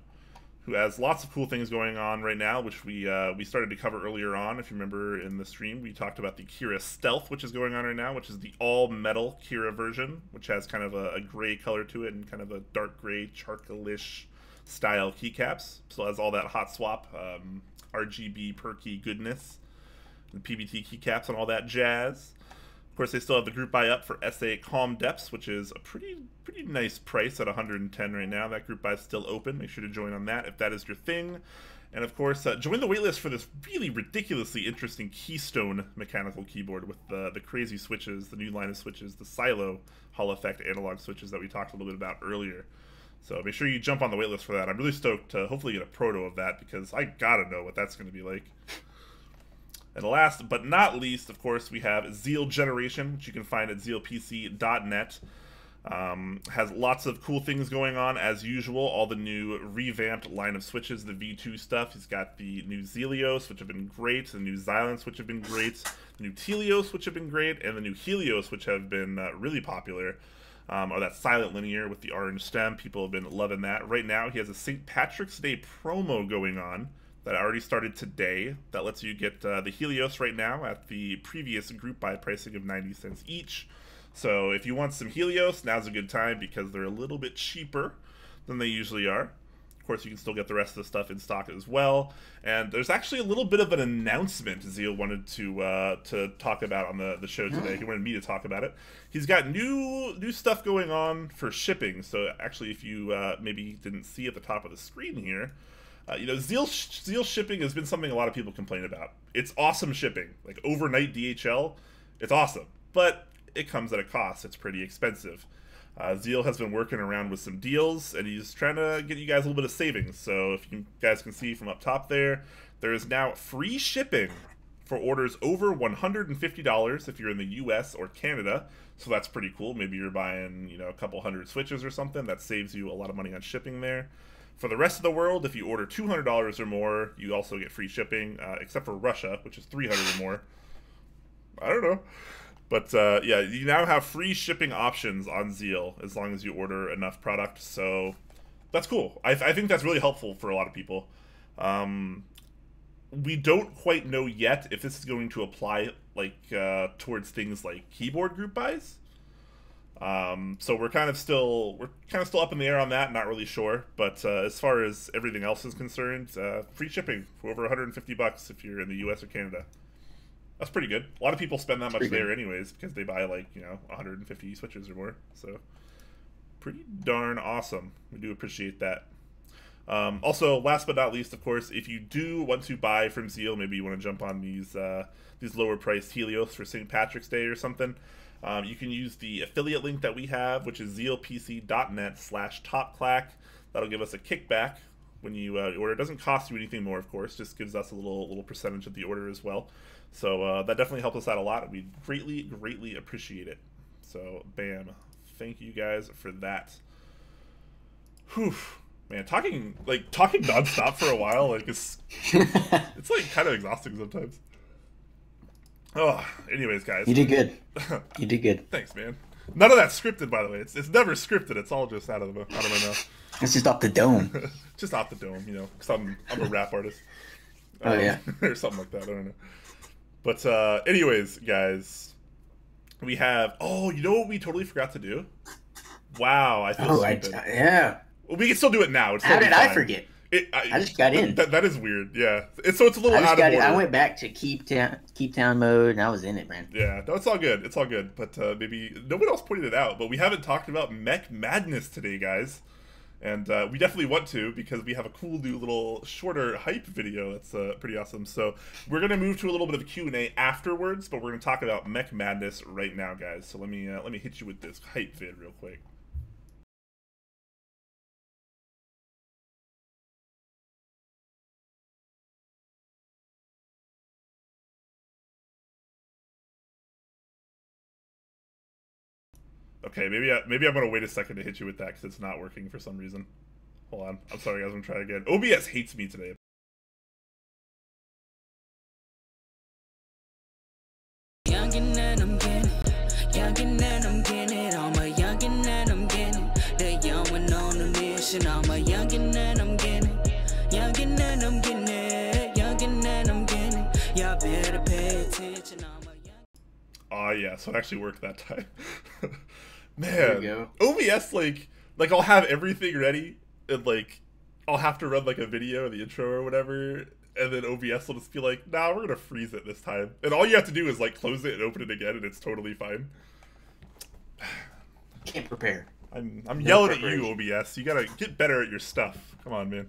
who has lots of cool things going on right now, which we started to cover earlier on. If you remember in the stream, we talked about the Kira Stealth, which is going on right now, which is the all-metal Kira version, which has kind of a gray color to it and kind of a dark gray, charcoal-ish style keycaps. So it has all that hot swap, RGB perky goodness, and PBT keycaps and all that jazz. course, they still have the group buy up for SA Calm Depths, which is a pretty nice price at 110 right now. That group buy is still open. Make sure to join on that if that is your thing. And of course, join the waitlist for this really ridiculously interesting Keystone mechanical keyboard with the crazy switches, the new line of switches, the Silo Hall Effect analog switches that we talked a little bit about earlier. So make sure you jump on the waitlist for that. I'm really stoked to hopefully get a proto of that because I gotta know what that's going to be like. And last but not least, of course, we have Zeal Generation, which you can find at zealpc.net. Has lots of cool things going on as usual. All the new revamped line of switches, the V2 stuff. He's got the new Zelios, which have been great, the new Xylence, which have been great, the new Telios, which have been great, and the new Helios, which have been really popular. Or that silent linear with the orange stem. People have been loving that. Right now, he has a St. Patrick's Day promo going on that already started today that lets you get the Helios right now at the previous group buy pricing of 90 cents each. So if you want some Helios, now's a good time because they're a little bit cheaper than they usually are. Of course, you can still get the rest of the stuff in stock as well. And there's actually a little bit of an announcement Zeal wanted to talk about on the show today. He wanted me to talk about it. He's got new stuff going on for shipping. So actually, if you maybe didn't see at the top of the screen here, you know, Zeal shipping has been something a lot of people complain about. It's awesome shipping, like overnight DHL. It's awesome, but it comes at a cost. It's pretty expensive. Zeal has been working around with some deals, and he's trying to get you guys a little bit of savings. So if you guys can see from up top there, there is now free shipping for orders over $150 if you're in the US or Canada. So that's pretty cool. Maybe you're buying, you know, a couple hundred switches or something. That saves you a lot of money on shipping there. For the rest of the world, if you order $200 or more, you also get free shipping, except for Russia, which is $300 or more. I don't know. But, yeah, you now have free shipping options on Zeal as long as you order enough product. So that's cool. I think that's really helpful for a lot of people. We don't quite know yet if this is going to apply, like, towards things like keyboard group buys. So we're kind of still up in the air on that, not really sure. But as far as everything else is concerned, free shipping for over $150 if you're in the US or Canada. That's pretty good. A lot of people spend that much there anyways because they buy, like, you know, 150 switches or more. So pretty darn awesome. We do appreciate that. Also, last but not least, of course, if you do want to buy from Zeal, maybe you want to jump on these lower priced Helios for St. Patrick's Day or something. You can use the affiliate link that we have, which is zealpc.net/topclack. That'll give us a kickback when you order. It doesn't cost you anything more, of course, just gives us a little percentage of the order as well. So that definitely helps us out a lot. We greatly appreciate it. So, bam. Thank you guys for that. Whew. Man, talking nonstop for a while, like, it's like kind of exhausting sometimes. Oh, anyways, guys. You did good. You did good. Thanks, man. None of that's scripted, by the way. It's never scripted. It's all just out of my mouth. It's just off the dome. Just off the dome, you know, because I'm a rap artist. Oh, yeah. Or something like that. I don't know. But anyways, guys, we have... Oh, you know what we totally forgot to do? Wow, I feel stupid. Yeah. Well, we can still do it now. It's How did fine. I forget? I just got in. That is weird, yeah. So it's a little out of order. I went back to Keeptown mode, and I was in it, man. Yeah, no, it's all good. It's all good. But maybe no one else pointed it out. But we haven't talked about Mech Madness today, guys. And we definitely want to because we have a cool new little shorter hype video that's pretty awesome. So we're going to move to a little bit of a Q&A afterwards, but we're going to talk about Mech Madness right now, guys. So let me hit you with this hype vid real quick. Okay, maybe I'm gonna wait a second to hit you with that because it's not working for some reason. Hold on. I'm sorry, guys. I'm gonna try again. OBS hates me today. Youngin' and I'm getting it. I'm a youngin' and I'm getting it. The young one on a mission. I'm a youngin' and I'm getting it. Youngin' and I'm getting it. Youngin' and I'm getting it. Y'all better pay attention. Oh yeah, so it actually worked that time. Man, there you go. OBS like I'll have everything ready and like I'll have to run like a video or the intro or whatever, and then OBS will just be like, nah, we're gonna freeze it this time. And all you have to do is like close it and open it again, and it's totally fine. Can't prepare. I'm yelling at you, OBS. You gotta get better at your stuff. Come on, man.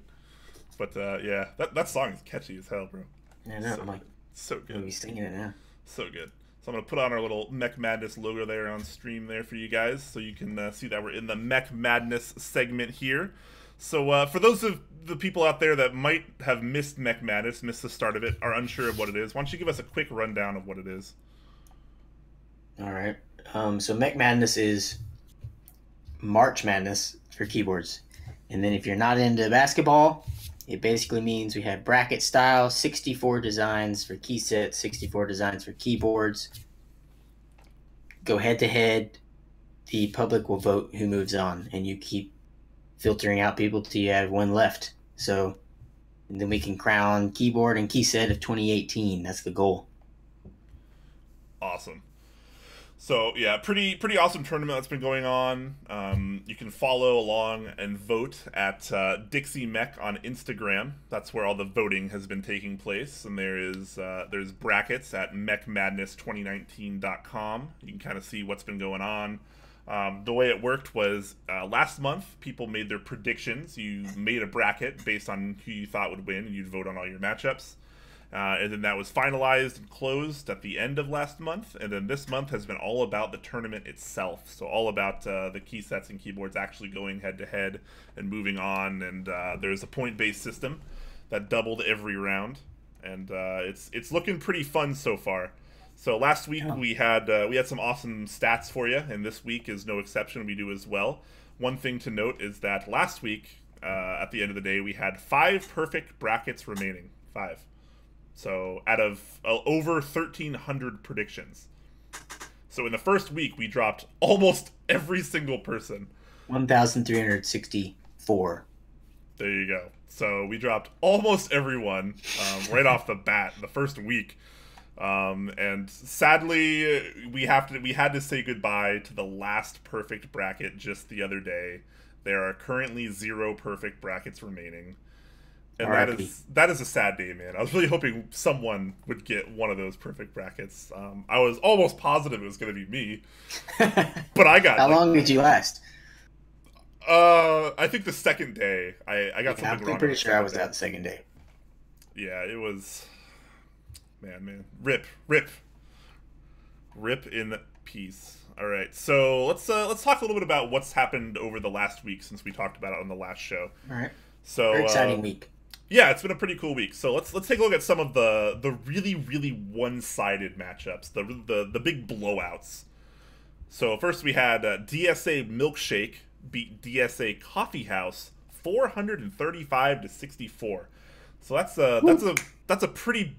But yeah, that song is catchy as hell, bro. I know. So, I'm like, so good. He's singing it now. So good. So I'm gonna put on our little Mech Madness logo there on stream there for you guys, so you can see that we're in the Mech Madness segment here. So for those of the people out there that might have missed Mech Madness, missed the start of it, are unsure of what it is, why don't you give us a quick rundown of what it is? All right. So Mech Madness is March Madness for keyboards. And then if you're not into basketball, it basically means we have bracket style, 64 designs for key sets, 64 designs for keyboards. Go head to head. The public will vote who moves on, and you keep filtering out people till you have one left. So and then we can crown keyboard and key set of 2018. That's the goal. Awesome. So yeah, pretty awesome tournament that's been going on. You can follow along and vote at Dixie Mech on Instagram. That's where all the voting has been taking place. And there's brackets at mechmadness2019.com. You can kind of see what's been going on. The way it worked was last month, people made their predictions. You made a bracket based on who you thought would win, and you'd vote on all your matchups. And then that was finalized and closed at the end of last month. And then this month has been all about the tournament itself. So all about the key sets and keyboards actually going head-to-head and moving on. And there's a point-based system that doubled every round. And it's looking pretty fun so far. So last week we had some awesome stats for you, and this week is no exception. We do as well. One thing to note is that last week, at the end of the day, we had 5 perfect brackets remaining. 5. So out of over 1,300 predictions. So in the first week, we dropped almost every single person. 1,364. There you go. So we dropped almost everyone right off the bat the first week. And sadly, we had to say goodbye to the last perfect bracket just the other day. There are currently 0 perfect brackets remaining. And that is a sad day, man. I was really hoping someone would get one of those perfect brackets. I was almost positive it was going to be me, but I got. How long did you last? I think the second day I got something wrong. I'm pretty sure I was out the second day. Yeah, it was. Man, rip in peace. All right, so let's talk a little bit about what's happened over the last week since we talked about it on the last show. All right. So very exciting week. Yeah, it's been a pretty cool week. So let's take a look at some of the really one-sided matchups, the big blowouts. So first we had DSA Milkshake beat DSA Coffee House 435-64. So that's a pretty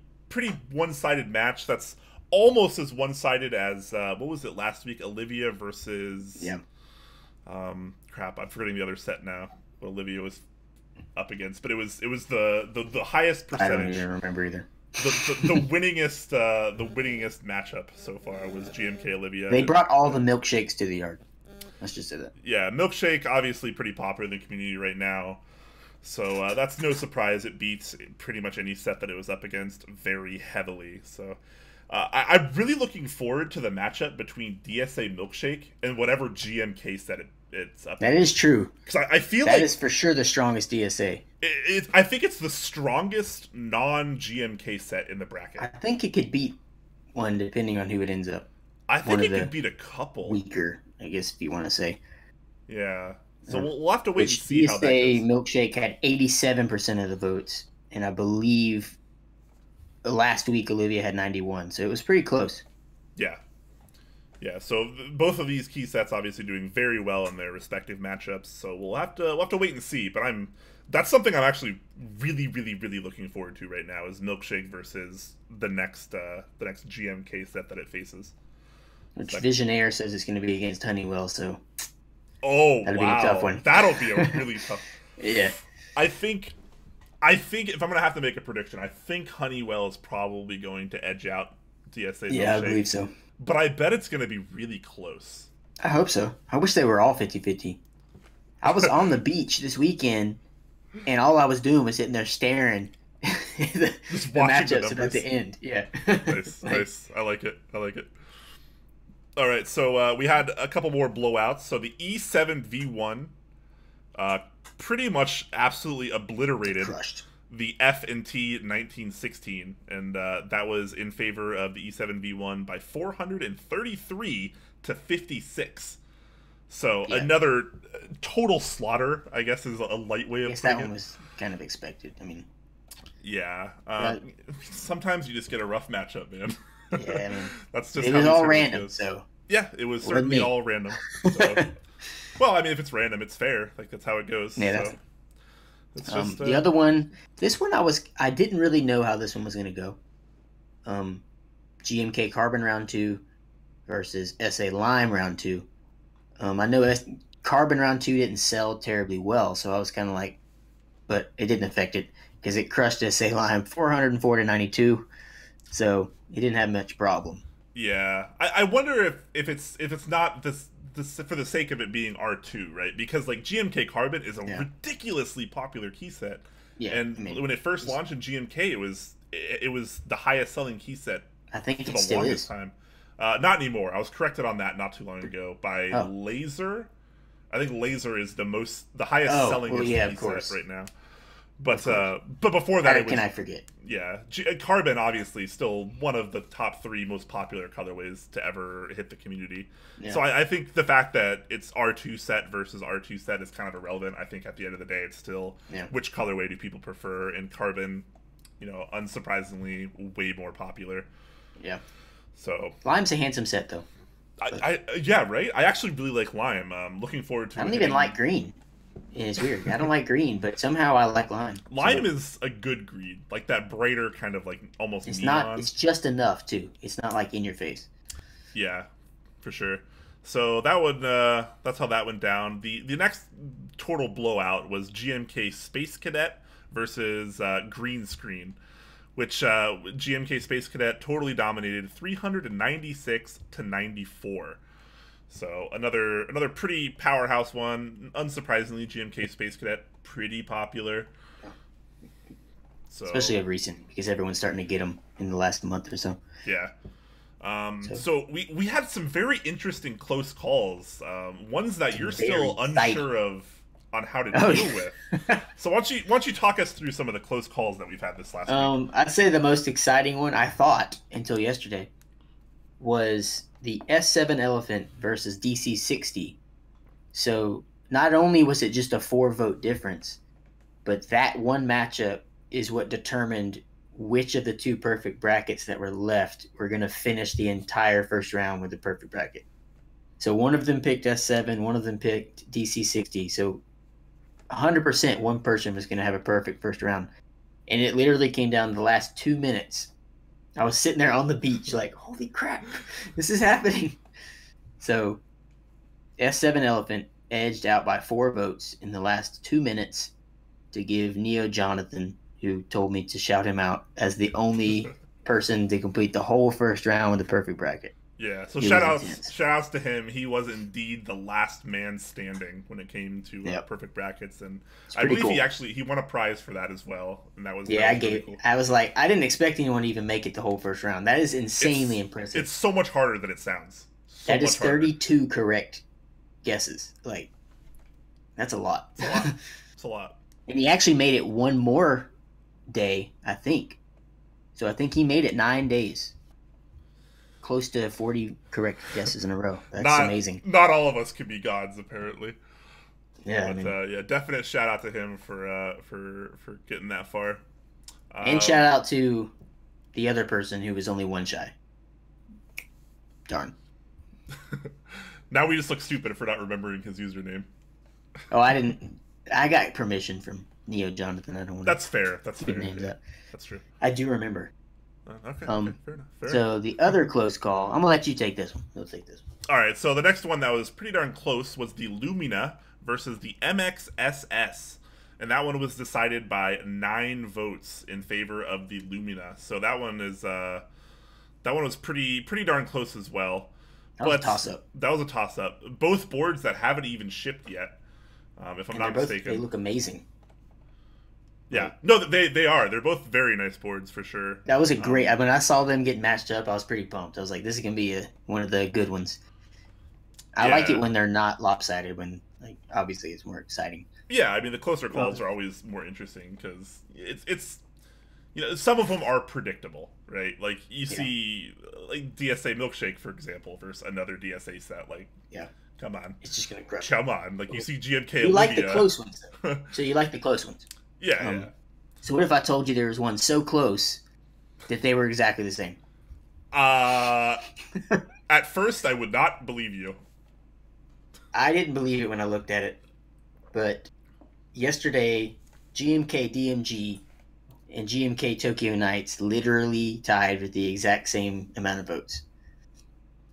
one-sided match. That's almost as one-sided as what was it last week? Olivia versus crap, I'm forgetting the other set now. What Olivia was up against, but it was the highest percentage. I don't even remember either. The winningest matchup so far was GMK Olivia. They brought all the milkshakes to the yard. Let's just say that. Yeah, Milkshake obviously pretty popular in the community right now. So that's no surprise. It beats pretty much any set that it was up against very heavily. So I'm really looking forward to the matchup between DSA Milkshake and whatever GMK set it's up That is true. Because I feel that is for sure the strongest DSA. I think it's the strongest non-GMK set in the bracket. I think it could beat one depending on who it ends up. I think it could beat a couple. Weaker, I guess, if you want to say. Yeah. So we'll have to wait and see how that goes. DSA Milkshake had 87% of the votes, and I believe last week Olivia had 91, so it was pretty close. Yeah. Yeah, so both of these key sets obviously doing very well in their respective matchups, so we'll have to wait and see. But that's something I'm actually really looking forward to right now is Milkshake versus the next GMK set that it faces. Which Visionaire says it's going to be against Honeywell, so that'll be a tough one. That'll be a really tough. Yeah, I think if I'm gonna have to make a prediction, I think Honeywell is probably going to edge out DSA. Yeah, Milkshake. I believe so. But I bet it's going to be really close. I hope so. I wish they were all 50-50. I was on the beach this weekend, and all I was doing was sitting there staring Just the watching the matchups at the end. Yeah. Nice, nice. I like it. I like it. All right, so we had a couple more blowouts. So the E7 V1 pretty much absolutely obliterated Crushed. the F&T 1916, and that was in favor of the E7 V1 by 433 to 56. So another total slaughter, I guess, is a light way of putting it. That one was kind of expected. I mean, yeah. Sometimes you just get a rough matchup, man. Yeah, I mean, that's just it how was these all things random. goes. So yeah, it was certainly all random. So. Well, I mean, if it's random, it's fair. Like that's how it goes. Yeah, so. It's just, the other one, this one I didn't really know how this one was going to go. GMK Carbon round 2 versus SA Lime round 2. I know Carbon round 2 didn't sell terribly well, so I was kind of like, but it didn't affect it because it crushed SA Lime 404 to 92, so it didn't have much problem. Yeah, I wonder if it's not this for the sake of it being R2, right? Because like GMK Carbon is a ridiculously popular key set. Yeah, and I mean, when it first launched in GMK, it was the highest selling key set. I think for it the still longest is. Time. Not anymore. I was corrected on that not too long ago by Laser. I think Laser is the highest selling key set right now. But before that, can I forget? Yeah, Carbon obviously still one of the top 3 most popular colorways to ever hit the community. Yeah. So I think the fact that it's R2 set versus R2 set is kind of irrelevant. I think at the end of the day, it's still which colorway do people prefer, and Carbon, unsurprisingly, way more popular. Yeah. So Lime's a handsome set, though. Yeah, right. I actually really like Lime. I'm looking forward to. I don't even like green. It's weird. I don't like green, but somehow I like lime. Lime is a good green, like that brighter kind of like almost it's neon. Not. It's just enough too. It's not like in your face. Yeah, for sure. So that one, that's how that went down. The next total blowout was GMK Space Cadet versus Green Screen, which GMK Space Cadet totally dominated 396 to 94. So another pretty powerhouse one. Unsurprisingly, GMK Space Cadet pretty popular. So, especially of recent, because everyone's starting to get them in the last month or so. Yeah. So we had some very interesting close calls. Ones that you're still unsure of on how to deal with. So why don't you talk us through some of the close calls that we've had this last week? I'd say the most exciting one, I thought until yesterday, was the S7 Elephant versus DC60. So not only was it just a 4-vote difference, but that one matchup is what determined which of the 2 perfect brackets that were left were going to finish the entire first round with the perfect bracket. So one of them picked S7, one of them picked DC60. So 100% one person was going to have a perfect first round. And it literally came down to the last 2 minutes. I was sitting there on the beach like, holy crap, this is happening. So S7 Elephant edged out by 4 votes in the last 2 minutes to give Neo Jonathan, who told me to shout him out, as the only person to complete the whole first round with the perfect bracket. Yeah, so shout outs to him. He was indeed the last man standing when it came to perfect brackets, and I believe cool. he won a prize for that as well. And that was cool. I was like, I didn't expect anyone to even make it the whole first round. That is insanely impressive. It's so much harder than it sounds. That is 32 correct guesses. Like, that's a lot. It's a lot. And he actually made it one more day, I think. So I think he made it 9 days. Close to 40 correct guesses in a row. That's amazing. Not all of us can be gods, apparently. Yeah, but, definite shout out to him for getting that far. And shout out to the other person who was only 1 shy. Darn. Now we just look stupid for not remembering his username. Oh, I didn't. I got permission from Neo Jonathan. I don't want. That's fair. That's fair. Yeah. That's true. I do remember. Okay, fair enough. Fair so the other close call, I'm gonna let you take this one. We'll take this one. All right. So the next one that was pretty darn close was the Lumina versus the MXSS, and that one was decided by 9 votes in favor of the Lumina. So that one was pretty darn close as well. That was a toss-up. That was a toss-up. Both boards that haven't even shipped yet, if I'm not mistaken. They look amazing. Yeah, no, they are. They're both very nice boards for sure. That was a great. When I saw them get matched up, I was pretty pumped. I was like, "This is gonna be one of the good ones." I like it when they're not lopsided. When obviously it's more exciting. Yeah, I mean the closer calls are always more interesting because it's some of them are predictable, right? Like you see like DSA Milkshake for example versus another DSA set. Like come on, it's just gonna crush. Come on, like you see GMK. You like the close ones, though. So you like the close ones. Yeah. So what if I told you there was one so close that they were exactly the same? At first, I would not believe you. I didn't believe it when I looked at it, but yesterday, GMK DMG and GMK Tokyo Knights literally tied with the exact same amount of votes.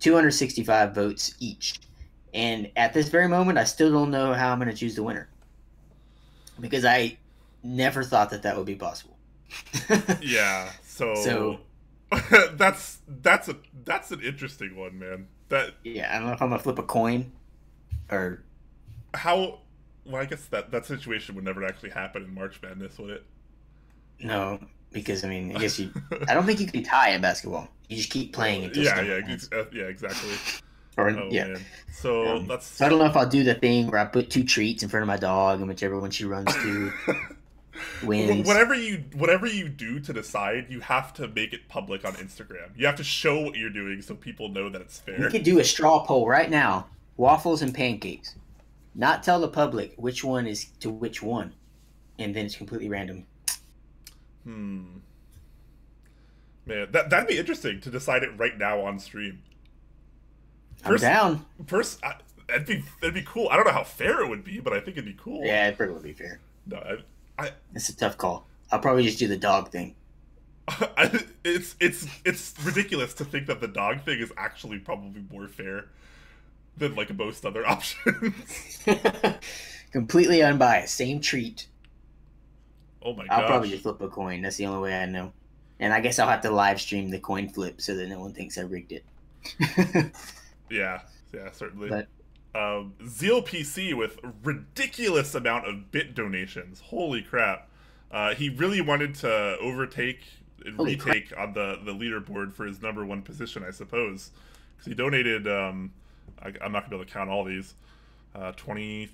265 votes each. And at this very moment, I still don't know how I'm going to choose the winner. Because I never thought that would be possible. Yeah, so that's an interesting one, man. I don't know if I'm gonna flip a coin or how. Well, I guess that situation would never actually happen in March Madness, would it? No, because I mean, I guess I don't think you can tie in basketball. You just keep playing until exactly. Man. So that's. So I don't know if I'll do the thing where I put 2 treats in front of my dog, and whichever one she runs to wins. Whatever you do to decide, you have to make it public on Instagram. You have to show what you're doing so people know that it's fair. We could do a straw poll right now: waffles and pancakes. Not tell the public which one is to which one, and then it's completely random. Man, that'd be interesting to decide it right now on stream. I'm down. That'd be cool. I don't know how fair it would be, but I think it'd be cool. Yeah, it probably would be fair. No, it's a tough call. I'll probably just do the dog thing. It's ridiculous to think that the dog thing is actually probably more fair than like most other options. Completely unbiased, same treat. Oh my gosh. I'll probably just flip a coin. That's the only way I know. And I guess I'll have to live stream the coin flip so that no one thinks I rigged it. Yeah, certainly. But, Zeal PC with ridiculous amount of bit donations. Holy crap. He really wanted to overtake and retake on the leaderboard for his number 1 position, I suppose. Because he donated, I'm not going to be able to count all these, 20,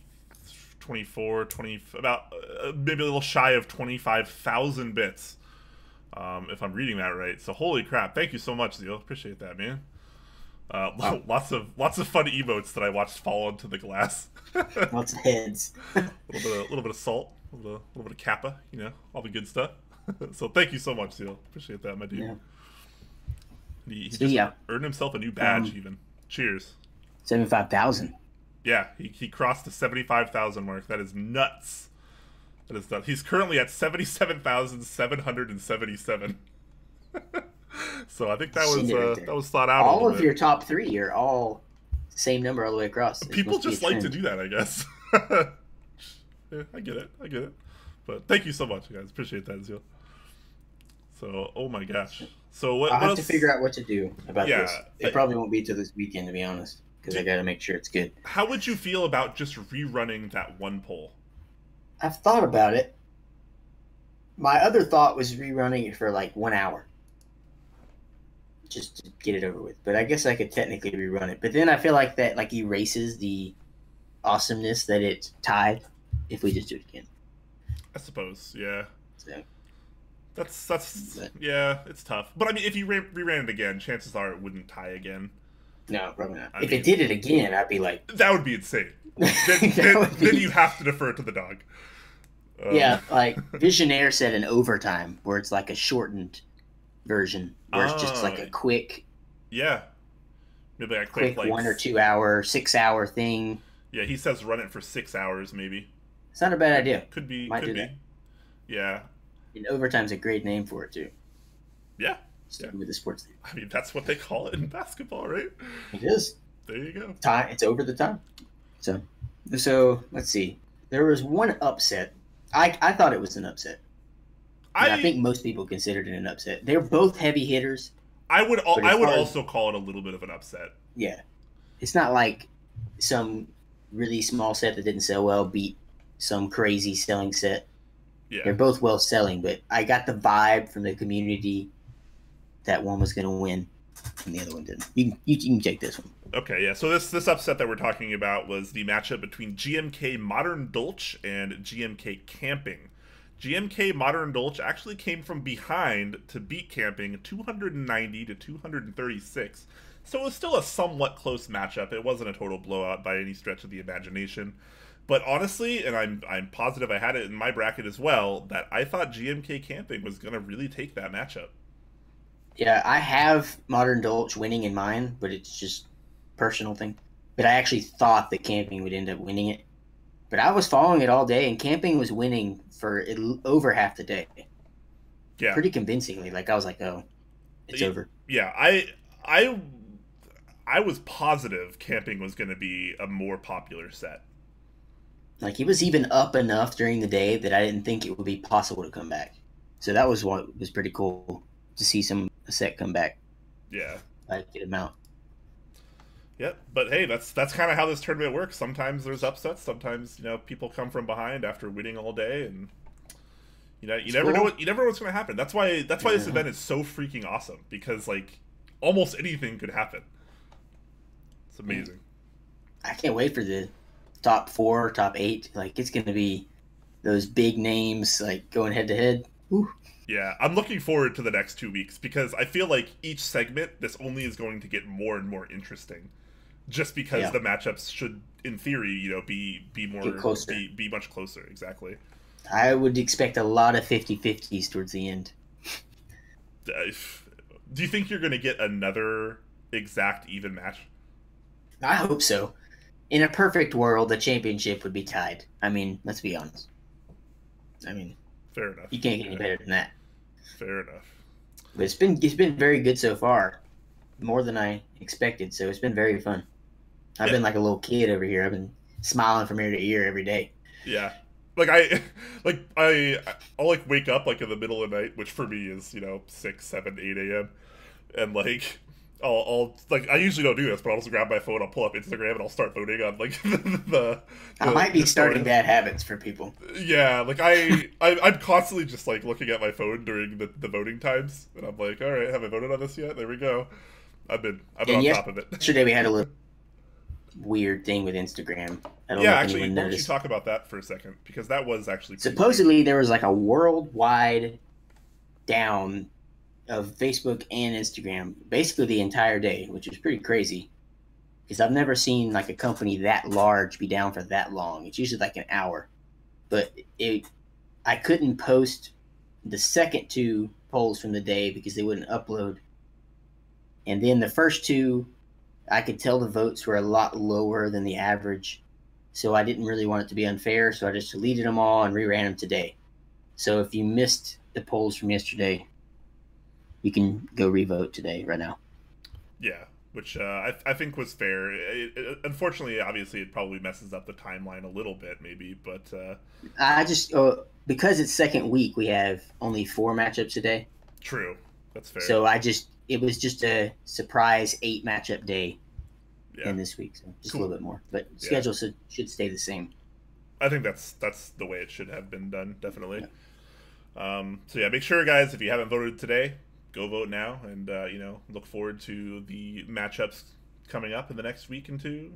24, 20, about maybe a little shy of 25,000 bits, if I'm reading that right. So holy crap. Thank you so much, Zeal. Appreciate that, man. Lots of fun emotes that I watched fall into the glass. Lots of heads. A little bit of salt, a little bit of kappa, all the good stuff. So thank you so much, Zeal. Appreciate that, my dude. Yeah. He just earned himself a new badge, even. Cheers. 75,000. Yeah, he crossed the 75,000 mark. That is nuts. That is nuts. He's currently at 77,777. So I think that was thought out. All of your top 3 are all the same number all the way across. People just like to do that, I guess. Yeah, I get it. But thank you so much, guys. Appreciate that, Zeal. So, oh my gosh. So what? I'll have else? to figure out what to do about this. It probably won't be till this weekend, to be honest, because I got to make sure it's good. How would you feel about just rerunning that one poll? I've thought about it. My other thought was rerunning it for like 1 hour. Just to get it over with. But I guess I could technically rerun it. But then I feel like that erases the awesomeness that it tied if we just do it again. I suppose, yeah. So, that's yeah, it's tough. But I mean, if you reran it again, chances are it wouldn't tie again. No, probably not. If it did it again, I'd be like... That would be insane. Then you have to defer to the dog. Yeah, like Visionaire said in overtime, where it's like a shortened version, where it's just like a quick... Yeah. Maybe a quick like 1 or 2 hour, 6 hour thing. Yeah, he says run it for 6 hours, maybe. It's not a bad idea. Could be. Might could do be. that. Yeah. And overtime's a great name for it, too. Yeah. With the sports name. I mean, that's what they call it in basketball, right? It is. There you go. It's over the time. So let's see. There was one upset. I thought it was an upset. I think most people considered it an upset. They're both heavy hitters. I would also call it a little bit of an upset. Yeah. It's not like some really small set that didn't sell well beat some crazy selling set. Yeah. They're both well selling, but I got the vibe from the community that one was going to win and the other one didn't. You can take this one. Okay, yeah. So this upset that we're talking about was the matchup between GMK Modern Dolch and GMK Camping. GMK Modern Dolch actually came from behind to beat Camping 290 to 236. So it was still a somewhat close matchup. It wasn't a total blowout by any stretch of the imagination. But honestly, and I'm positive I had it in my bracket as well, that I thought GMK Camping was going to really take that matchup. Yeah, I have Modern Dolch winning in mine, but it's just personal thing. But I actually thought that Camping would end up winning it. But I was following it all day, and Camping was winning for over half the day. Yeah, pretty convincingly. Like I was like, oh, it's over. Yeah, I was positive Camping was going to be a more popular set. Like he was even up enough during the day that I didn't think it would be possible to come back. So that was what was pretty cool to see a set come back. Yeah, like get him out. Yep, but hey, that's kind of how this tournament works. Sometimes there's upsets. Sometimes people come from behind after winning all day, and you never know what's going to happen. That's why this event is so freaking awesome, because like almost anything could happen. It's amazing. I can't wait for the top 4, top 8. Like it's going to be those big names like going head to head. Yeah, I'm looking forward to the next 2 weeks, because I feel like each segment, this only is going to get more and more interesting, just because the matchups should, in theory, be more closer. Be much closer. Exactly. I would expect a lot of 50-50s towards the end. Do you think you're going to get another exact even match? I hope so. In a perfect world, the championship would be tied. I mean, let's be honest. Fair enough. You can't get any better than that. Fair enough. But it's been very good so far, more than I expected. So it's been very fun. I've been like a little kid over here. I've been smiling from ear to ear every day. Yeah, I'll like wake up like in the middle of the night, which for me is 6, 7, 8 a.m. and like I'll like I usually don't do this, but I'll just grab my phone, I'll pull up Instagram, and I'll start voting on like the I might be starting bad habits for people. Yeah, like I'm constantly just like looking at my phone during the voting times, and I'm like, all right, have I voted on this yet? There we go. I've been on top of it. Yesterday we had a little weird thing with Instagram. Actually, why don't you talk about that for a second, because that was actually supposedly there was like a worldwide down of Facebook and Instagram basically the entire day, which is pretty crazy, because I've never seen like a company that large be down for that long. It's usually like an hour, but I couldn't post the second 2 polls from the day because they wouldn't upload, and then the first 2 I could tell the votes were a lot lower than the average, so I didn't really want it to be unfair, so I just deleted them all and reran them today. So if you missed the polls from yesterday, you can go revote today, right now. Yeah, which I think was fair. Unfortunately, obviously, it probably messes up the timeline a little bit, maybe, but... I just... because it's second week, we have only 4 matchups a day. True. That's fair. So it was just a surprise 8 matchup day in this week, so just a little bit more. But schedule should stay the same. I think that's the way it should have been done, definitely. Yeah. So yeah, make sure, guys, if you haven't voted today, go vote now, and look forward to the matchups coming up in the next week and 2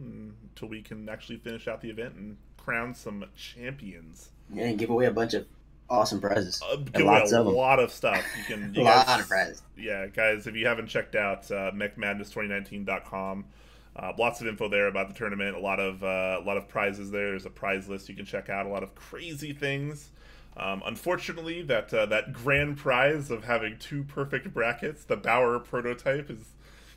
until we can actually finish out the event and crown some champions. Yeah, and give away a bunch of awesome prizes. Give away a lot of stuff. You lot of prizes. Yeah, guys, if you haven't checked out mechmadness2019.com, lots of info there about the tournament. A lot of prizes there. There's a prize list you can check out. A lot of crazy things. Unfortunately, that grand prize of having 2 perfect brackets, the Bauer prototype, is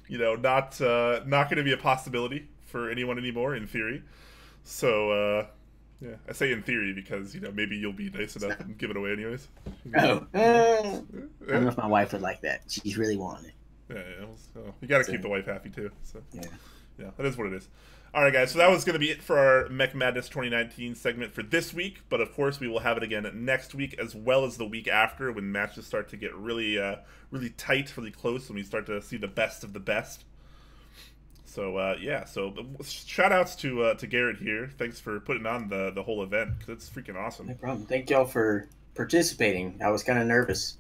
not going to be a possibility for anyone anymore, in theory. So yeah, I say in theory because maybe you'll be nice enough and give it away anyways. I don't know if my wife would like that. She's really wanting it. Yeah. Well, you got to keep the wife happy too. So yeah, that is what it is. All right, guys, so that was going to be it for our Mech Madness 2019 segment for this week, but of course we will have it again next week as well as the week after, when matches start to get really tight, really close, and we start to see the best of the best. So, so shout-outs to Garrett here. Thanks for putting on the whole event, because it's freaking awesome. No problem. Thank y'all for participating. I was kind of nervous.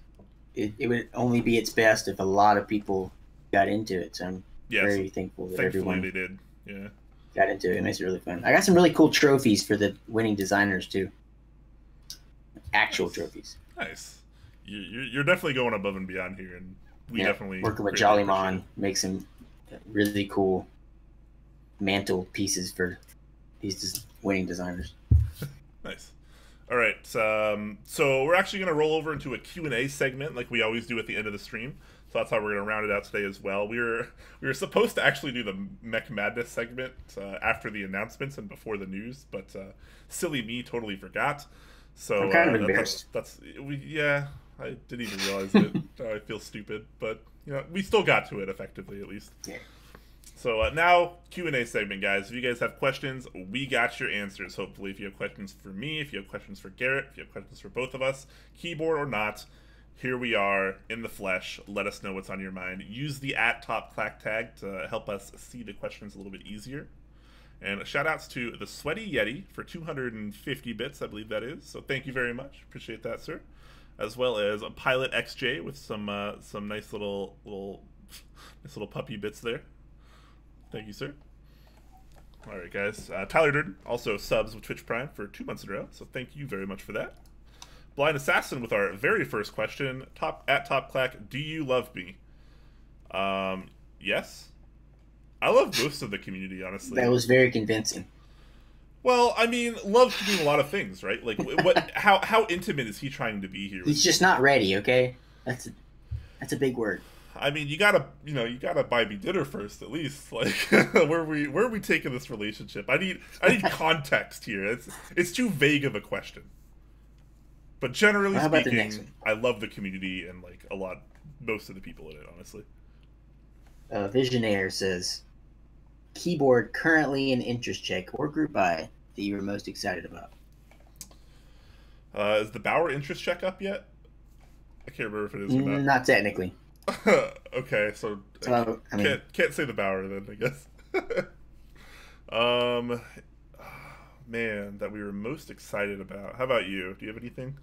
It would only be its best if a lot of people got into it. So I'm very thankful that everyone they did. Yeah, got into it. It makes it really fun. I got some really cool trophies for the winning designers too. Actual trophies. Nice. You're definitely going above and beyond here, and we definitely working with Jollymon makes some really cool mantle pieces for these winning designers. Nice. All right, so we're actually going to roll over into a Q&A segment like we always do at the end of the stream. So that's how we're going to round it out today as well. We were supposed to actually do the Mech Madness segment after the announcements and before the news, but silly me totally forgot. So I'm kind of embarrassed. I didn't even realize it. I feel stupid, but we still got to it effectively at least. Yeah. So now, Q&A segment, guys. If you guys have questions, we got your answers, hopefully. If you have questions for me, if you have questions for Garrett, if you have questions for both of us, keyboard or not, here we are in the flesh. Let us know what's on your mind. Use the @TopClack tag to help us see the questions a little bit easier. And shout-outs to the Sweaty Yeti for 250 bits, I believe that is. So thank you very much. Appreciate that, sir. As well as a Pilot XJ with some nice little puppy bits there. Thank you, sir. All right, guys. Tyler Durden also subs with Twitch Prime for 2 months in a row, so thank you very much for that. Blind Assassin with our very first question. @TopClack, do you love me? Yes. I love most of the community, honestly. That was very convincing. Well, I mean, love can mean a lot of things, right? Like, how intimate is he trying to be here? He's just not ready, okay? That's a big word. I mean, you gotta buy me dinner first, at least. Like, where are we taking this relationship? I need context here. It's too vague of a question. But generally speaking, I love the community and like most of the people in it, honestly. Visionaire says, keyboard currently in interest check or group buy that you were most excited about. Is the Bauer interest check up yet? I can't remember if it is or not. Not technically. Okay, so I mean, can't say the Bauer then, I guess. Man, that we were most excited about. How about you? Do you have anything?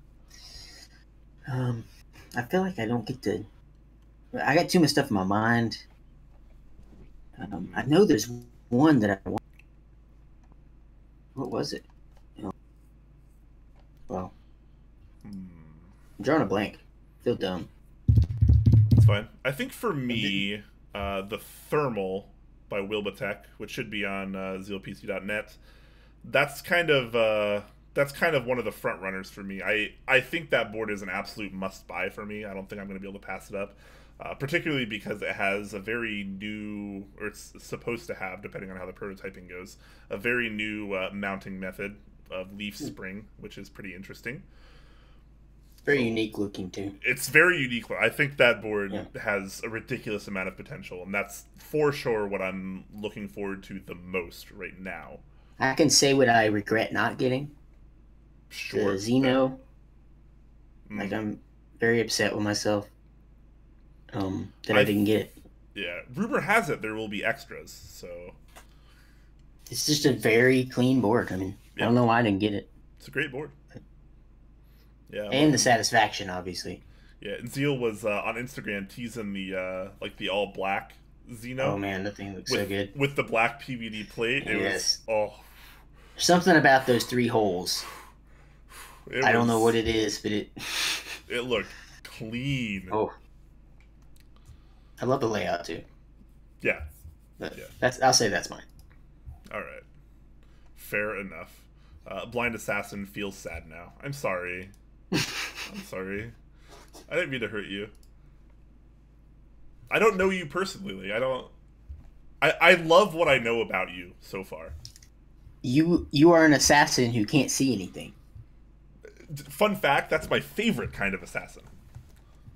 I feel like I don't get to. I got too much stuff in my mind. I know there's one that I want. What was it? Well, I'm drawing a blank. I feel dumb. It's fine. I think for me, the Thermal by Wilbatech, which should be on zealpc.net, that's kind of one of the front runners for me. I think that board is an absolute must-buy for me. I don't think I'm going to be able to pass it up, particularly because it has a very new, or it's supposed to have, depending on how the prototyping goes, a very new mounting method of leaf spring, which is pretty interesting. Very unique looking too. It's very unique. I think that board has a ridiculous amount of potential, and that's for sure what I'm looking forward to the most right now. I can say what I regret not getting. Sure. The Xeno. Like, I'm very upset with myself that I didn't get it. Yeah, rumor has it there will be extras, so it's just a very clean board. I mean, I don't know why I didn't get it. It's a great board. Yeah, and the satisfaction, obviously. Yeah, and Zeal was on Instagram teasing the the all black Xeno. Oh man, that thing looks so good with the black PVD plate. It was something about those 3 holes. I don't know what it is, but it looked clean. Oh, I love the layout too. Yeah, I'll say that's mine. All right, fair enough. Blind Assassin feels sad now. I'm sorry. I'm sorry. I didn't mean to hurt you. I don't know you personally. I love what I know about you so far. You are an assassin who can't see anything. Fun fact, that's my favorite kind of assassin.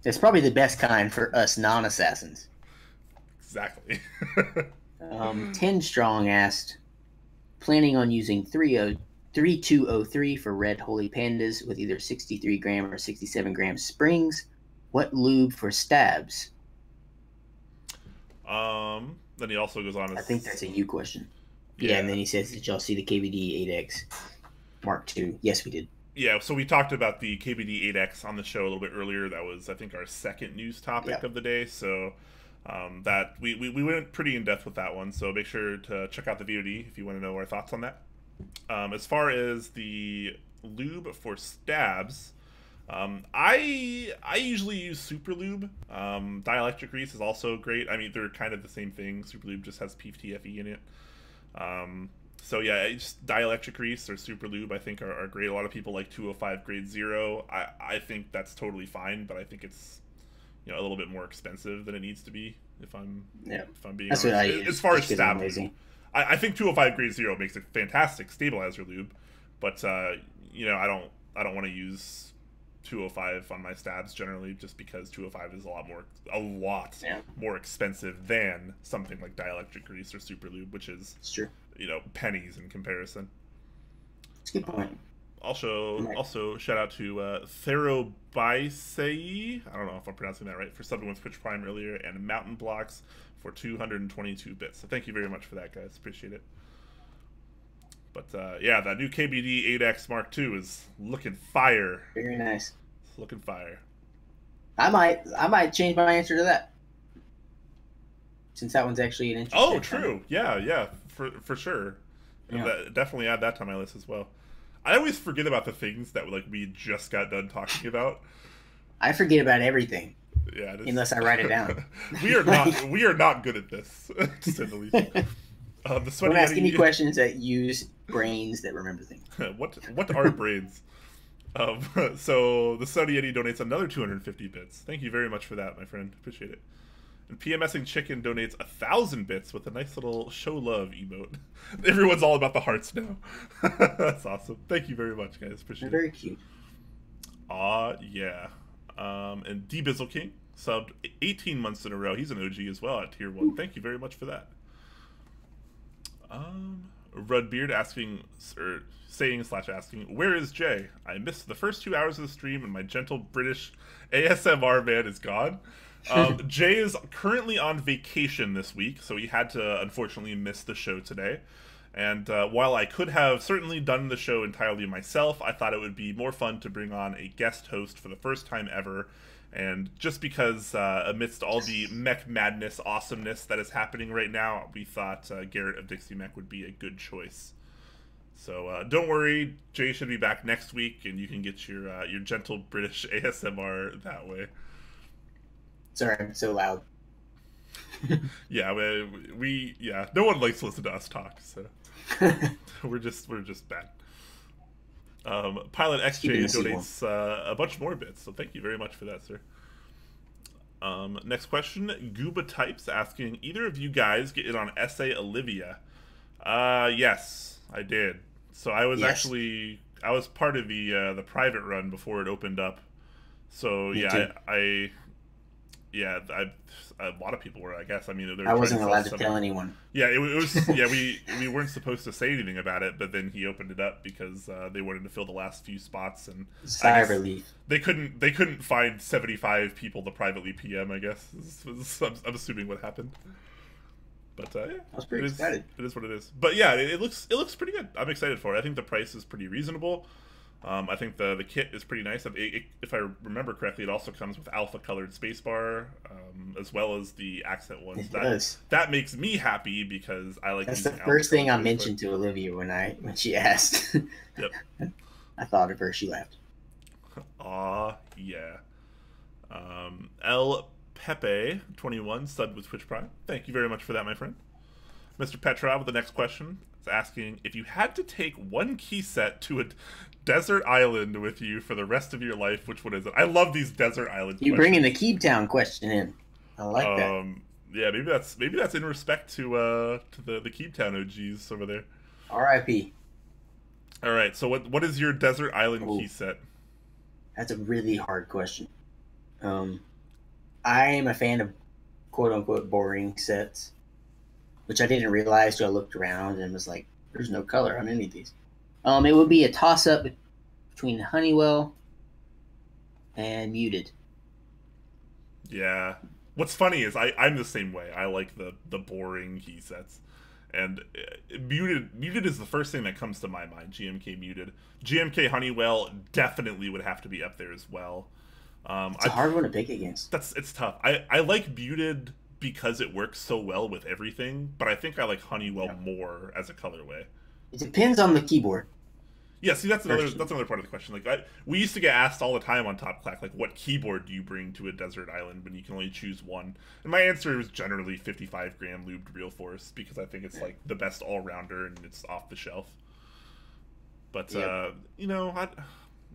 It's probably the best kind for us non-assassins. Exactly. 10 Strong asked, planning on using 3203 for red holy pandas with either 63 gram or 67 gram springs. What lube for stabs? Then he also goes on. I think that's a you question. Yeah, and then he says, "Did y'all see the KBD8x Mark II?" Yes, we did. yeah, so we talked about the KBD8X on the show a little bit earlier. That was, I think, our second news topic of the day. So that we went pretty in depth with that one. So make sure to check out the VOD if you want to know our thoughts on that. As far as the lube for stabs, I usually use Super Lube. Dielectric grease is also great. I mean, they're kind of the same thing. Super Lube just has PFTFE in it. So yeah, just dielectric grease or Super Lube I think are great. A lot of people like 205 grade 0. I think that's totally fine, but I think it's, you know, a little bit more expensive than it needs to be if I'm being that's honest. What I use, as far as stab lube, I think 205 grade 0 makes a fantastic stabilizer lube, but you know, I don't want to use 205 on my stabs generally, just because 205 is a lot more expensive than something like dielectric grease or Super Lube, which is, it's true, you know, pennies in comparison. That's a good point. Also shout out to Therobisei, I don't know if I'm pronouncing that right, for subbing with Twitch Prime earlier, and Mountain Blocks for 222 bits. So thank you very much for that, guys. Appreciate it. But yeah, that new KBD8X Mark II is looking fire. Very nice. It's looking fire. I might change my answer to that, since that one's actually an interesting. Oh, true. Yeah, for sure. Yeah. Definitely add that to my list as well. I always forget about the things that we just got done talking about. I forget about everything. Yeah, unless I write it down. we are not good at this, to say the least. Don't ask any questions that use brains that remember things. What are brains? So the Sony Yeti donates another 250 bits. Thank you very much for that, my friend. Appreciate it. And PMSing Chicken donates 1,000 bits with a nice little show love emote. Everyone's all about the hearts now. That's awesome. Thank you very much, guys. Appreciate They're very cute. Yeah. And D Bizzle King subbed 18 months in a row. He's an OG as well at tier 1. Thank you very much for that. Rudbeard asking, where is Jay? I missed the first 2 hours of the stream and my gentle British ASMR man is gone. Jay is currently on vacation this week, so he had to unfortunately miss the show today. And while I could have certainly done the show entirely myself, I thought it would be more fun to bring on a guest host for the first time ever. And just because amidst all the mech madness awesomeness that is happening right now, we thought Garrett of Dixie Mech would be a good choice. So don't worry, Jay should be back next week, and you can get your gentle British ASMR that way. Sorry, I'm so loud. Yeah, no one likes to listen to us talk, so we're just bad. Pilot XJ donates a bunch more bits, so thank you very much for that, sir. Next question, Gooba Types asking, either of you guys get in on Essay Olivia? Yes, I did. So I was I was part of the private run before it opened up. So a lot of people were, I guess. I mean, I wasn't allowed to tell anyone. Yeah, it was. Yeah, we weren't supposed to say anything about it, but then he opened it up because they wanted to fill the last few spots, and sigh of relief. They couldn't find 75 people to privately PM. I guess I'm assuming what happened. But yeah, I was pretty excited. It is what it is. But yeah, it looks pretty good. I'm excited for it. I think the price is pretty reasonable. I think the kit is pretty nice. If I remember correctly, it also comes with alpha colored spacebar, as well as the accent ones. That makes me happy because I like. That's the first thing I mentioned to Olivia when she asked. Yep. I thought of her. She laughed. Aw, yeah. El Pepe 21 subbed with Twitch Prime. Thank you very much for that, my friend. Mr. Petrov with the next question is asking, if you had to take one key set to a desert island with you for the rest of your life, which one is it? I love these desert island questions. You bringing the Keebtown question in. I like that. Yeah, maybe that's in respect to the Keebtown OGs over there. R.I.P. All right, so what is your desert island key set? That's a really hard question. I am a fan of quote-unquote boring sets, which I didn't realize till I looked around and was like, there's no color on any of these. It would be a toss-up between Honeywell and Muted. Yeah. What's funny is I'm the same way. I like the boring key sets. And muted is the first thing that comes to my mind. GMK muted. GMK Honeywell definitely would have to be up there as well. It's a hard one to pick against. It's tough. I like muted because it works so well with everything, but I think I like Honeywell more as a colorway. It depends on the keyboard. Yeah, see, that's another part of the question. Like, we used to get asked all the time on Top Clack, like, what keyboard do you bring to a desert island when you can only choose one? And my answer was generally 55 gram lubed Real Force, because I think it's like the best all rounder and it's off the shelf. But you know, I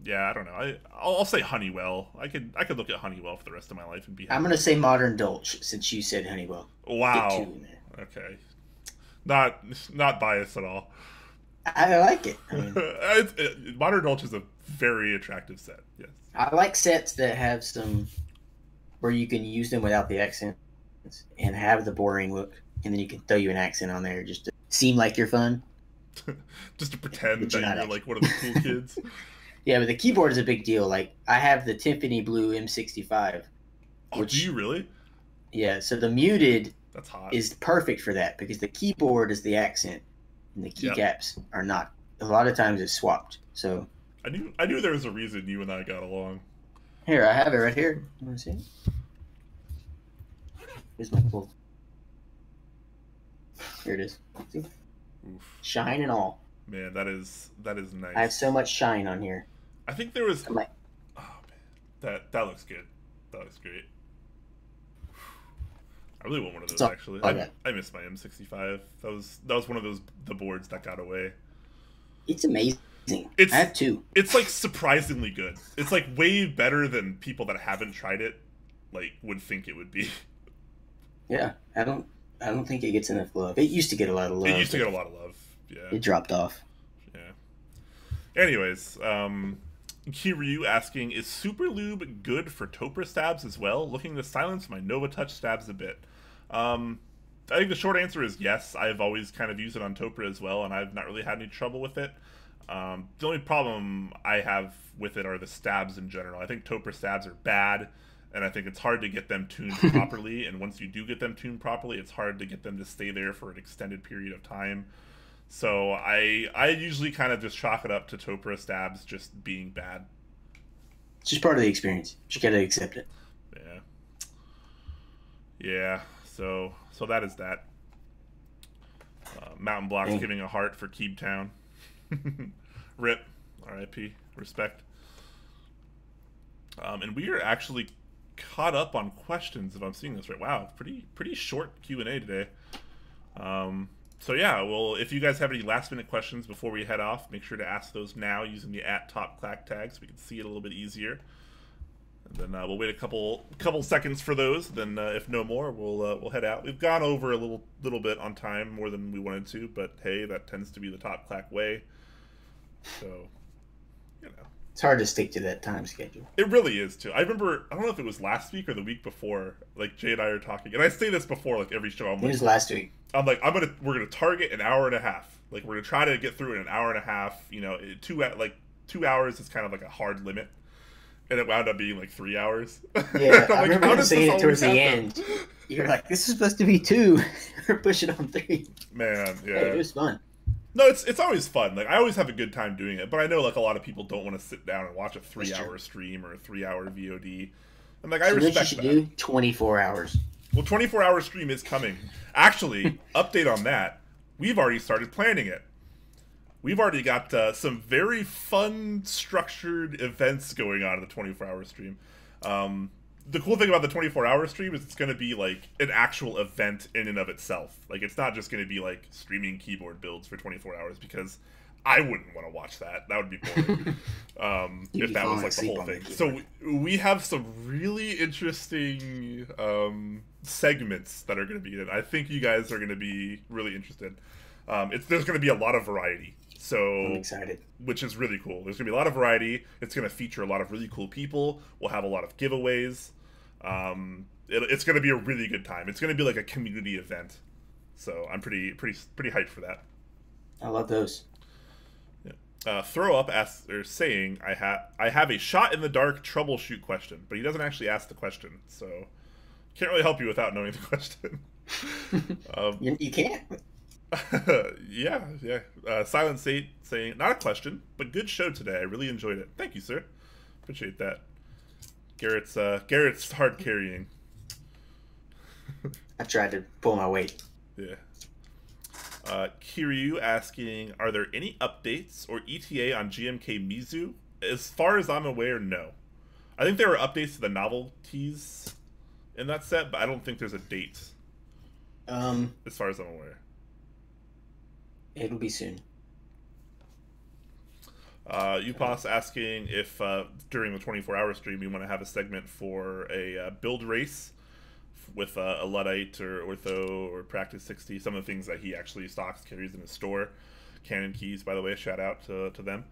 don't know. I'll say Honeywell. I could look at Honeywell for the rest of my life and be happy. I'm gonna say Modern Dolce since you said Honeywell. Wow. Okay. Not biased at all. I like it. I mean, Modern Dolce is a very attractive set. Yes. I like sets that have some where you can use them without the accents and have the boring look, and then you can throw you an accent on there just to seem like you're fun. Just to pretend that you're like one of the cool kids. Yeah, but the keyboard is a big deal. Like, I have the Tiffany Blue M65. Oh, do you really? Yeah, so the muted That's hot. Is perfect for that because the keyboard is the accent and the keycaps are not. A lot of times it's swapped. So I knew there was a reason you and I got along. Here, I have it right here. You want to see it? Here's my pull. Here it is. See? Oof. Shine and all. Man, that is nice. I have so much shine on here. I think there was. I'm like, oh man, that looks good. That looks great. I really want one of those actually. I miss my M65. That was one of the boards that got away. It's amazing. I have two. It's like surprisingly good. It's like way better than people that haven't tried it like would think it would be. Yeah, I don't think it gets enough love. It used to get a lot of love. It used to get a lot of love. Yeah. It dropped off. Yeah. Anyways, Kiryu asking, is Super Lube good for Topra stabs as well? Looking to silence my Nova Touch stabs a bit. I think the short answer is yes. I've always kind of used it on Topra as well, and I've not really had any trouble with it. The only problem I have with it are the stabs in general. I think Topra stabs are bad, and I think it's hard to get them tuned properly, and once you do get them tuned properly, it's hard to get them to stay there for an extended period of time. So I usually kind of just chalk it up to Topra stabs just being bad. It's just part of the experience. You gotta accept it. Yeah. Yeah. So that is that. Mountain Blocks giving a heart for Keebtown. Rip. R.I.P. Respect. And we are actually caught up on questions if I'm seeing this right. Wow, pretty short Q&A today. So yeah, well, if you guys have any last-minute questions before we head off, make sure to ask those now using the @TopClack tag so we can see it a little bit easier. And then we'll wait a couple seconds for those. Then if no more, we'll head out. We've gone over a little bit on time, more than we wanted to, but hey, that tends to be the TopClack way. So, you know. It's hard to stick to that time schedule. It really is, too. I remember, I don't know if it was last week or the week before, like, Jay and I are talking, and I say this before, like, every show. It was last week. I'm like, we're gonna target an hour and a half. Like, we're gonna try to get through in an hour and a half. You know, 2 hours is kind of like a hard limit, and it wound up being like 3 hours. Yeah, I remember you saying it towards the end. You're like, this is supposed to be 2. We're pushing on 3. Man, yeah, it was fun. No, it's always fun. Like, I always have a good time doing it, but I know like a lot of people don't want to sit down and watch a 3-hour stream or a 3-hour VOD. And like, I respect that. You should do 24 hours. Well, 24-hour stream is coming. Actually, update on that. We've already started planning it. We've already got some very fun, structured events going on in the 24-hour stream. The cool thing about the 24-hour stream is it's going to be like an actual event in and of itself. Like, it's not just going to be like streaming keyboard builds for 24 hours because I wouldn't want to watch that. That would be boring if that was like the whole thing. So we have some really interesting segments that are going to be in it. I think you guys are going to be really interested. There's going to be a lot of variety. So I'm excited. Which is really cool. There's going to be a lot of variety. It's going to feature a lot of really cool people. We'll have a lot of giveaways. It's going to be a really good time. It's going to be like a community event. So I'm pretty hyped for that. I love those. Throw Up asks, or saying, I have a shot in the dark troubleshoot question, but he doesn't actually ask the question, so can't really help you without knowing the question. You can't. Yeah. Silent State saying, not a question, but good show today. I really enjoyed it. Thank you, sir. Appreciate that. Garrett's hard carrying. I tried to pull my weight. Yeah. Kiryu asking, are there any updates or ETA on GMK Mizu? As far as I'm aware, no. I think there were updates to the NovelKeys in that set, but I don't think there's a date. As far as I'm aware. It'll be soon. Upos asking if during the 24-hour stream we want to have a segment for a build race with a Luddite or Ortho or Practice 60, some of the things that he actually stocks, carries in his store. Canon Keys, by the way, shout out to them.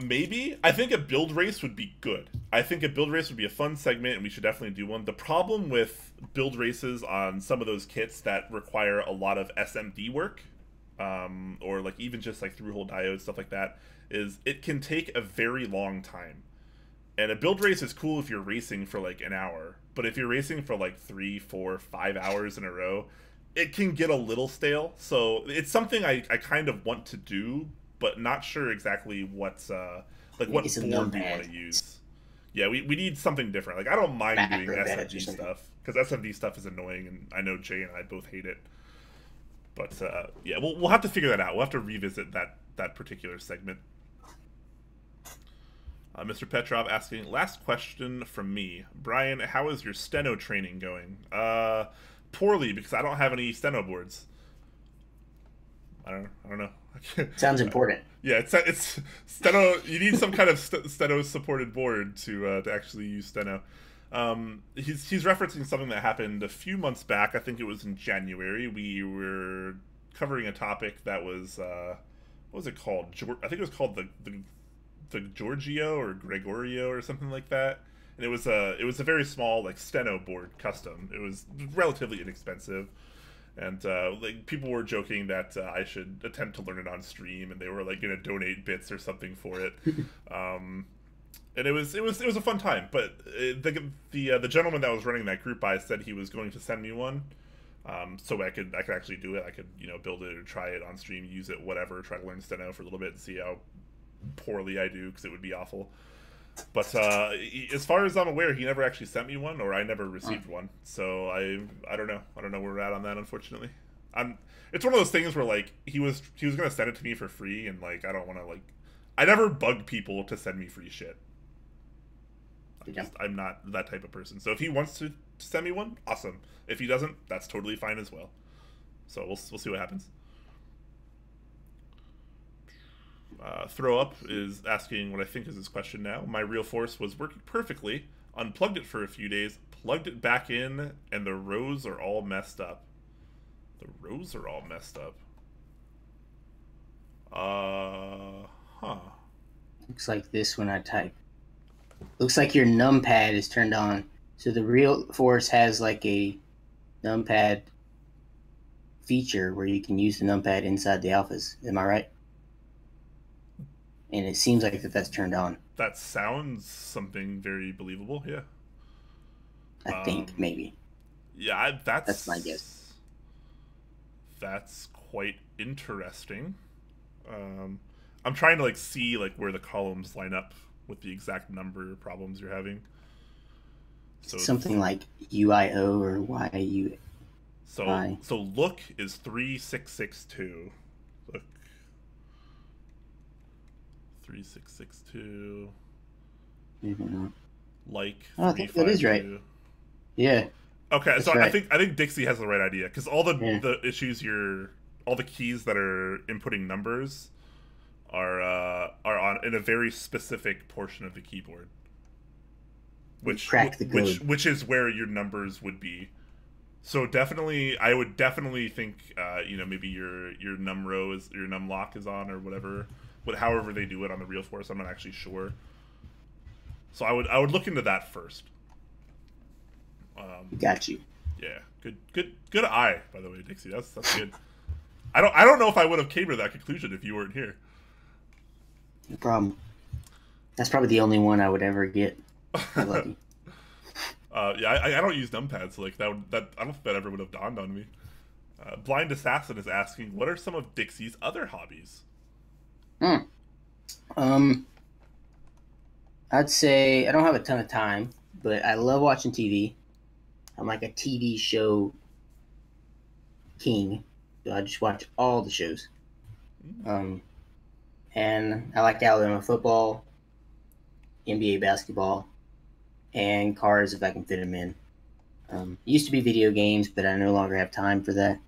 Maybe. I think a build race would be good. I think a build race would be a fun segment, and we should definitely do one. The problem with build races on some of those kits that require a lot of SMD work, or like even just like through-hole diodes, stuff like that, is it can take a very long time. And a build race is cool if you're racing for like an hour, but if you're racing for like 3, 4, 5 hours in a row, it can get a little stale. So it's something I kind of want to do, but not sure exactly what's like what board we want to use. Yeah, we need something different. Like I don't mind doing SMD stuff because SMD stuff is annoying, and I know Jay and I both hate it. But yeah, we'll have to figure that out. We'll have to revisit that particular segment. Mr. Petrov asking, last question from me. Brian, how is your steno training going? Poorly, because I don't have any steno boards. I don't know. Sounds important. Yeah, it's steno. You need some kind of steno supported board to actually use steno. He's referencing something that happened a few months back. I think it was in January. We were covering a topic that was what was it called? I think it was called the Giorgio or Gregorio or something like that. And it was a very small like steno board custom. It was relatively inexpensive. And like people were joking that I should attempt to learn it on stream, and they were like gonna donate bits or something for it. And it was a fun time. But the gentleman that was running that group said he was going to send me one, so I could actually do it. I could build it or try it on stream, use it, whatever. Try to learn steno for a little bit and see how poorly I do, because it would be awful. But as far as I'm aware, he never actually sent me one, or I never received one. So I don't know. I don't know where we're at on that, unfortunately. It's one of those things where like he was gonna send it to me for free, and like I don't want to like. I never bug people to send me free shit. I'm not that type of person. So if he wants to send me one, awesome. If he doesn't, that's totally fine as well. So we'll see what happens. Throw Up is asking what I think is his question now. My Real Force was working perfectly, unplugged it for a few days, plugged it back in, and the rows are all messed up. The rows are all messed up. Huh. Looks like this when I type. Looks like your numpad is turned on. So the Real Force has like a numpad feature where you can use the numpad inside the alphas. Am I right? And it seems like that's turned on. That sounds something very believable, yeah. I think, maybe. Yeah, that's my guess. That's quite interesting. I'm trying to like see like where the columns line up with the exact number of problems you're having. So something like UIO or YU. So look is 3662. Look. 3662. Mm-hmm. Like. Oh, I think that is right. Yeah. Okay, so right. I think Dixie has the right idea, because all the issues all the keys that are inputting numbers are on in a very specific portion of the keyboard, which is where your numbers would be. So definitely, I would definitely think maybe your num row is your num lock is on or whatever, however they do it on the Real Force. I'm not actually sure. So I would look into that first. Got you. Yeah, good eye, by the way, Dixie. That's good. I don't know if I would have came to that conclusion if you weren't here. No problem. That's probably the only one I would ever get. Lucky. Yeah, I don't use numpads, so like that I don't think that ever would have dawned on me. Blind Assassin is asking, what are some of Dixie's other hobbies? I'd say I don't have a ton of time, but I love watching TV. I'm like a TV show king, so I just watch all the shows. And I like Alabama football, NBA basketball, and cars if I can fit them in. It used to be video games, but I no longer have time for that.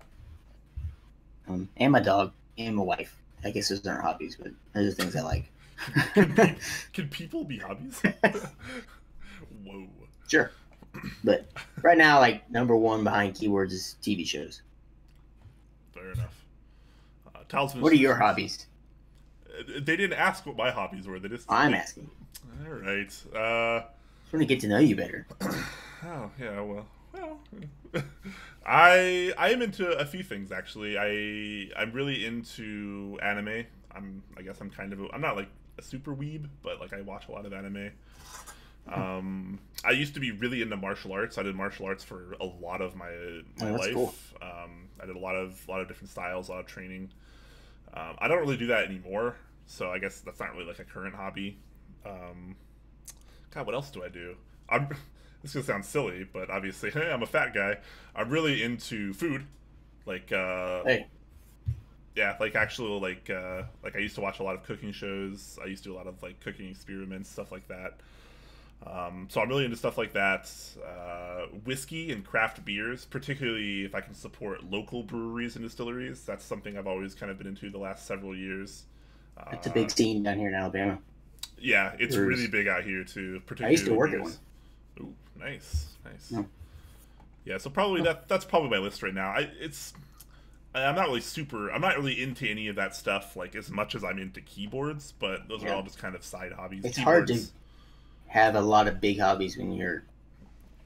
And my dog and my wife. I guess those aren't hobbies, but those are things I like. Can people be hobbies? Whoa. Sure. But right now, like, number one behind keyboards is TV shows. Fair enough. Talisman, what are your hobbies? They didn't ask what my hobbies were. They just. I'm asking. All right. I want to get to know you better. Oh yeah, well, I am into a few things actually. I'm really into anime. I guess I'm not like a super weeb, but like I watch a lot of anime. I used to be really into martial arts. I did martial arts for a lot of my life. Cool. I did a lot of different styles, a lot of training. I don't really do that anymore, so I guess that's not really like a current hobby. God, what else do I do? This is gonna sound silly, but obviously, hey, I'm a fat guy. I'm really into food, like Hey. yeah, like actual like I used to watch a lot of cooking shows. I used to do a lot of like cooking experiments, stuff like that. So I'm really into stuff like that. Whiskey and craft beers, particularly if I can support local breweries and distilleries. That's something I've always kind of been into the last several years. It's a big scene down here in Alabama. Yeah, it's Brewers. really big out here too. Particularly I used to work at one. Ooh, nice. Yeah. Yeah, so probably that's probably my list right now. I'm not really into any of that stuff like as much as I'm into keyboards, but those are all just kind of side hobbies. It's Keyboards, hard to have a lot of big hobbies when you're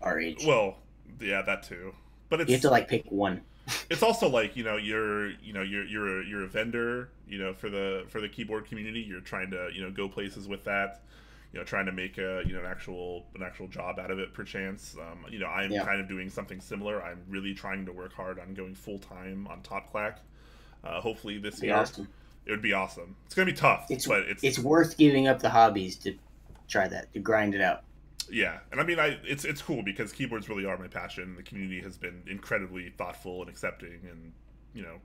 our age. Well, yeah, that too. But you have to like pick one. It's also like you're a vendor, for the keyboard community. You're trying to go places with that, trying to make an actual job out of it perchance. I'm kind of doing something similar. I'm really trying to work hard on going full time on Top Clack. Hopefully this year. Awesome. It would be awesome. It's gonna be tough, but it's worth giving up the hobbies to try that, to grind it out. Yeah, and I mean, it's cool because keyboards really are my passion. The community has been incredibly thoughtful and accepting, and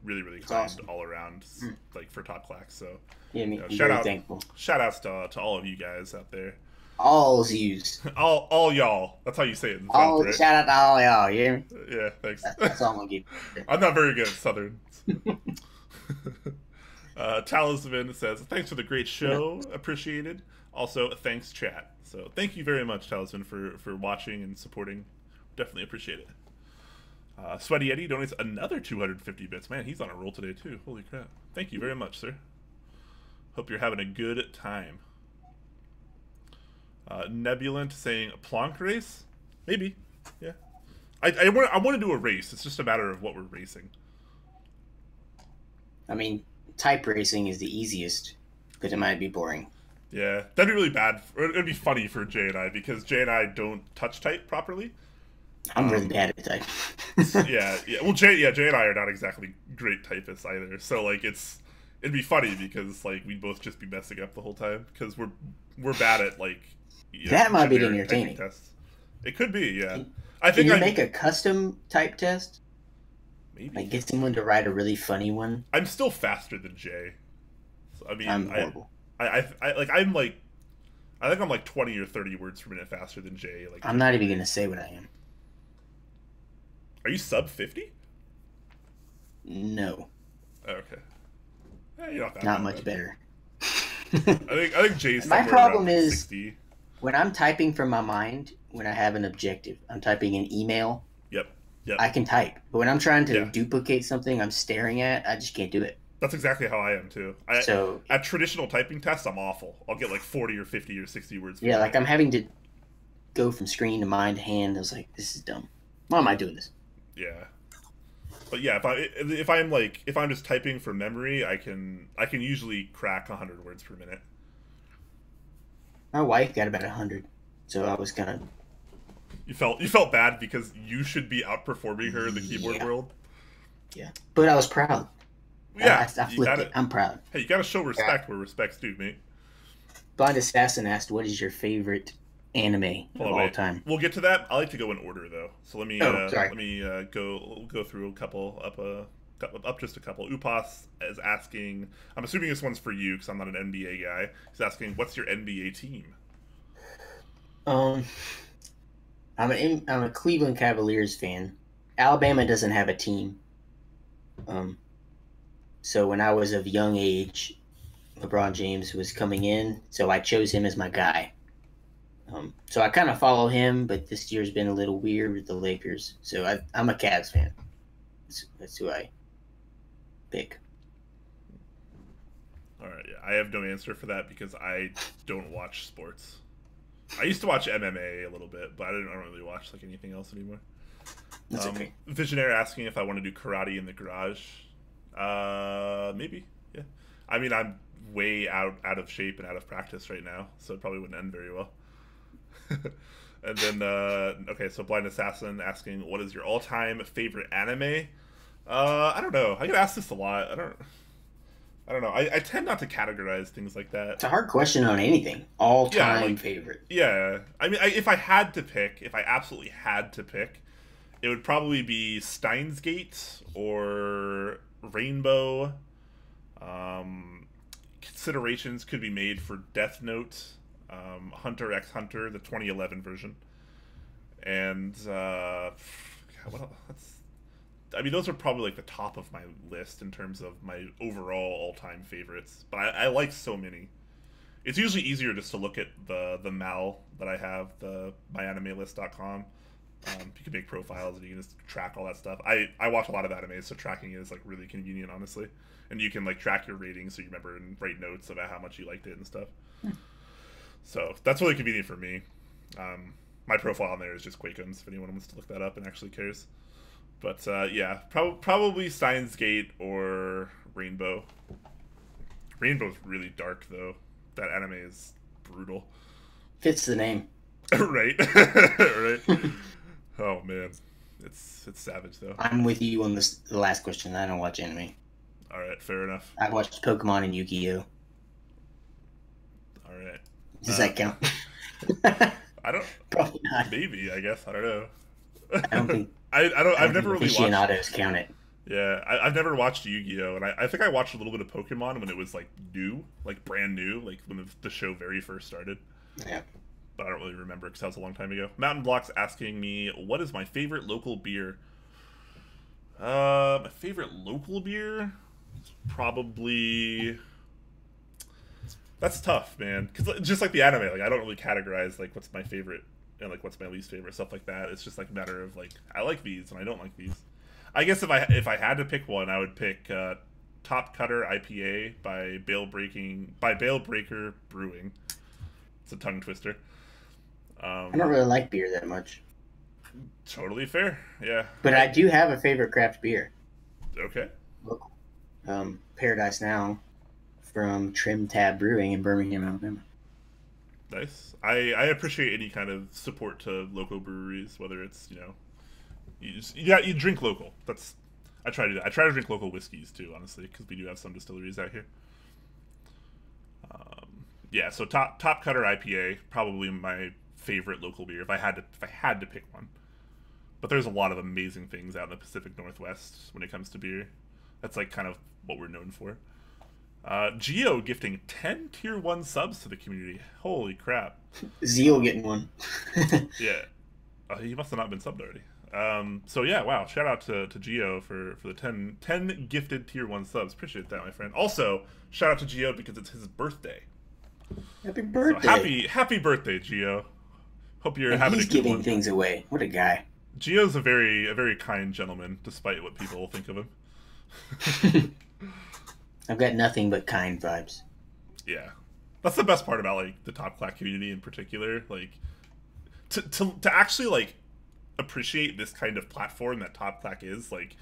really, really kind all around, like for Top Clack. So yeah, I'm thankful. Shout outs to all of you guys out there. All yous. all y'all. That's how you say it in All South, right? Shout out to all y'all. You hear me? Yeah, thanks. That's all I'm gonna give. I'm not very good at Southern. Talisman says, "Thanks for the great show. Appreciated. Also, thanks, chat." So thank you very much, Talisman, for watching and supporting. Definitely appreciate it. Sweaty Eddie donates another 250 bits. Man, he's on a roll today, too. Holy crap. Thank you very much, sir. Hope you're having a good time. Nebulant saying, Plonk race? Maybe. Yeah. I want to do a race. It's just a matter of what we're racing. I mean, type racing is the easiest, but it might be boring. Yeah, that'd be really bad. It'd be funny for Jay and I, because Jay and I don't touch type properly. I'm really bad at type. yeah. Well, Jay and I are not exactly great typists either. So like, it'd be funny because like we'd both just be messing up the whole time because we're bad at like. That might be entertaining. Tests. It could be, yeah. Can you make a custom type test? Maybe. Like get someone to write a really funny one. I'm still faster than Jay. So, I mean, I'm horrible. I think I'm like 20 or 30 words per minute faster than Jay. Like I'm not even gonna say what I am. Are you sub 50? No. Okay. You're not much better. I think Jay's my problem is 60. When I'm typing from my mind, when I have an objective, I'm typing an email. Yep. I can type, but when I'm trying to duplicate something I'm staring at, I just can't do it. That's exactly how I am too. At traditional typing tests, I'm awful. I'll get like 40 or 50 or 60 words. Yeah, like I'm having to go from screen to mind to hand. I was like, this is dumb. Why am I doing this? Yeah. But yeah, if I'm just typing from memory, I can usually crack 100 words per minute. My wife got about 100, so I was kind of. You felt bad because you should be outperforming her in the keyboard world. Yeah, but I was proud. Yeah, I flipped it. I'm proud. Hey, you gotta show respect where respect's due, mate. Blind Assassin asked, "What is your favorite anime of all time?" We'll get to that. I like to go in order though, so let me go through a couple up just a couple. Upas is asking. I'm assuming this one's for you because I'm not an NBA guy. He's asking, "What's your NBA team?" I'm a Cleveland Cavaliers fan. Alabama doesn't have a team. So when I was of young age, LeBron James was coming in, so I chose him as my guy. So I kind of follow him, but this year's been a little weird with the Lakers. So I'm a Cavs fan. That's who I pick. All right, yeah. I have no answer for that because I don't watch sports. I used to watch MMA a little bit, but I don't really watch like anything else anymore. That's okay. Visionary asking if I want to do karate in the garage. Maybe, yeah. I mean, I'm way out of shape and out of practice right now, so it probably wouldn't end very well. And then, okay, so Blind Assassin asking, what is your all-time favorite anime? I don't know. I get asked this a lot. I don't know. I tend not to categorize things like that. It's a hard question on anything. All-time favorite. Yeah. I mean, if I absolutely had to pick, it would probably be Steins Gate or Rainbow. Considerations could be made for Death Note, Hunter x Hunter, the 2011 version. And, what else? I mean, those are probably like the top of my list in terms of my overall all-time favorites. But I like so many. It's usually easier just to look at the mal that I have, the myanimelist.com. You can make profiles and you can just track all that stuff. I watch a lot of anime, so tracking is like really convenient, honestly. And you can like track your ratings so you remember and write notes about how much you liked it and stuff. So that's really convenient for me. My profile on there is just Quakeums if anyone wants to look that up and actually cares. But yeah, probably Steins Gate or Rainbow. Rainbow's really dark though. That anime is brutal. Fits the name. Right. Right. Oh man, it's savage though. I'm with you on the last question. I don't watch anime. All right, fair enough. I watched Pokemon and Yu-Gi-Oh. All right. Does that count? I don't. Probably not. Maybe, I guess. I don't know. I don't think. I've never really watched. Aficionados count it. Yeah, I've never watched Yu-Gi-Oh, and I think I watched a little bit of Pokemon when it was like new, like brand new, like when the show very first started. Yeah. But I don't really remember because that was a long time ago. Mountain Block's asking me, what is my favorite local beer? My favorite local beer? Probably... That's tough, man. Because just like the anime, like I don't really categorize like what's my favorite and like what's my least favorite, stuff like that. It's just like a matter of like, I like these and I don't like these. I guess if I had to pick one, I would pick Top Cutter IPA by Bale Breaker Brewing. It's a tongue twister. I don't really like beer that much. Totally fair, yeah. But I do have a favorite craft beer. Okay. Local. Paradise Now from Trim Tab Brewing in Birmingham, Alabama. Nice. I appreciate any kind of support to local breweries, whether it's, you know, you drink local. I try to do that. I try to drink local whiskeys too, honestly, because we do have some distilleries out here. Yeah, so Top Cutter IPA, probably my favorite local beer if I had to pick one. But there's a lot of amazing things out in the Pacific Northwest when it comes to beer. That's like kind of what we're known for. Geo gifting 10 tier 1 subs to the community. Holy crap. Zeal getting one. Yeah. He must have not been subbed already. So yeah, wow. Shout out to Geo for the 10 gifted tier 1 subs. Appreciate that, my friend. Also, shout out to Geo because it's his birthday. Happy birthday. So happy birthday, Geo. Hope you're having a good one. He's giving things away. What a guy. Geo's a very kind gentleman, despite what people think of him. I've got nothing but kind vibes. Yeah. That's the best part about like the Top Clack community in particular. Like to actually like appreciate this kind of platform that Top Clack is, like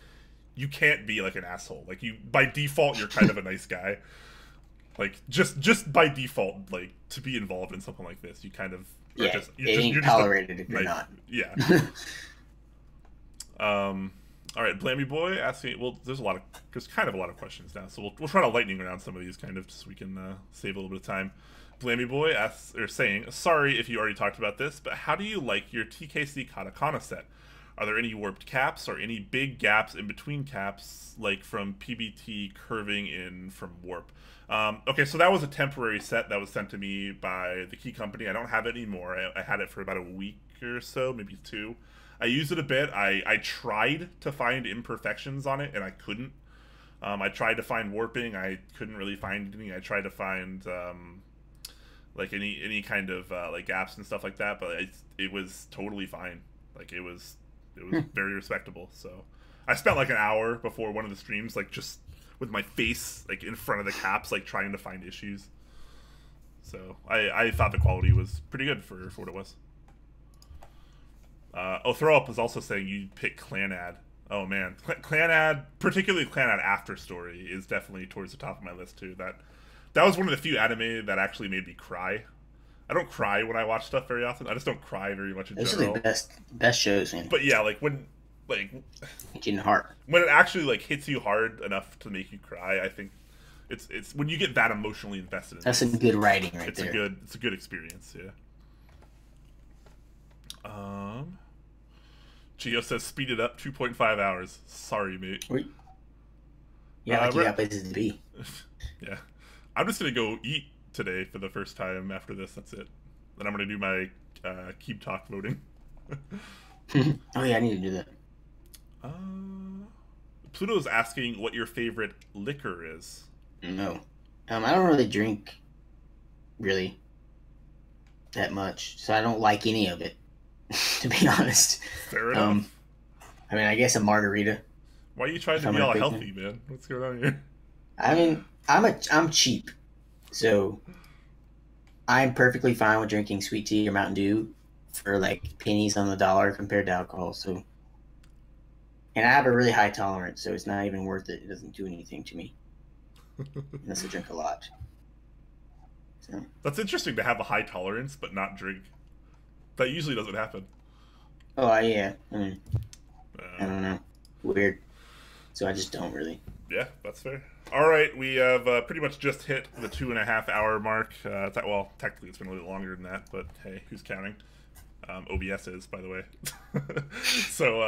you can't be like an asshole. Like you by default you're kind of a nice guy. Like just by default, like to be involved in something like this, you kind of you're tolerated if you're not. Yeah. All right, Blammy Boy asking. Well, there's kind of a lot of questions now, so we'll try to lightning around some of these kind of so we can save a little bit of time. Blammy Boy asks or saying, sorry if you already talked about this, but how do you like your TKC Katakana set? Are there any warped caps or any big gaps in between caps, like from PBT curving in from warp? Okay, so that was a temporary set that was sent to me by the Key Company. I don't have it anymore. I had it for about a week or so, maybe 2. I used it a bit. I tried to find imperfections on it, and I couldn't. I tried to find warping. I couldn't really find anything. I tried to find like any kind of like gaps and stuff like that, but it was totally fine. Like it was very respectable. So I spent like an hour before one of the streams, like just with my face like in front of the caps, like trying to find issues. So I thought the quality was pretty good for what it was. Throw Up was also saying you pick Clanad. Oh man, Clanad, particularly Clanad After Story, is definitely towards the top of my list too. That was one of the few anime that actually made me cry. I don't cry when I watch stuff very often. I just don't cry very much in general. Those are the best shows, man. But yeah, like when in heart. When it actually like hits you hard enough to make you cry, I think it's when you get that emotionally invested in That's some good writing right there. there. It's a good experience, yeah. Gio says speed it up 2.5 hours. Sorry, mate. Yeah, like you got places to be. Yeah. I'm just gonna go eat today for the first time after this. That's it. Then I'm gonna do my Keebtalk voting. Oh yeah, I need to do that. Pluto's asking what your favorite liquor is. No. I don't really drink really that much, so I don't like any of it. To be honest. Fair enough. I mean, I guess a margarita. Why are you trying to be all healthy, man? What's going on here? I mean, I'm cheap, so I'm perfectly fine with drinking sweet tea or Mountain Dew for like pennies on the dollar compared to alcohol. So, and I have a really high tolerance, so it's not even worth it. It doesn't do anything to me unless I drink a lot. So. That's interesting to have a high tolerance but not drink. That usually doesn't happen. Oh, yeah. I don't know. Weird. So I just don't really. Yeah, that's fair. All right, we have pretty much just hit the 2.5 hour mark. Well, technically it's been a little longer than that, but hey, who's counting? OBS is, by the way. So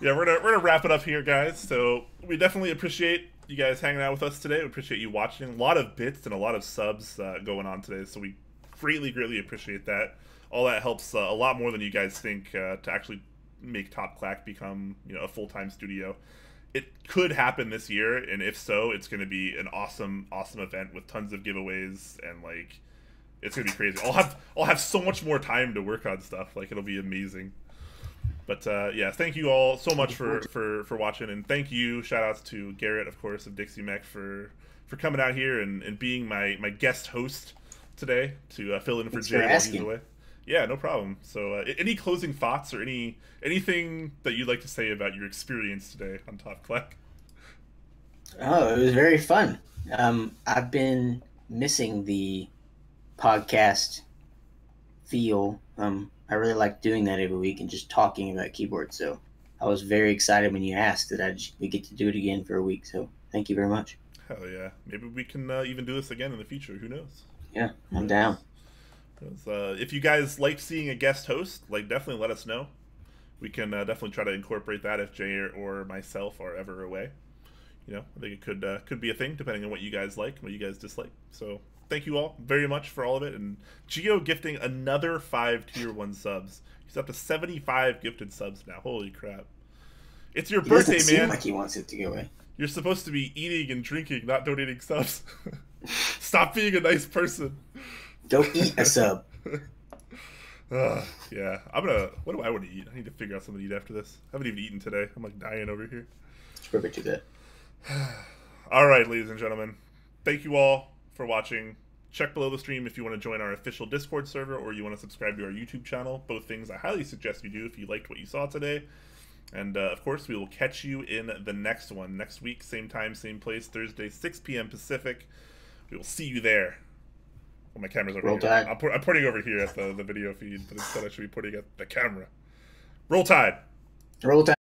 yeah, we're gonna wrap it up here, guys. So we definitely appreciate you guys hanging out with us today. We appreciate you watching. A lot of bits and a lot of subs going on today, so we greatly appreciate that. All that helps a lot more than you guys think to actually make Top Clack become, you know, a full-time studio. It could happen this year, and if so, it's going to be an awesome event with tons of giveaways, and like it's going to be crazy. I'll have so much more time to work on stuff. Like it'll be amazing. But yeah, thank you all so much for watching, and thank you. Shout outs to Garrett, of course, of Dixie Mech for coming out here and being my guest host today to fill in for Jay while he's away. Yeah, no problem. So, any closing thoughts or anything that you'd like to say about your experience today on Top Clack? Oh, it was very fun. I've been missing the podcast feel. I really like doing that every week and just talking about keyboards. So, I was very excited when you asked that we get to do it again for a week. So, thank you very much. Hell yeah! Maybe we can even do this again in the future. Who knows? Yeah, I'm down. If you guys like seeing a guest host, like definitely let us know. We can definitely try to incorporate that if Jay or myself are ever away. You know, I think it could be a thing depending on what you guys like and what you guys dislike. So thank you all very much for all of it. And Gio gifting another 5 tier 1 subs. He's up to 75 gifted subs now. Holy crap! It's your birthday, man. Seem like he wants it to go away. You're supposed to be eating and drinking, not donating subs. Stop being a nice person. Go eat a sub. Yeah, what do I want to eat? I need to figure out something to eat after this. I haven't even eaten today. I'm like dying over here. It's perfect to that. All right, ladies and gentlemen. Thank you all for watching. Check below the stream if you want to join our official Discord server or you want to subscribe to our YouTube channel. Both things I highly suggest you do if you liked what you saw today. And, of course, we will catch you in the next one. Next week, same time, same place, Thursday, 6 p.m. Pacific. We will see you there. Well, my camera's over here. I'm pointing over here at the video feed, but instead I should be pointing at the camera. Roll Tide! Roll Tide!